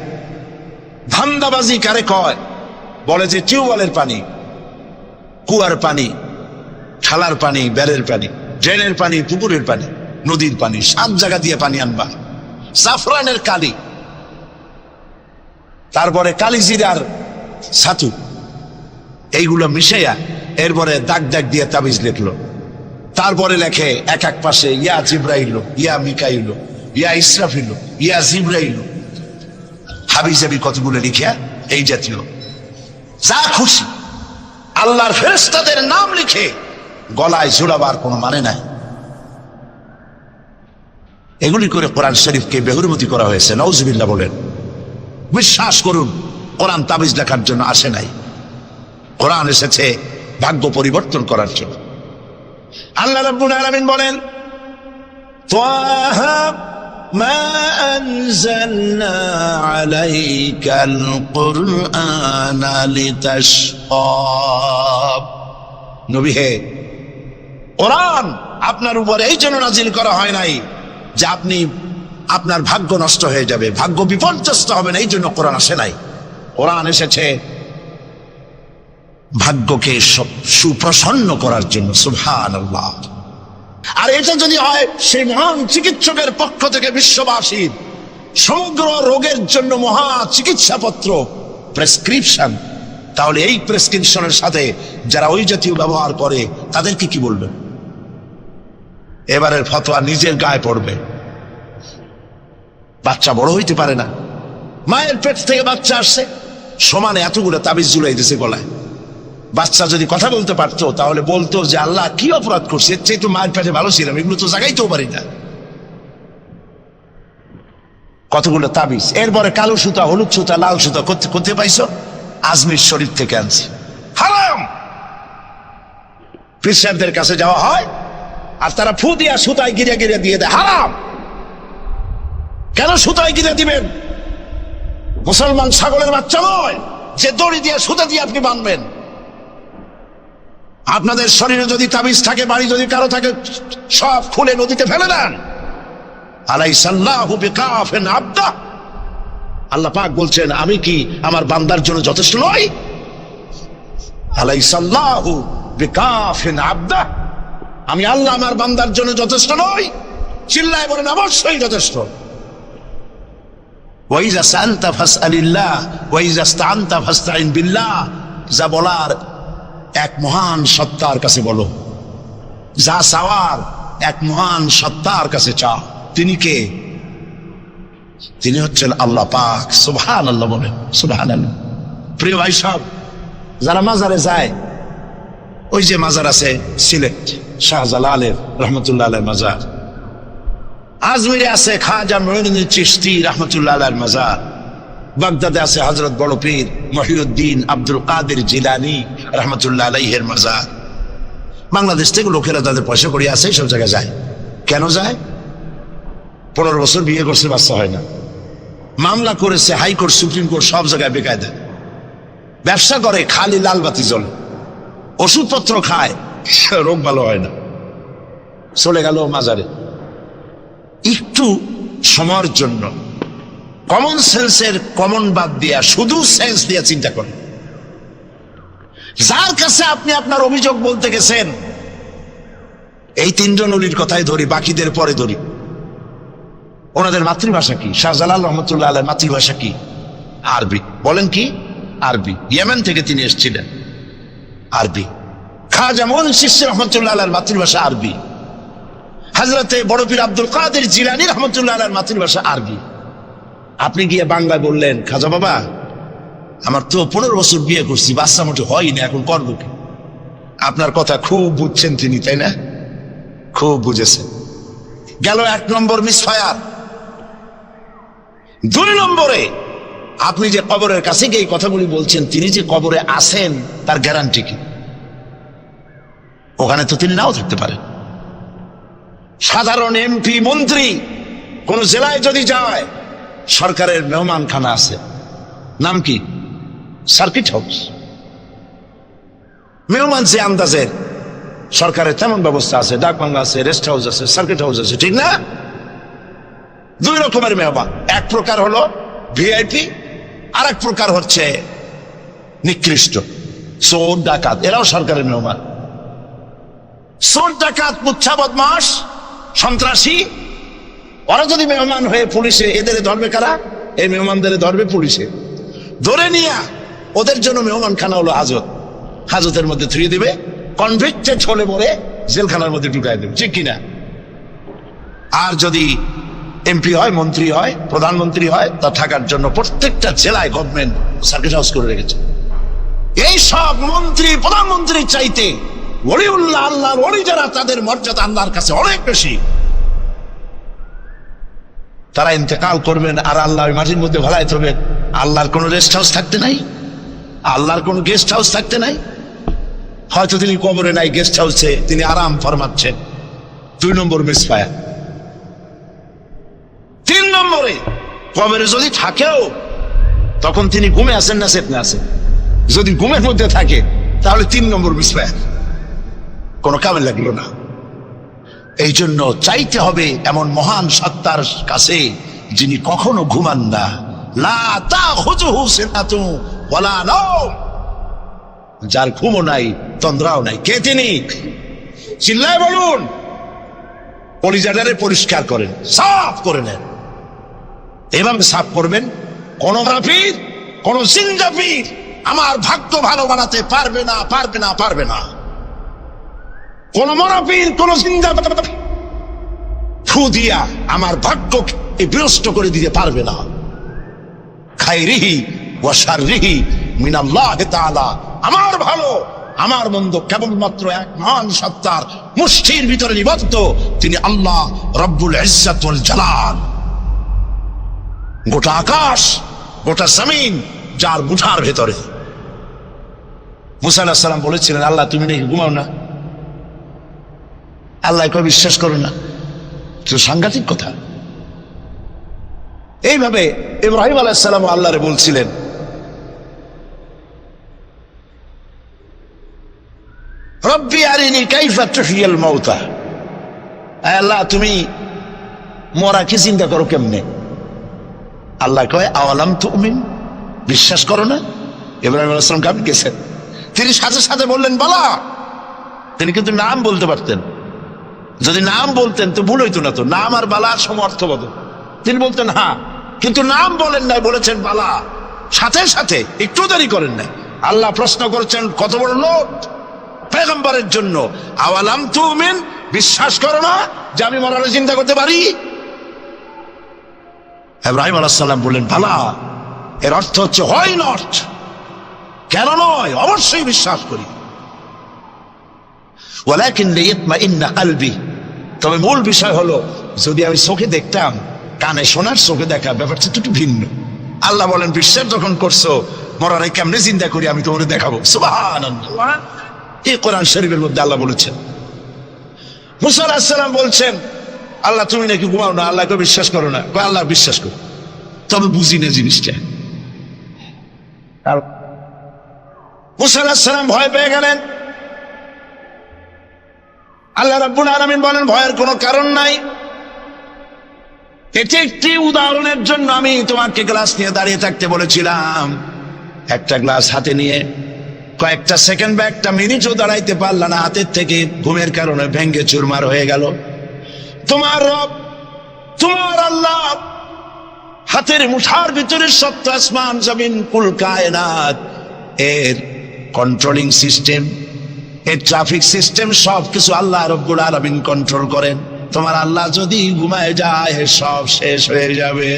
S2: ধান্দাবাজি কারে কয়? বলে যে টিউবওয়েলের পানি, কুয়ার পানি, খালার পানি, বেড়ের পানি, ড্রেনের পানি, পুকুরের পানি, নদীর পানি, 7 জায়গা দিয়ে পানি আনবা। জাফরানের কালি, তারপরে কালিজিরার ছাতু, এইগুলো মিশাইয়া এরপরে দাগ দাগ দিয়ে তাবিজ লিখলো। তারপরে লেখে এক এক পাশে ইয়া জিব্রাইল, ইয়া মিকাইল, ইয়া ইসরাফিল, ইয়া জিব্রাইল, হাবিজাবি কতগুলো লিখিয়া এই জাতীয় যা খুশি আল্লাহর ফেরেশতাদের নাম লিখে গলায় ঝুলাবার কোনো মানে নাই। এগুলি করে কোরআন শরীফকে বেহুরমতি করা হয়েছে। নাউজুবিল্লাহ বলেন। বিশ্বাস করুন, কোরআন তাবিজ লেখার জন্য আসে নাই। কোরআন এসেছে ভাগ্য পরিবর্তন করার জন্য। আল্লাহ রাব্বুল আলামিন বলেন, তাহা মা আনজালনা আলাইকাল কুরআনা লিতাশকা। নবী হে, কোরআন আপনার উপরে এই জন্য নাজিল করা হয় নাই যে আপনি আপনার ভাগ্য নষ্ট হয়ে যাবে, ভাগ্য বিপর্যস্ত হবে না, এই জন্য কোরআন আসে নাই। কোরআন এসেছে ভাগ্যকে সুপ্রসন্ন করার জন্য। সুবহানাল্লাহ। আর এটা যদি হয় সেই মহান চিকিৎসকের পক্ষ থেকে বিশ্ববাসীর সমগ্র রোগের জন্য মহা চিকিৎসাপত্র, প্রেসক্রিপশন, তাহলে এই প্রেসক্রিপশনের সাথে যারা ওই জাতীয় ব্যবহার করে তাদেরকে কি বলবেন? এবারের ফতোয়া নিজের গায়ে পড়বে। বাচ্চা বড় হইতে পারে না, মায়ের পেট থেকে বাচ্চা আসছে, সমানে এতগুলো তাবিজ ঝুলাই দিছে গলায়। বাচ্চা যদি কথা বলতে পারতো তাহলে বলতো যে আল্লাহ কি অপরাধ করছে, এর চেয়ে তো মায়ের পেটে ভালো ছিলাম, এগুলো তো জাগাইতেও পারি না। কতগুলো তাবিজ, এরপরে কালো সুতা, হলুদ সুতা, লাল সুতা কোথায় পাইছো? আজমির শরীফ থেকে আনছি। হারাম। পীর সাহেবদের কাছে যাওয়া হয় আর তারা ফু দিয়া সুতায় গিরে গিরে দিয়ে দেয়। হারাম। কেন সুতায় গিরে দিবেন? মুসলমান ছাগলের বাচ্চা নয় যে দড়ি দিয়ে সুতা দিয়ে আপনি বাঁধবেন। আপনাদের শরীরে যদি তাবিজ থাকে, বাড়ি যদি কারো থাকে, সব খুলে নদীতে ফেলে দেন। আলাইসাল্লাহু বিকাফিন আবদা। আল্লাহ পাক বলছেন, আমি কি আমার বান্দার জন্য যথেষ্ট নই? আলাইসাল্লাহু বিকাফিন আবদা। আমি আল্লাহ আমার বান্দার জন্য যথেষ্ট নই? চিল্লায় বলেন অবশ্যই যথেষ্ট। ওয়াইজা সাআলতা ফাসআলিল্লাহ ওয়াইজা ইসতাআনতা ফাসতাইন বিল্লাহ। যা বলার এক মহান সত্তার কাছে বলো, যা চাওয়ার এক মহান সত্তার কাছে চাও। তিনি কে? তিনি হচ্ছেন আল্লাহ পাক। সুবহানাল্লাহ বলেন, সুবহানাল্লাহ। প্রিয় ভাই সব, যারা মাজারে যায়, ওই যে মাজার আছে সিলেট শাহজালালের রহমতুল্লাহ আলাইহির মাজার, আজমিরে আছে খাজা মঈনুদ্দিন চিশতি রহমতুল্লাহ আলাইহির মাজার, বাগদাদে আছে হযরত বড় পীর মহিউদ্দিন আব্দুল কাদের জিলানী রহমতুল্লাহ আলাইহির মাজার। বাংলাদেশ থেকে লোকেরা তাদের পয়সা করি আছে, সব জায়গায় যায়। কেন যায়? 15 বছর বিয়ে করছে, বাচ্চা হয় না, মামলা করেছে হাইকোর্ট, সুপ্রিম কোর্ট, সব জায়গায় বেকায়দা। ব্যবসা করে খালি লালবাতি জ্বলে, ওষুধপত্র খায়, রোগ ভালো হয় না, চলে গেল মাজারে। একটু সময়ের জন্য কমন সেন্সের কমন বাদ দিয়া শুধু সেন্স দিয়া চিন্তা করেন। যার কাছে আপনি আপনার অভিযোগ বলতে গেছেন, এই তিনজন অলির কথাই ধরি, বাকিদের পরে ধরি। ওনাদের মাতৃভাষা কি? শাহজালাল রহমতুল্লাহ আলাইহির মাতৃভাষা কি? আরবি। বলেন কি? আরবি। ইয়েমেন থেকে তিনি এসেছিলেন, আরবি। খাজা মুঈনুদ্দিন চিশতি রহমতুল্লাহ আলাইহির মাতৃভাষা আরবি। হযরতে বড় পীর আব্দুল কাদের জিলানী রহমতুল্লাহ আলাইহির মাতৃভাষা আরবি। আপনি গিয়ে বাংলায় বললেন, খাজা বাবা আমার তো 15 বছর বিয়ে করছি, বাচ্চা মোটে হয় না, এখন করবো কি? আপনার কথা খুব বুঝছেন তিনি, তাই না? খুব বুঝেছেন। গেল 1 নম্বর মিসফায়ার। 2 নম্বরে, আপনি যে কবরের কাছে গিয়ে কথাগুলি বলছেন, তিনি যে কবরে আছেন তার গ্যারান্টি কি? ওখানে তো তিনি নাও থাকতে পারেন। সাধারণ এমপি মন্ত্রী কোন জেলায় যদি যায়, সরকারের মেহমানখানা আছে, নাম কি? Circuit house. মেহমান যে আন্দাজের, সরকারের তেমন ব্যবস্থা আছে, ডাক বাংলা আছে, রেস্ট হাউস আছে, সার্কিট হাউস আছে, ঠিক না? 2 রকমের মেহমান। এক প্রকার হলো ভিআইপি, আর এক প্রকার হচ্ছে নিকৃষ্ট, চোর ডাকাত। এরাও সরকারের মেহমান। চোর ডাকাত, মুচ্ছা বদমাস, সন্ত্রাসী, ওরা যদি মেহমান হয়ে পুলিশে, এদের ধরবে কারা? এই মেহমানদের ধরবে পুলিশে। ধরে নিয়ে ওদের জন্য মেহমান খানা হলো হাজত। হাজতের মধ্যে থুয়ে দিবে, কনভিক্টেড হলে পরে জেলখানার মধ্যে ঢুকাই দেবে, ঠিক কিনা? আর যদি এমপি হয়, মন্ত্রী হয়, প্রধানমন্ত্রী হয়, তা থাকার জন্য প্রত্যেকটা জেলায় গভর্নমেন্ট সার্কিট হাউস করে রেখেছে। এই সব মন্ত্রী প্রধানমন্ত্রীর চাইতে ওলিউল্লাহ, আল্লাহর ওলি যারা, তাদের মর্যাদা আল্লাহর কাছে অনেক বেশি। তারা ইন্তেকাল করবেন আর আল্লাহ ওই মাটির মধ্যে ভালাই থাকবেন। আল্লাহর কোনো রেস্ট হাউস থাকতে নাই, আল্লাহর কোনো গেস্ট হাউস থাকতে নাই। হয়তো তিনি কবরে নাই, গেস্ট হাউসে তিনি আরাম ফরমাচ্ছেন। 2 নম্বর মিসফায়ার। 3 নম্বরে, কবরে যদি থাকেও তখন তিনি ঘুমে আছেন না চেতনা আছেন। যদি ঘুমের মধ্যে থাকে তাহলে 3 নম্বর মিসফায়ার, কোনো কামে লাগলো না। এই জন্য চাইতে হবে এমন মহান সত্তার কাছে, যিনি কখনো ঘুমান না। লা তাখুযুহু সিনাতুন ওয়ালা নাওম, যার ঘুমও নাই, তন্দ্রাও নাই। কে তিনি? চিল্লায় বলুন। কলিজাটারে পরিষ্কার করেন, সাফ করে নেন। এভাবে সাফ করবেন, কোন মাফির, কোন জিন্দাফির আমার ভাগ্য ভালো বানাতে পারবে না, পারবে না, পারবে না। কোন মরাফির, কোন জিন্দা ফু দিয়া আমার ভাগ্যকে বিনষ্ট করে দিতে পারবে না। খায়রিহি ওয়া শাররিহি মিনাল্লাহি তাআলা, আমার ভালো আমার মন্দ কেবলমাত্র এক মহান সত্তার মুষ্টির ভিতরে নিবদ্ধ, তিনি আল্লাহ রব্বুল ইজ্জত ওয়াল জালাল। গোটা আকাশ, গোটা জমিন যার মুঠার ভেতরে। মুসা আলাইহিস সালাম বলেছিলেন, আল্লাহ তুমি নাকি ঘুমাও না? আল্লাহ কয় বিশ্বাস করো না। তো সাংঘাতিক কথা। এইভাবে ইব্রাহিম আলাইহিস সালাম আল্লাহরে বলছিলেন, রব্বি আরিনি কাইফা তুহইয়াল মাউতা, আল্লাহ তুমি মরা কি চিন্তা করো কেমনে? আল্লাহ কয় আওয়ালাম তুমিন, বিশ্বাস করো না? ইব্রাহিম আলাইহিস সালাম কাঁপে গেছেন। তিনি সাথে সাথে বললেন বালা। তিনি কিন্তু নাম বলতে পারতেন, যদি নাম বলতেন তো ভুল হইতো না। তো নাম আর বালার সমর্থবদ। তিনি বলতেন হ্যাঁ, কিন্তু নাম বলেন নাই, বলেছেন বালা। সাথে সাথে একটু দেরি করেন নাই। আল্লাহ প্রশ্ন করেছেন, কত বড় লোক পয়গম্বরের জন্য, আওয়ালাম তুমিন, বিশ্বাস করো না যে আমি মরার চিন্তা করতে পারি? ইব্রাহিম আলাইহিস সালাম বললেন বালা। এর অর্থ হচ্ছে হয় নট, কেন নয়, অবশ্যই বিশ্বাস করি। ওয়ালাকিন লিয়াতমাইন্না কলবি, তবে মূল বিষয় হলো যদি আমি চোখে দেখতাম, কানে শোনার, চোখে দেখা ব্যাপারটা একটু ভিন্ন। আল্লাহ বলেন বিশ্বাস যখন করছো, মরারে কেমনে চিন্তা করি আমি তোমাকে দেখাবো। সুবহানাল্লাহ, এই কোরআন শরীফের মধ্যে আল্লাহ বলেছেন। মুসা আলাইহিস সালাম বলছেন, আল্লাহ তুমি নাকি ঘুমাও না? আল্লাহকে বিশ্বাস করো না? আল্লাহ বিশ্বাস করো। তবে বুঝি না জিনিসটা। মুসা আলাইহিস সালাম ভয় পেয়ে গেলেন। আল্লাহ রাব্বুল আলামিন বলেন ভয়ের কোনো কারণ নাই। এটি একটি উদাহরণের জন্য আমি তোমাকে গ্লাস নিয়ে দাঁড়িয়ে থাকতে বলেছিলাম। একটা গ্লাস হাতে নিয়ে কয়েকটা সেকেন্ড বা একটা মিনিটও দাঁড়াইতে পারলা না, হাতের থেকে ঘুমের কারণে ভেঙ্গে চুরমার হয়ে গেল। তোমার রব, তোমার আল্লাহ হাতের মুঠার ভিতরে সপ্ত আসমান জমিন কুল কায়নাত এর কন্ট্রোলিং সিস্টেম, এর ট্রাফিক সিস্টেম সবকিছু আল্লাহ রাব্বুল আলামিন কন্ট্রোল করেন। তোমার আল্লাহ যদি ঘুমায় যায় সব শেষ হয়ে যাবে।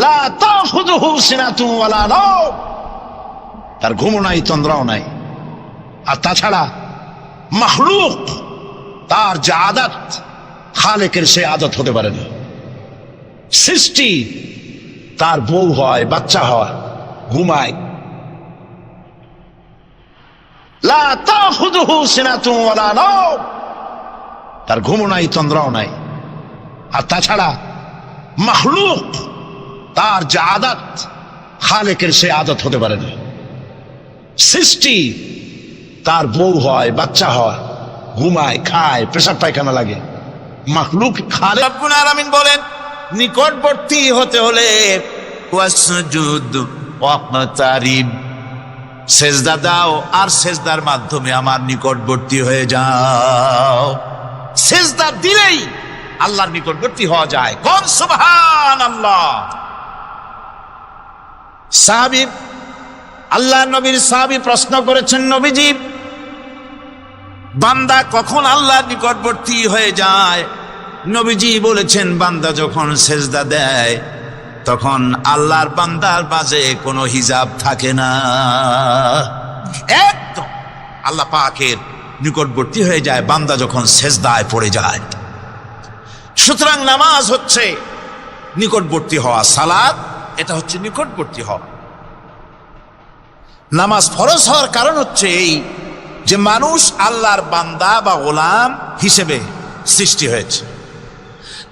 S2: লা তাখুযুহু সিনাতুন ওয়ালা নাওম, তার ঘুমও নাই তন্দ্রাও নাই। আর তাছাড়া মাখলুক তার যে আদত, খালেকের সে আদত হতে পারে না। সৃষ্টি তার বউ হয়, বাচ্চা হয়, ঘুমায়। লা তাখুযুহু সিনাতুন ওয়ালা নাওম, তার ঘুমও নাই তন্দ্রাও নাই। আর তাছাড়া মাখলুক তার যে আদত, খালেকের সে আদত হতে পারে না। সৃষ্টি তার বউ হয়, বাচ্চা হয়, ঘুমায়, খায়, পেশাব পায়খানা লাগে। মাখলুক খালেক
S1: রব্বুল আলামিন বলেন নিকটবর্তী হতে হলে ওয়াসজুদ ওয়াকতারিব, সেজদা দাও আর সেজদার মাধ্যমে আমার নিকটবর্তী হয়ে যাও। সেজদা দিলেই আল্লাহর নিকটবর্তী হওয়া যায়। কোন সুবহানাল্লাহ। সাহাবী, আল্লাহ নবীর সাহাবী প্রশ্ন করেছেন, নবীজি বান্দা কখন আল্লাহর নিকটবর্তী হয়ে যায়? নবীজি বলেছেন বান্দা যখন সেজদা দেয় তখন আল্লাহর বান্দার মাঝে কোনো হিজাব থাকে না, একদম আল্লাহ পাকের নিকটবর্তী হয়ে যায় বান্দা যখন সেজদায় পড়ে যায়। সুতরাং নামাজ হচ্ছে নিকটবর্তী হওয়া, সালাত এটা হচ্ছে নিকটবর্তী হওয়া। নামাজ ফরজ হওয়ার কারণ হচ্ছে এই যে মানুষ আল্লাহর বান্দা বা গোলাম হিসেবে সৃষ্টি হয়েছে,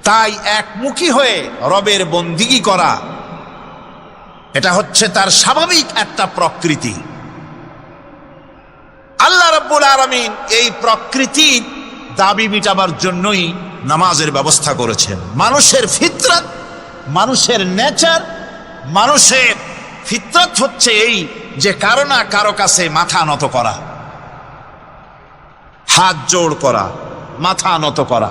S1: তাই একমুখী হয়ে রবের বন্দিগি করা এটা হচ্ছে তার স্বাভাবিক একটা প্রকৃতি। আল্লাহ রাব্বুল আলামিন এই প্রকৃতির দাবি মিটাবার জন্যই নামাজের ব্যবস্থা করেছেন। মানুষের ফিতরত, মানুষের নেচার, মানুষের ফিতরত হচ্ছে এই যে কারো না কারো কাছে মাথা নত করা, হাত জোড় করা, মাথা নত করা,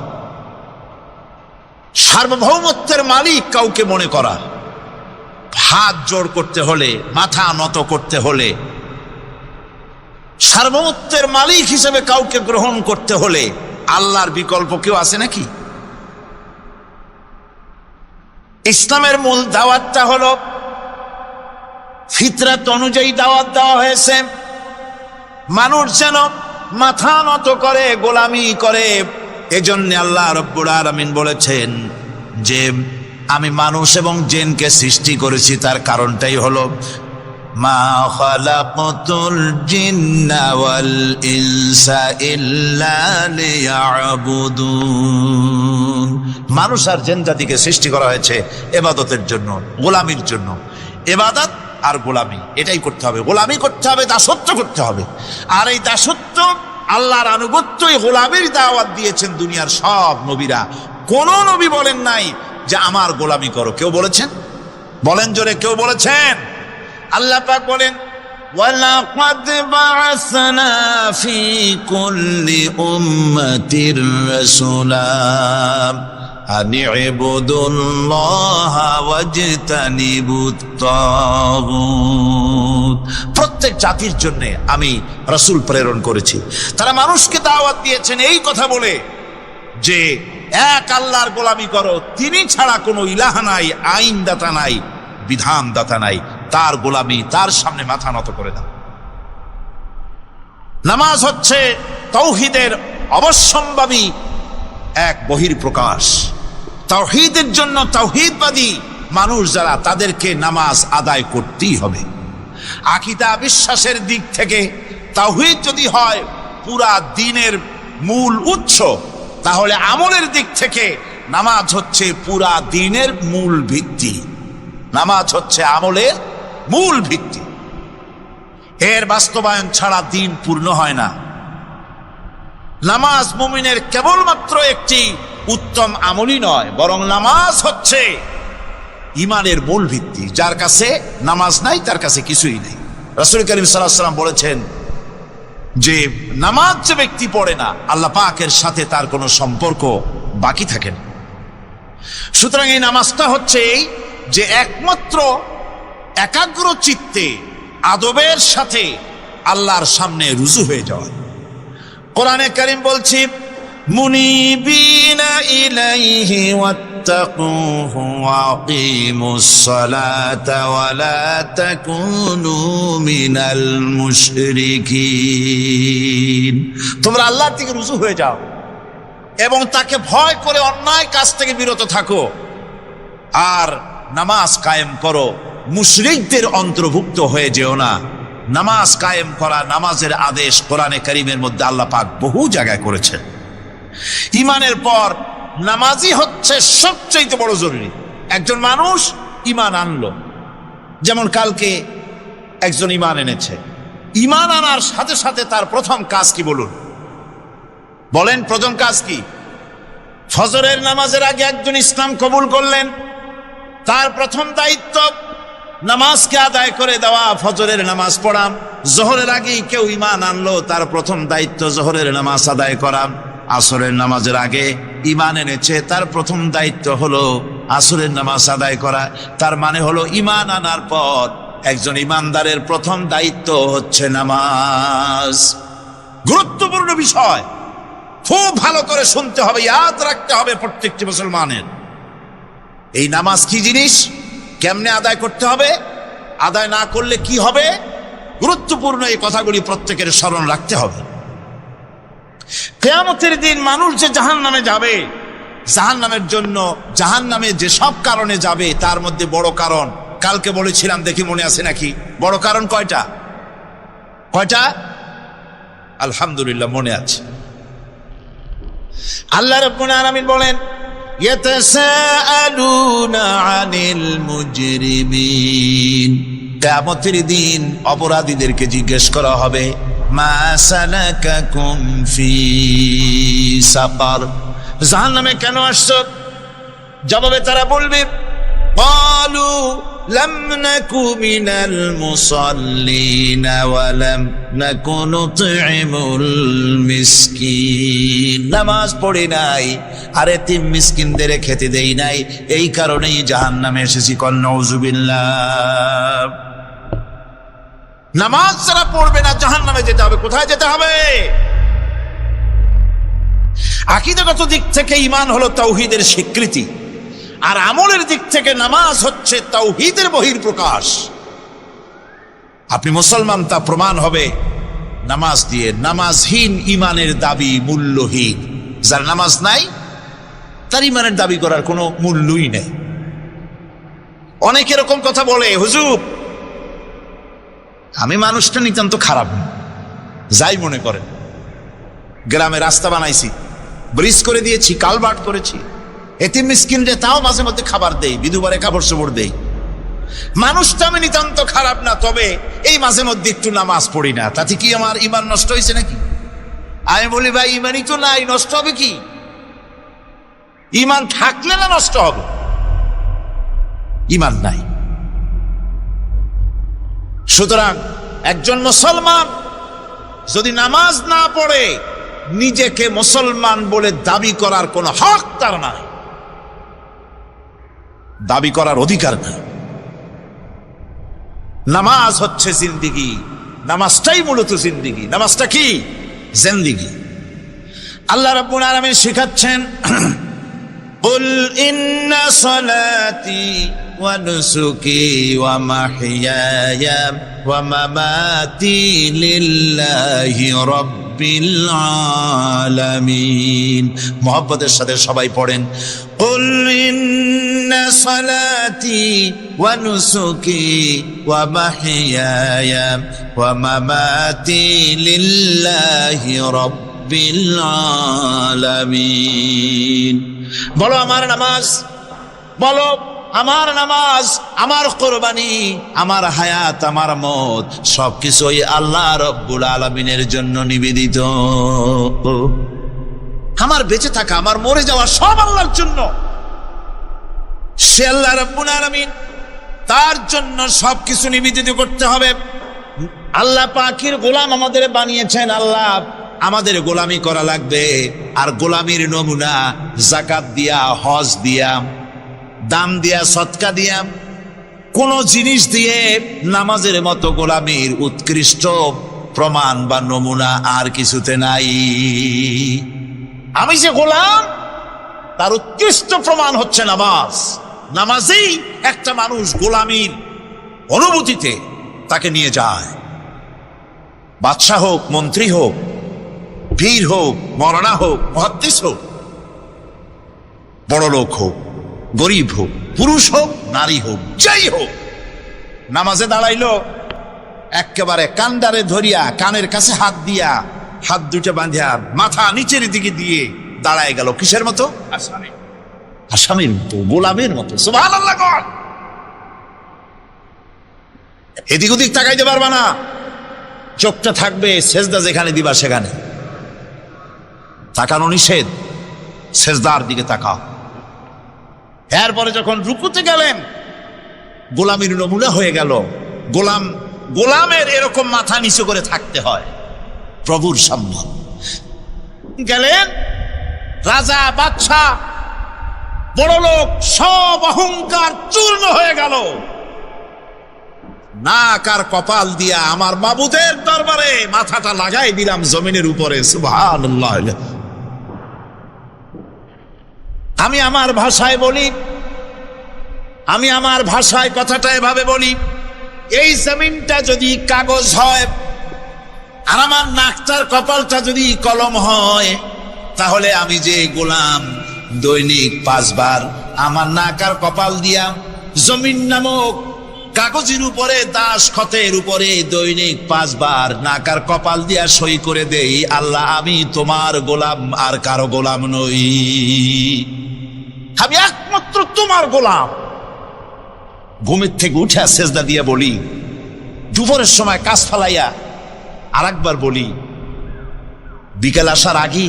S1: সার্বভৌমত্বের মালিক কাউকে মনে করা। হাত জোড় করতে হলে, মাথা নত করতে হলে, সার্বভৌমত্বের মালিক হিসেবে কাউকে গ্রহণ করতে হলে আল্লাহর বিকল্প কেউ আছে নাকি? ইসলামের মূল দাওয়াতটা হলো ফিতরাত অনুযায়ী দাওয়াত দেওয়া হয়েছে। মানুষ যেন মাথা নত করে, গোলামি করে। এজন্য আল্লাহ রাব্বুল আলামিন বলেছেন যে আমি মানুষ এবং জিনকে সৃষ্টি করেছি, তার কারণটাই হলো মা খালাকতুল জিন্না ওয়াল ইনসা ইল্লা লিয়াবুদুন। মানুষ আর জিন জাতিকে সৃষ্টি করা হয়েছে ইবাদতের জন্য, গোলামির জন্য। ইবাদত আর গোলামি এটাই করতে হবে, গোলামি করতে হবে, দাসত্ব করতে হবে। আর এই দাসত্ব, আল্লাহর আনুগত্যই গোলামির দাওয়াত দিয়েছেন দুনিয়ার সব নবীরা। কোন নবী বলেন নাই যে আমার গোলামি করো। কেউ বলেছেন? বলেন জোরে, কেউ বলেছেন? আল্লাহ পাক বলেন ওয়ালাকাদ বা'আসনা ফি কুল্লি উম্মাতির রাসূলা আন ইবুদুল্লাহা ওয়াজতানিবুত তাগুত। প্রত্যেক জাতির জন্য আমি রাসূল প্রেরণ করেছি, তারা মানুষকে দাওয়াত দিয়েছেন এই কথা বলে যে এক আল্লাহর গোলামি করো, তিনি ছাড়া কোনো ইলাহ নাই, আইনদাতা নাই, বিধানদাতা নাই, তার গোলামি, তার সামনে মাথা নত করে দাও। নামাজ হচ্ছে তাওহীদের অবশ্যম্ভাবী এক বহির্প্রকাশ। তাওহীদের জন্য তাওহীদবাদী মানুষ যারা, তাদেরকে নামাজ আদায় করতেই হবে। আকীদা বিশ্বাসের দিক থেকে তাওহীদ যদি হয় পুরা দ্বীনের মূল উৎস, তাহলে আমলের দিক থেকে নামাজ হচ্ছে পুরা দ্বীনের মূল ভিত্তি। নামাজ হচ্ছে আমলের মূল ভিত্তি। এর বাস্তবায়ন ছাড়া দ্বীন পূর্ণ হয় না। নামাজ মুমিনের কেবলমাত্র একটি উত্তম আমলই নয়, বরং নামাজ হচ্ছে ঈমানের মূল ভিত্তি। যার কাছে নামাজ নাই তার কাছে কিছুই নেই। রাসূল করিম সাল্লাল্লাহু আলাইহি ওয়াসাল্লাম বলেছেন যে নামাজ যে ব্যক্তি পড়ে না, আল্লাহ পাকের সাথে তার কোনো সম্পর্ক বাকি থাকে না। সুতরাং এই নামাজটা হচ্ছে এই যে একমাত্র একাগ্র চিত্তে আদবের সাথে আল্লাহর সামনে রুজু হয়ে যাওয়া। কোরআনে কারীম বলছে মুনিবিনা ইলাইহি ওয়াত্তাকুহু ওয়া আকিমুস সালাতা ওয়া লা তাকুনু মিনাল মুশরিকিন। তোমরা আল্লাহর দিকে রুজু হয়ে যাও এবং তাকে ভয় করে অন্যায় কাজ থেকে বিরত থাকো, আর নামাজ কায়েম করো, মুশরিকদের অন্তর্ভুক্ত হয়ে যেও না। নামাজ কায়েম করা, নামাজের আদেশ কোরআনে কারীমের মধ্যে আল্লাহ পাক বহু জায়গায় করেছেন। ঈমানের পর নামাজই হচ্ছে সবচেয়ে বড় জরুরি। একজন মানুষ ঈমান আনলো, যেমন কালকে একজন ঈমান এনেছে, ঈমান আনার সাথে সাথে তার প্রথম কাজ কি বলেন প্রথম কাজ কি? ফজরের নামাজের আগে একজন ইসলাম কবুল করলেন, তার প্রথম দায়িত্ব নামাজকে আদায় করে দেওয়া, ফজরের নামাজ পড়া। জোহরের আগেই কেউ ঈমান আনলো, তার প্রথম দায়িত্ব জোহরের নামাজ আদায় করা। আসরের নামাজের আগে ঈমান এনেছে, তার প্রথম দায়িত্ব হলো আসরের নামাজ আদায় করা। তার মানে হলো ঈমান আনার পর একজন ঈমানদারের প্রথম দায়িত্ব হচ্ছে নামাজ। গুরুত্বপূর্ণ বিষয়, খুব ভালো করে শুনতে হবে, ইয়াদ রাখতে হবে প্রত্যেকটি মুসলমানের। এই নামাজ কি জিনিস, কেমনে আদায় করতে হবে, আদায় না করলে কি হবে, গুরুত্বপূর্ণ এই কথাগুলি প্রত্যেকের স্মরণ রাখতে হবে। কিয়ামতের দিন মানুষ যে জাহান্নামে যাবে, জাহান্নামের জন্য জাহান্নামে যে সব কারণে যাবে তার মধ্যে বড় কারণ কালকে বলেছিলাম, দেখি মনে আছে নাকি? বড় কারণ কয়টা? আলহামদুলিল্লাহ মনে আছে। আল্লাহ রাব্বুল আলামিন বলেন ইয়াতাসাআলুনা আনিল মুজরিমিন, কিয়ামতের দিন অপরাধীদেরকে জিজ্ঞেস করা হবে মা সালাকাকুম ফি সাকার, জাহান্নামে কেন আসছো? জবাবে তারা বলবে ক্বালু লাম নাকু মিনাল মুসাল্লিনা ওয়া লাম নাকু নুতঈমুল মিসকিন, নামাজ পড়ি নাই আর এতিম মিসকিনদের খেতে দেই নাই, এই কারণেই জাহান্নামে এসেছি। কল নাউযুবিল্লাহ। নামাজ যারা পড়বে না জাহান্নামে যেতে হবে। কোথায় যেতে হবে? আকীদাগত দিক থেকে ঈমান হলো তাওহীদের স্বীকৃতি, আর আমলের দিক থেকে নামাজ হচ্ছে তাওহীদের বহিঃপ্রকাশ। আপনি মুসলমান তা প্রমাণ হবে নামাজ দিয়ে। নামাজহীন ঈমানের দাবি মূল্যহীন। যার নামাজ নাই তার ঈমানের দাবি করার কোনো মূল্যই নেই। অনেক এরকম কথা বলে, হুজুর আমি মানুষটা নিতান্ত খারাপ না, যাই মনে করেন, গ্রামে রাস্তা বানাইছি, ব্রিজ করে দিয়েছি, কালভার্ট করেছি, এতিম মিসকিনরে তাও মাঝে মধ্যে খাবার দেই, বিধবারে কাপড় চোপড় দেই, মানুষটা আমি নিতান্ত খারাপ না, তবে এই মাঝে মধ্যে একটু নামাজ পড়ি না, তাতে কি আমার ঈমান নষ্ট হয়েছে নাকি? আমি বলি ভাই ঈমানই তো নাই, নষ্ট হবে কি? ঈমান থাকলে না নষ্ট হবে? ঈমান নাই। সুতরাং একজন মুসলমান যদি নামাজ না পড়ে নিজেকে মুসলমান বলে দাবি করার কোনো হক তার নাই, দাবি করার অধিকার নাই। নামাজ হচ্ছে জিন্দিগি, নামাজটাই মূলত জিন্দিগি। নামাজটা কি? জিন্দিগি। আল্লাহ রাব্বুল আলামিন শেখাচ্ছেন কুল ইন্না সালাতি ওয়া নুসুকি ওয়া মাহইয়ায়া ওয়া মামাতি লিল্লাহি রাব্বিল আলামিন। মুহাব্বতের সাথে সবাই পড়েন কুল ইন্না সালাতি ওয়া নুসুকি ওয়া মাহইয়ায়া ওয়া মামাতি লিল্লাহি রাব্বিল আলামিন।
S2: বলো আমার নামাজ, বলো আমার নামাজ, আমার কোরবানি, আমার হায়াত, আমার মত সবকিছুই আল্লাহ রব্বুল আলামিনের জন্য নিবেদিত। আমার বেঁচে থাকা, আমার মরে যাওয়া সব আল্লাহর জন্য। সে আল্লাহ রব্বুল আলামিন, তার জন্য সবকিছু নিবেদিত করতে হবে। আল্লাহ পাকের গোলাম আমাদের বানিয়েছেন, আল্লাহ আমাদের গোলামি করা লাগবে। আর গোলামির নমুনা যাকাত দিয়া, হজ দিয়া, দাম দিয়া, সদকা দিয়া, কোন জিনিস দিয়ে নামাজের মতো গোলামির উৎকৃষ্ট প্রমাণ বা নমুনা আর কিছুতে নাই। আমি যে গোলাম, তার উৎকৃষ্ট প্রমাণ হচ্ছে নামাজ। নামাজেই একটা মানুষ গোলামির অনুভূতিতে তাকে নিয়ে যায়। বাদশাহ হোক, মন্ত্রী হোক, বীর হোক, মরানা হোক, মুহাদ্দিস হোক, বড় লোক হোক, গরিব হোক, পুরুষ হোক, নারী হোক, যাই হোক, নামাজে দাঁড়াইলো, একেবারে কান্ডারে ধরিয়া কানের কাছে হাত দিয়া, হাত দুটো বাঁধিয়া মাথা নিচের দিকে দিয়ে দাঁড়ায় গেল। কিসের মতো? আসামির মতো, গোলামের মতো। সুবহানাল্লাহ। এদিক ওদিক তাকাইতে পারবা না, চোখটা থাকবে সেজদা যেখানে দিবা সেখানে। তাকানো নিষেধ, সেজদার দিকে তাকাও। এরপরে যখন রুকুতে গেলেন, গোলামির নমুনা হয়ে গেল। গোলামের এরকম মাথা নিচু করে থাকতে হয় প্রভুর সামনে। গেলেন, রাজা, বাদশা, বড় লোক, সব অহংকার চূর্ণ হয়ে গেল। নাক আর কপাল দিয়া আমার মাবুদের দরবারে মাথাটা লাগাই দিলাম জমিনের উপরে। সুবহানাল্লাহ। আমি আমার ভাষায় বলি, আমি আমার ভাষায় কথাটা এভাবে বলি, এই জমিনটা যদি কাগজ হয় আর আমার নাকটার কপালটা যদি কলম হয়, তাহলে আমি যে গোলাম দৈনিক 5 বার আমার নাক আর কপাল দিয়া জমিন নামক কাগজের উপরে, দাস খতের উপরে দৈনিক 5 বার নাক আর কপাল দিয়া সই করে দেই, আল্লাহ আমি তোমার গোলাম, আর কারো গোলাম নই, আমি একমাত্র তোমার গোলাম। ঘুমের থেকে উঠে সেজদা দিয়ে বলি, দুপুরের সময় কাজ ফালাইয়া আর একবার বলি, বিকেল আসার আগে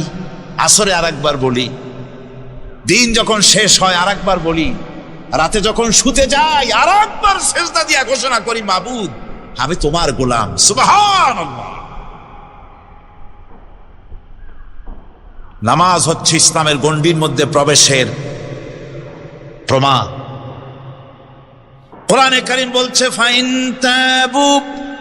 S2: আসরে আর একবার বলি, দিন যখন শেষ হয় আর একবার বলি, রাতে যখন শুতে যাই আর একবার সেজদা দিয়া ঘোষণা করি, মাবুদ আমি তোমার গোলাম। সুবহানাল্লাহ। নামাজ হচ্ছে ইসলামের গণ্ডির মধ্যে প্রবেশের প্রমাণ। কোরআনে কারীম বলছে, ফাইন তাবু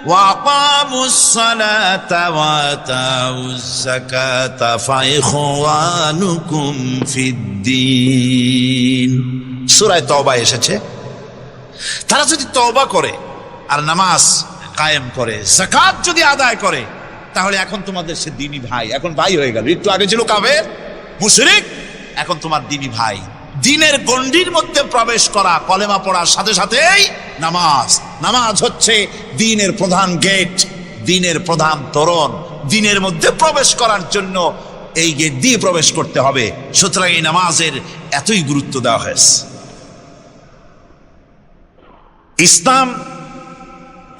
S2: ওয়া আকামুস সালাতা ওয়া আতাউজ যাকাতা ফাইখওয়ানুকুম ফিদ্দীন। সূরা তওবা এসেছে, তারা যদি তওবা করে আর নামাজ কায়েম করে, যাকাত যদি আদায় করে, তাহলে এখন তোমাদের সে দ্বীনি ভাই, এখন ভাই হয়ে গেল। একটু আগে ছিল কাফের, মুশরিক, এখন তোমার দ্বীনি ভাই। দ্বীনের গণ্ডির মধ্যে প্রবেশ করা, কলেমা পড়ার সাথে সাথেই নামাজ। নামাজ হচ্ছে দ্বীনের প্রধান গেট, দ্বীনের প্রধান তোরণ। দ্বীনের মধ্যে প্রবেশ করার জন্য এই গেট দিয়ে প্রবেশ করতে হবে। সুতরাং এই নামাজের এতই গুরুত্ব দেওয়া হয়েছে।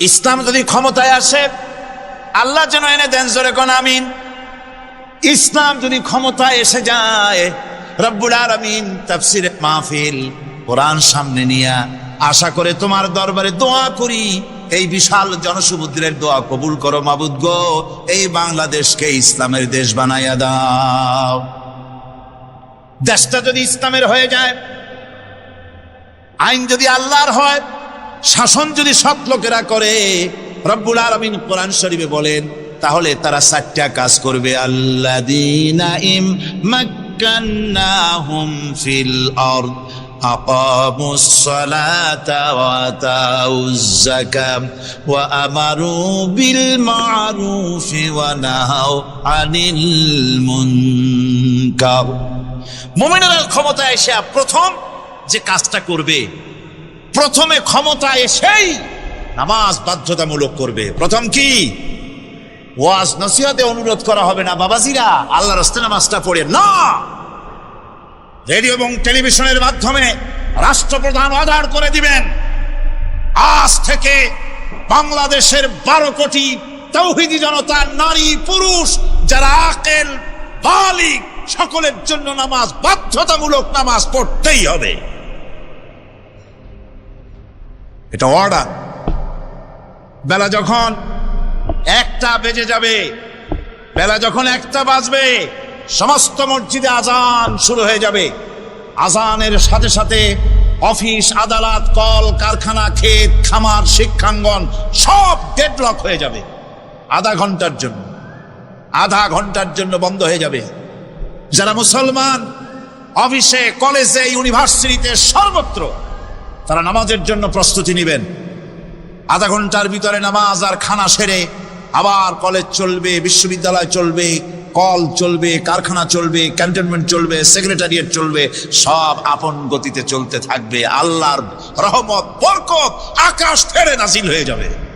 S2: ইসলাম যদি ক্ষমতায় আসে, আল্লাহ যেন এনে দেন, জোরে কোন আমিন। ইসলাম যদি ক্ষমতায় এসে যায়, রব্বুল আলামিন তাফসীরে মাহফিল, কোরআন সামনে নিয়ে আশা করে তোমার দরবারে দোয়া করি, এই বিশাল জনসমুদ্রের দোয়া কবুল করো মাবুদ গো, এই বাংলাদেশকে ইসলামের দেশ বানাইয়া দাও। দেশটা যদি ইসলামের হয়ে যায়, আইন যদি আল্লাহর হয়, শাসন যদি সৎ লোকেরা করে, রব্বুল আলামিন কোরআন শরীফে বলেন, তাহলে তারা 4টা কাজ করবে। আল্লাযীনা মাক্কান্নাহুম ফিল আরদ আকামুস সালাতা ওয়া আতাউজ যাকাত ওয়া আমারু বিল মা'রুফি ওয়া নাহাউ আনিল মুনকার। মুমিনেরা ক্ষমতায় এসে প্রথম যে কাজটা করবে, প্রথমে ক্ষমতা এসেই নামাজ বাধ্যতামূলক করবে। প্রথম কি? ওয়াজ নসিহতে অনুরোধ করা হবে না, বাবাজিরা আল্লাহর রাস্তায় নামাজটা পড়ে না,
S1: রেডিও এবং টেলিভিশনের মাধ্যমে রাষ্ট্রপ্রধান অর্ডার করে দিবেন, আজ থেকে বাংলাদেশের 12 কোটি তৌহিদি জনতা, নারী পুরুষ যারা আকেল বালিগ, সকলের জন্য নামাজ বাধ্যতামূলক, নামাজ পড়তেই হবে। এটা অর্ডার। বেলা যখন 1টা বেজে যাবে, বেলা যখন 1টা বাজবে, সমস্ত মসজিদে আজান শুরু হয়ে যাবে। আজানের সাথে সাথে অফিস, আদালত, কল কারখানা, ক্ষেত খামার, শিক্ষাঙ্গন সব ডেডলক হয়ে যাবে। আধা ঘন্টার জন্য বন্ধ হয়ে যাবে। যারা মুসলমান অফিসে, কলেজে, ইউনিভার্সিটিতে, সর্বত্র তারা নামাজের জন্য প্রস্তুতি নেবেন। আধা ঘন্টার ভিতরে নামাজ আর খানা সেরে আবার কলেজ চলবে, বিশ্ববিদ্যালয় চলবে, কল চলবে, কারখানা চলবে, ক্যান্টনমেন্ট চলবে, সেক্রেটারিয়েট চলবে, সব আপন গতিতে চলতে থাকবে। আল্লাহর রহমত, বরকত আকাশ থেকে নাজিল হয়ে যাবে।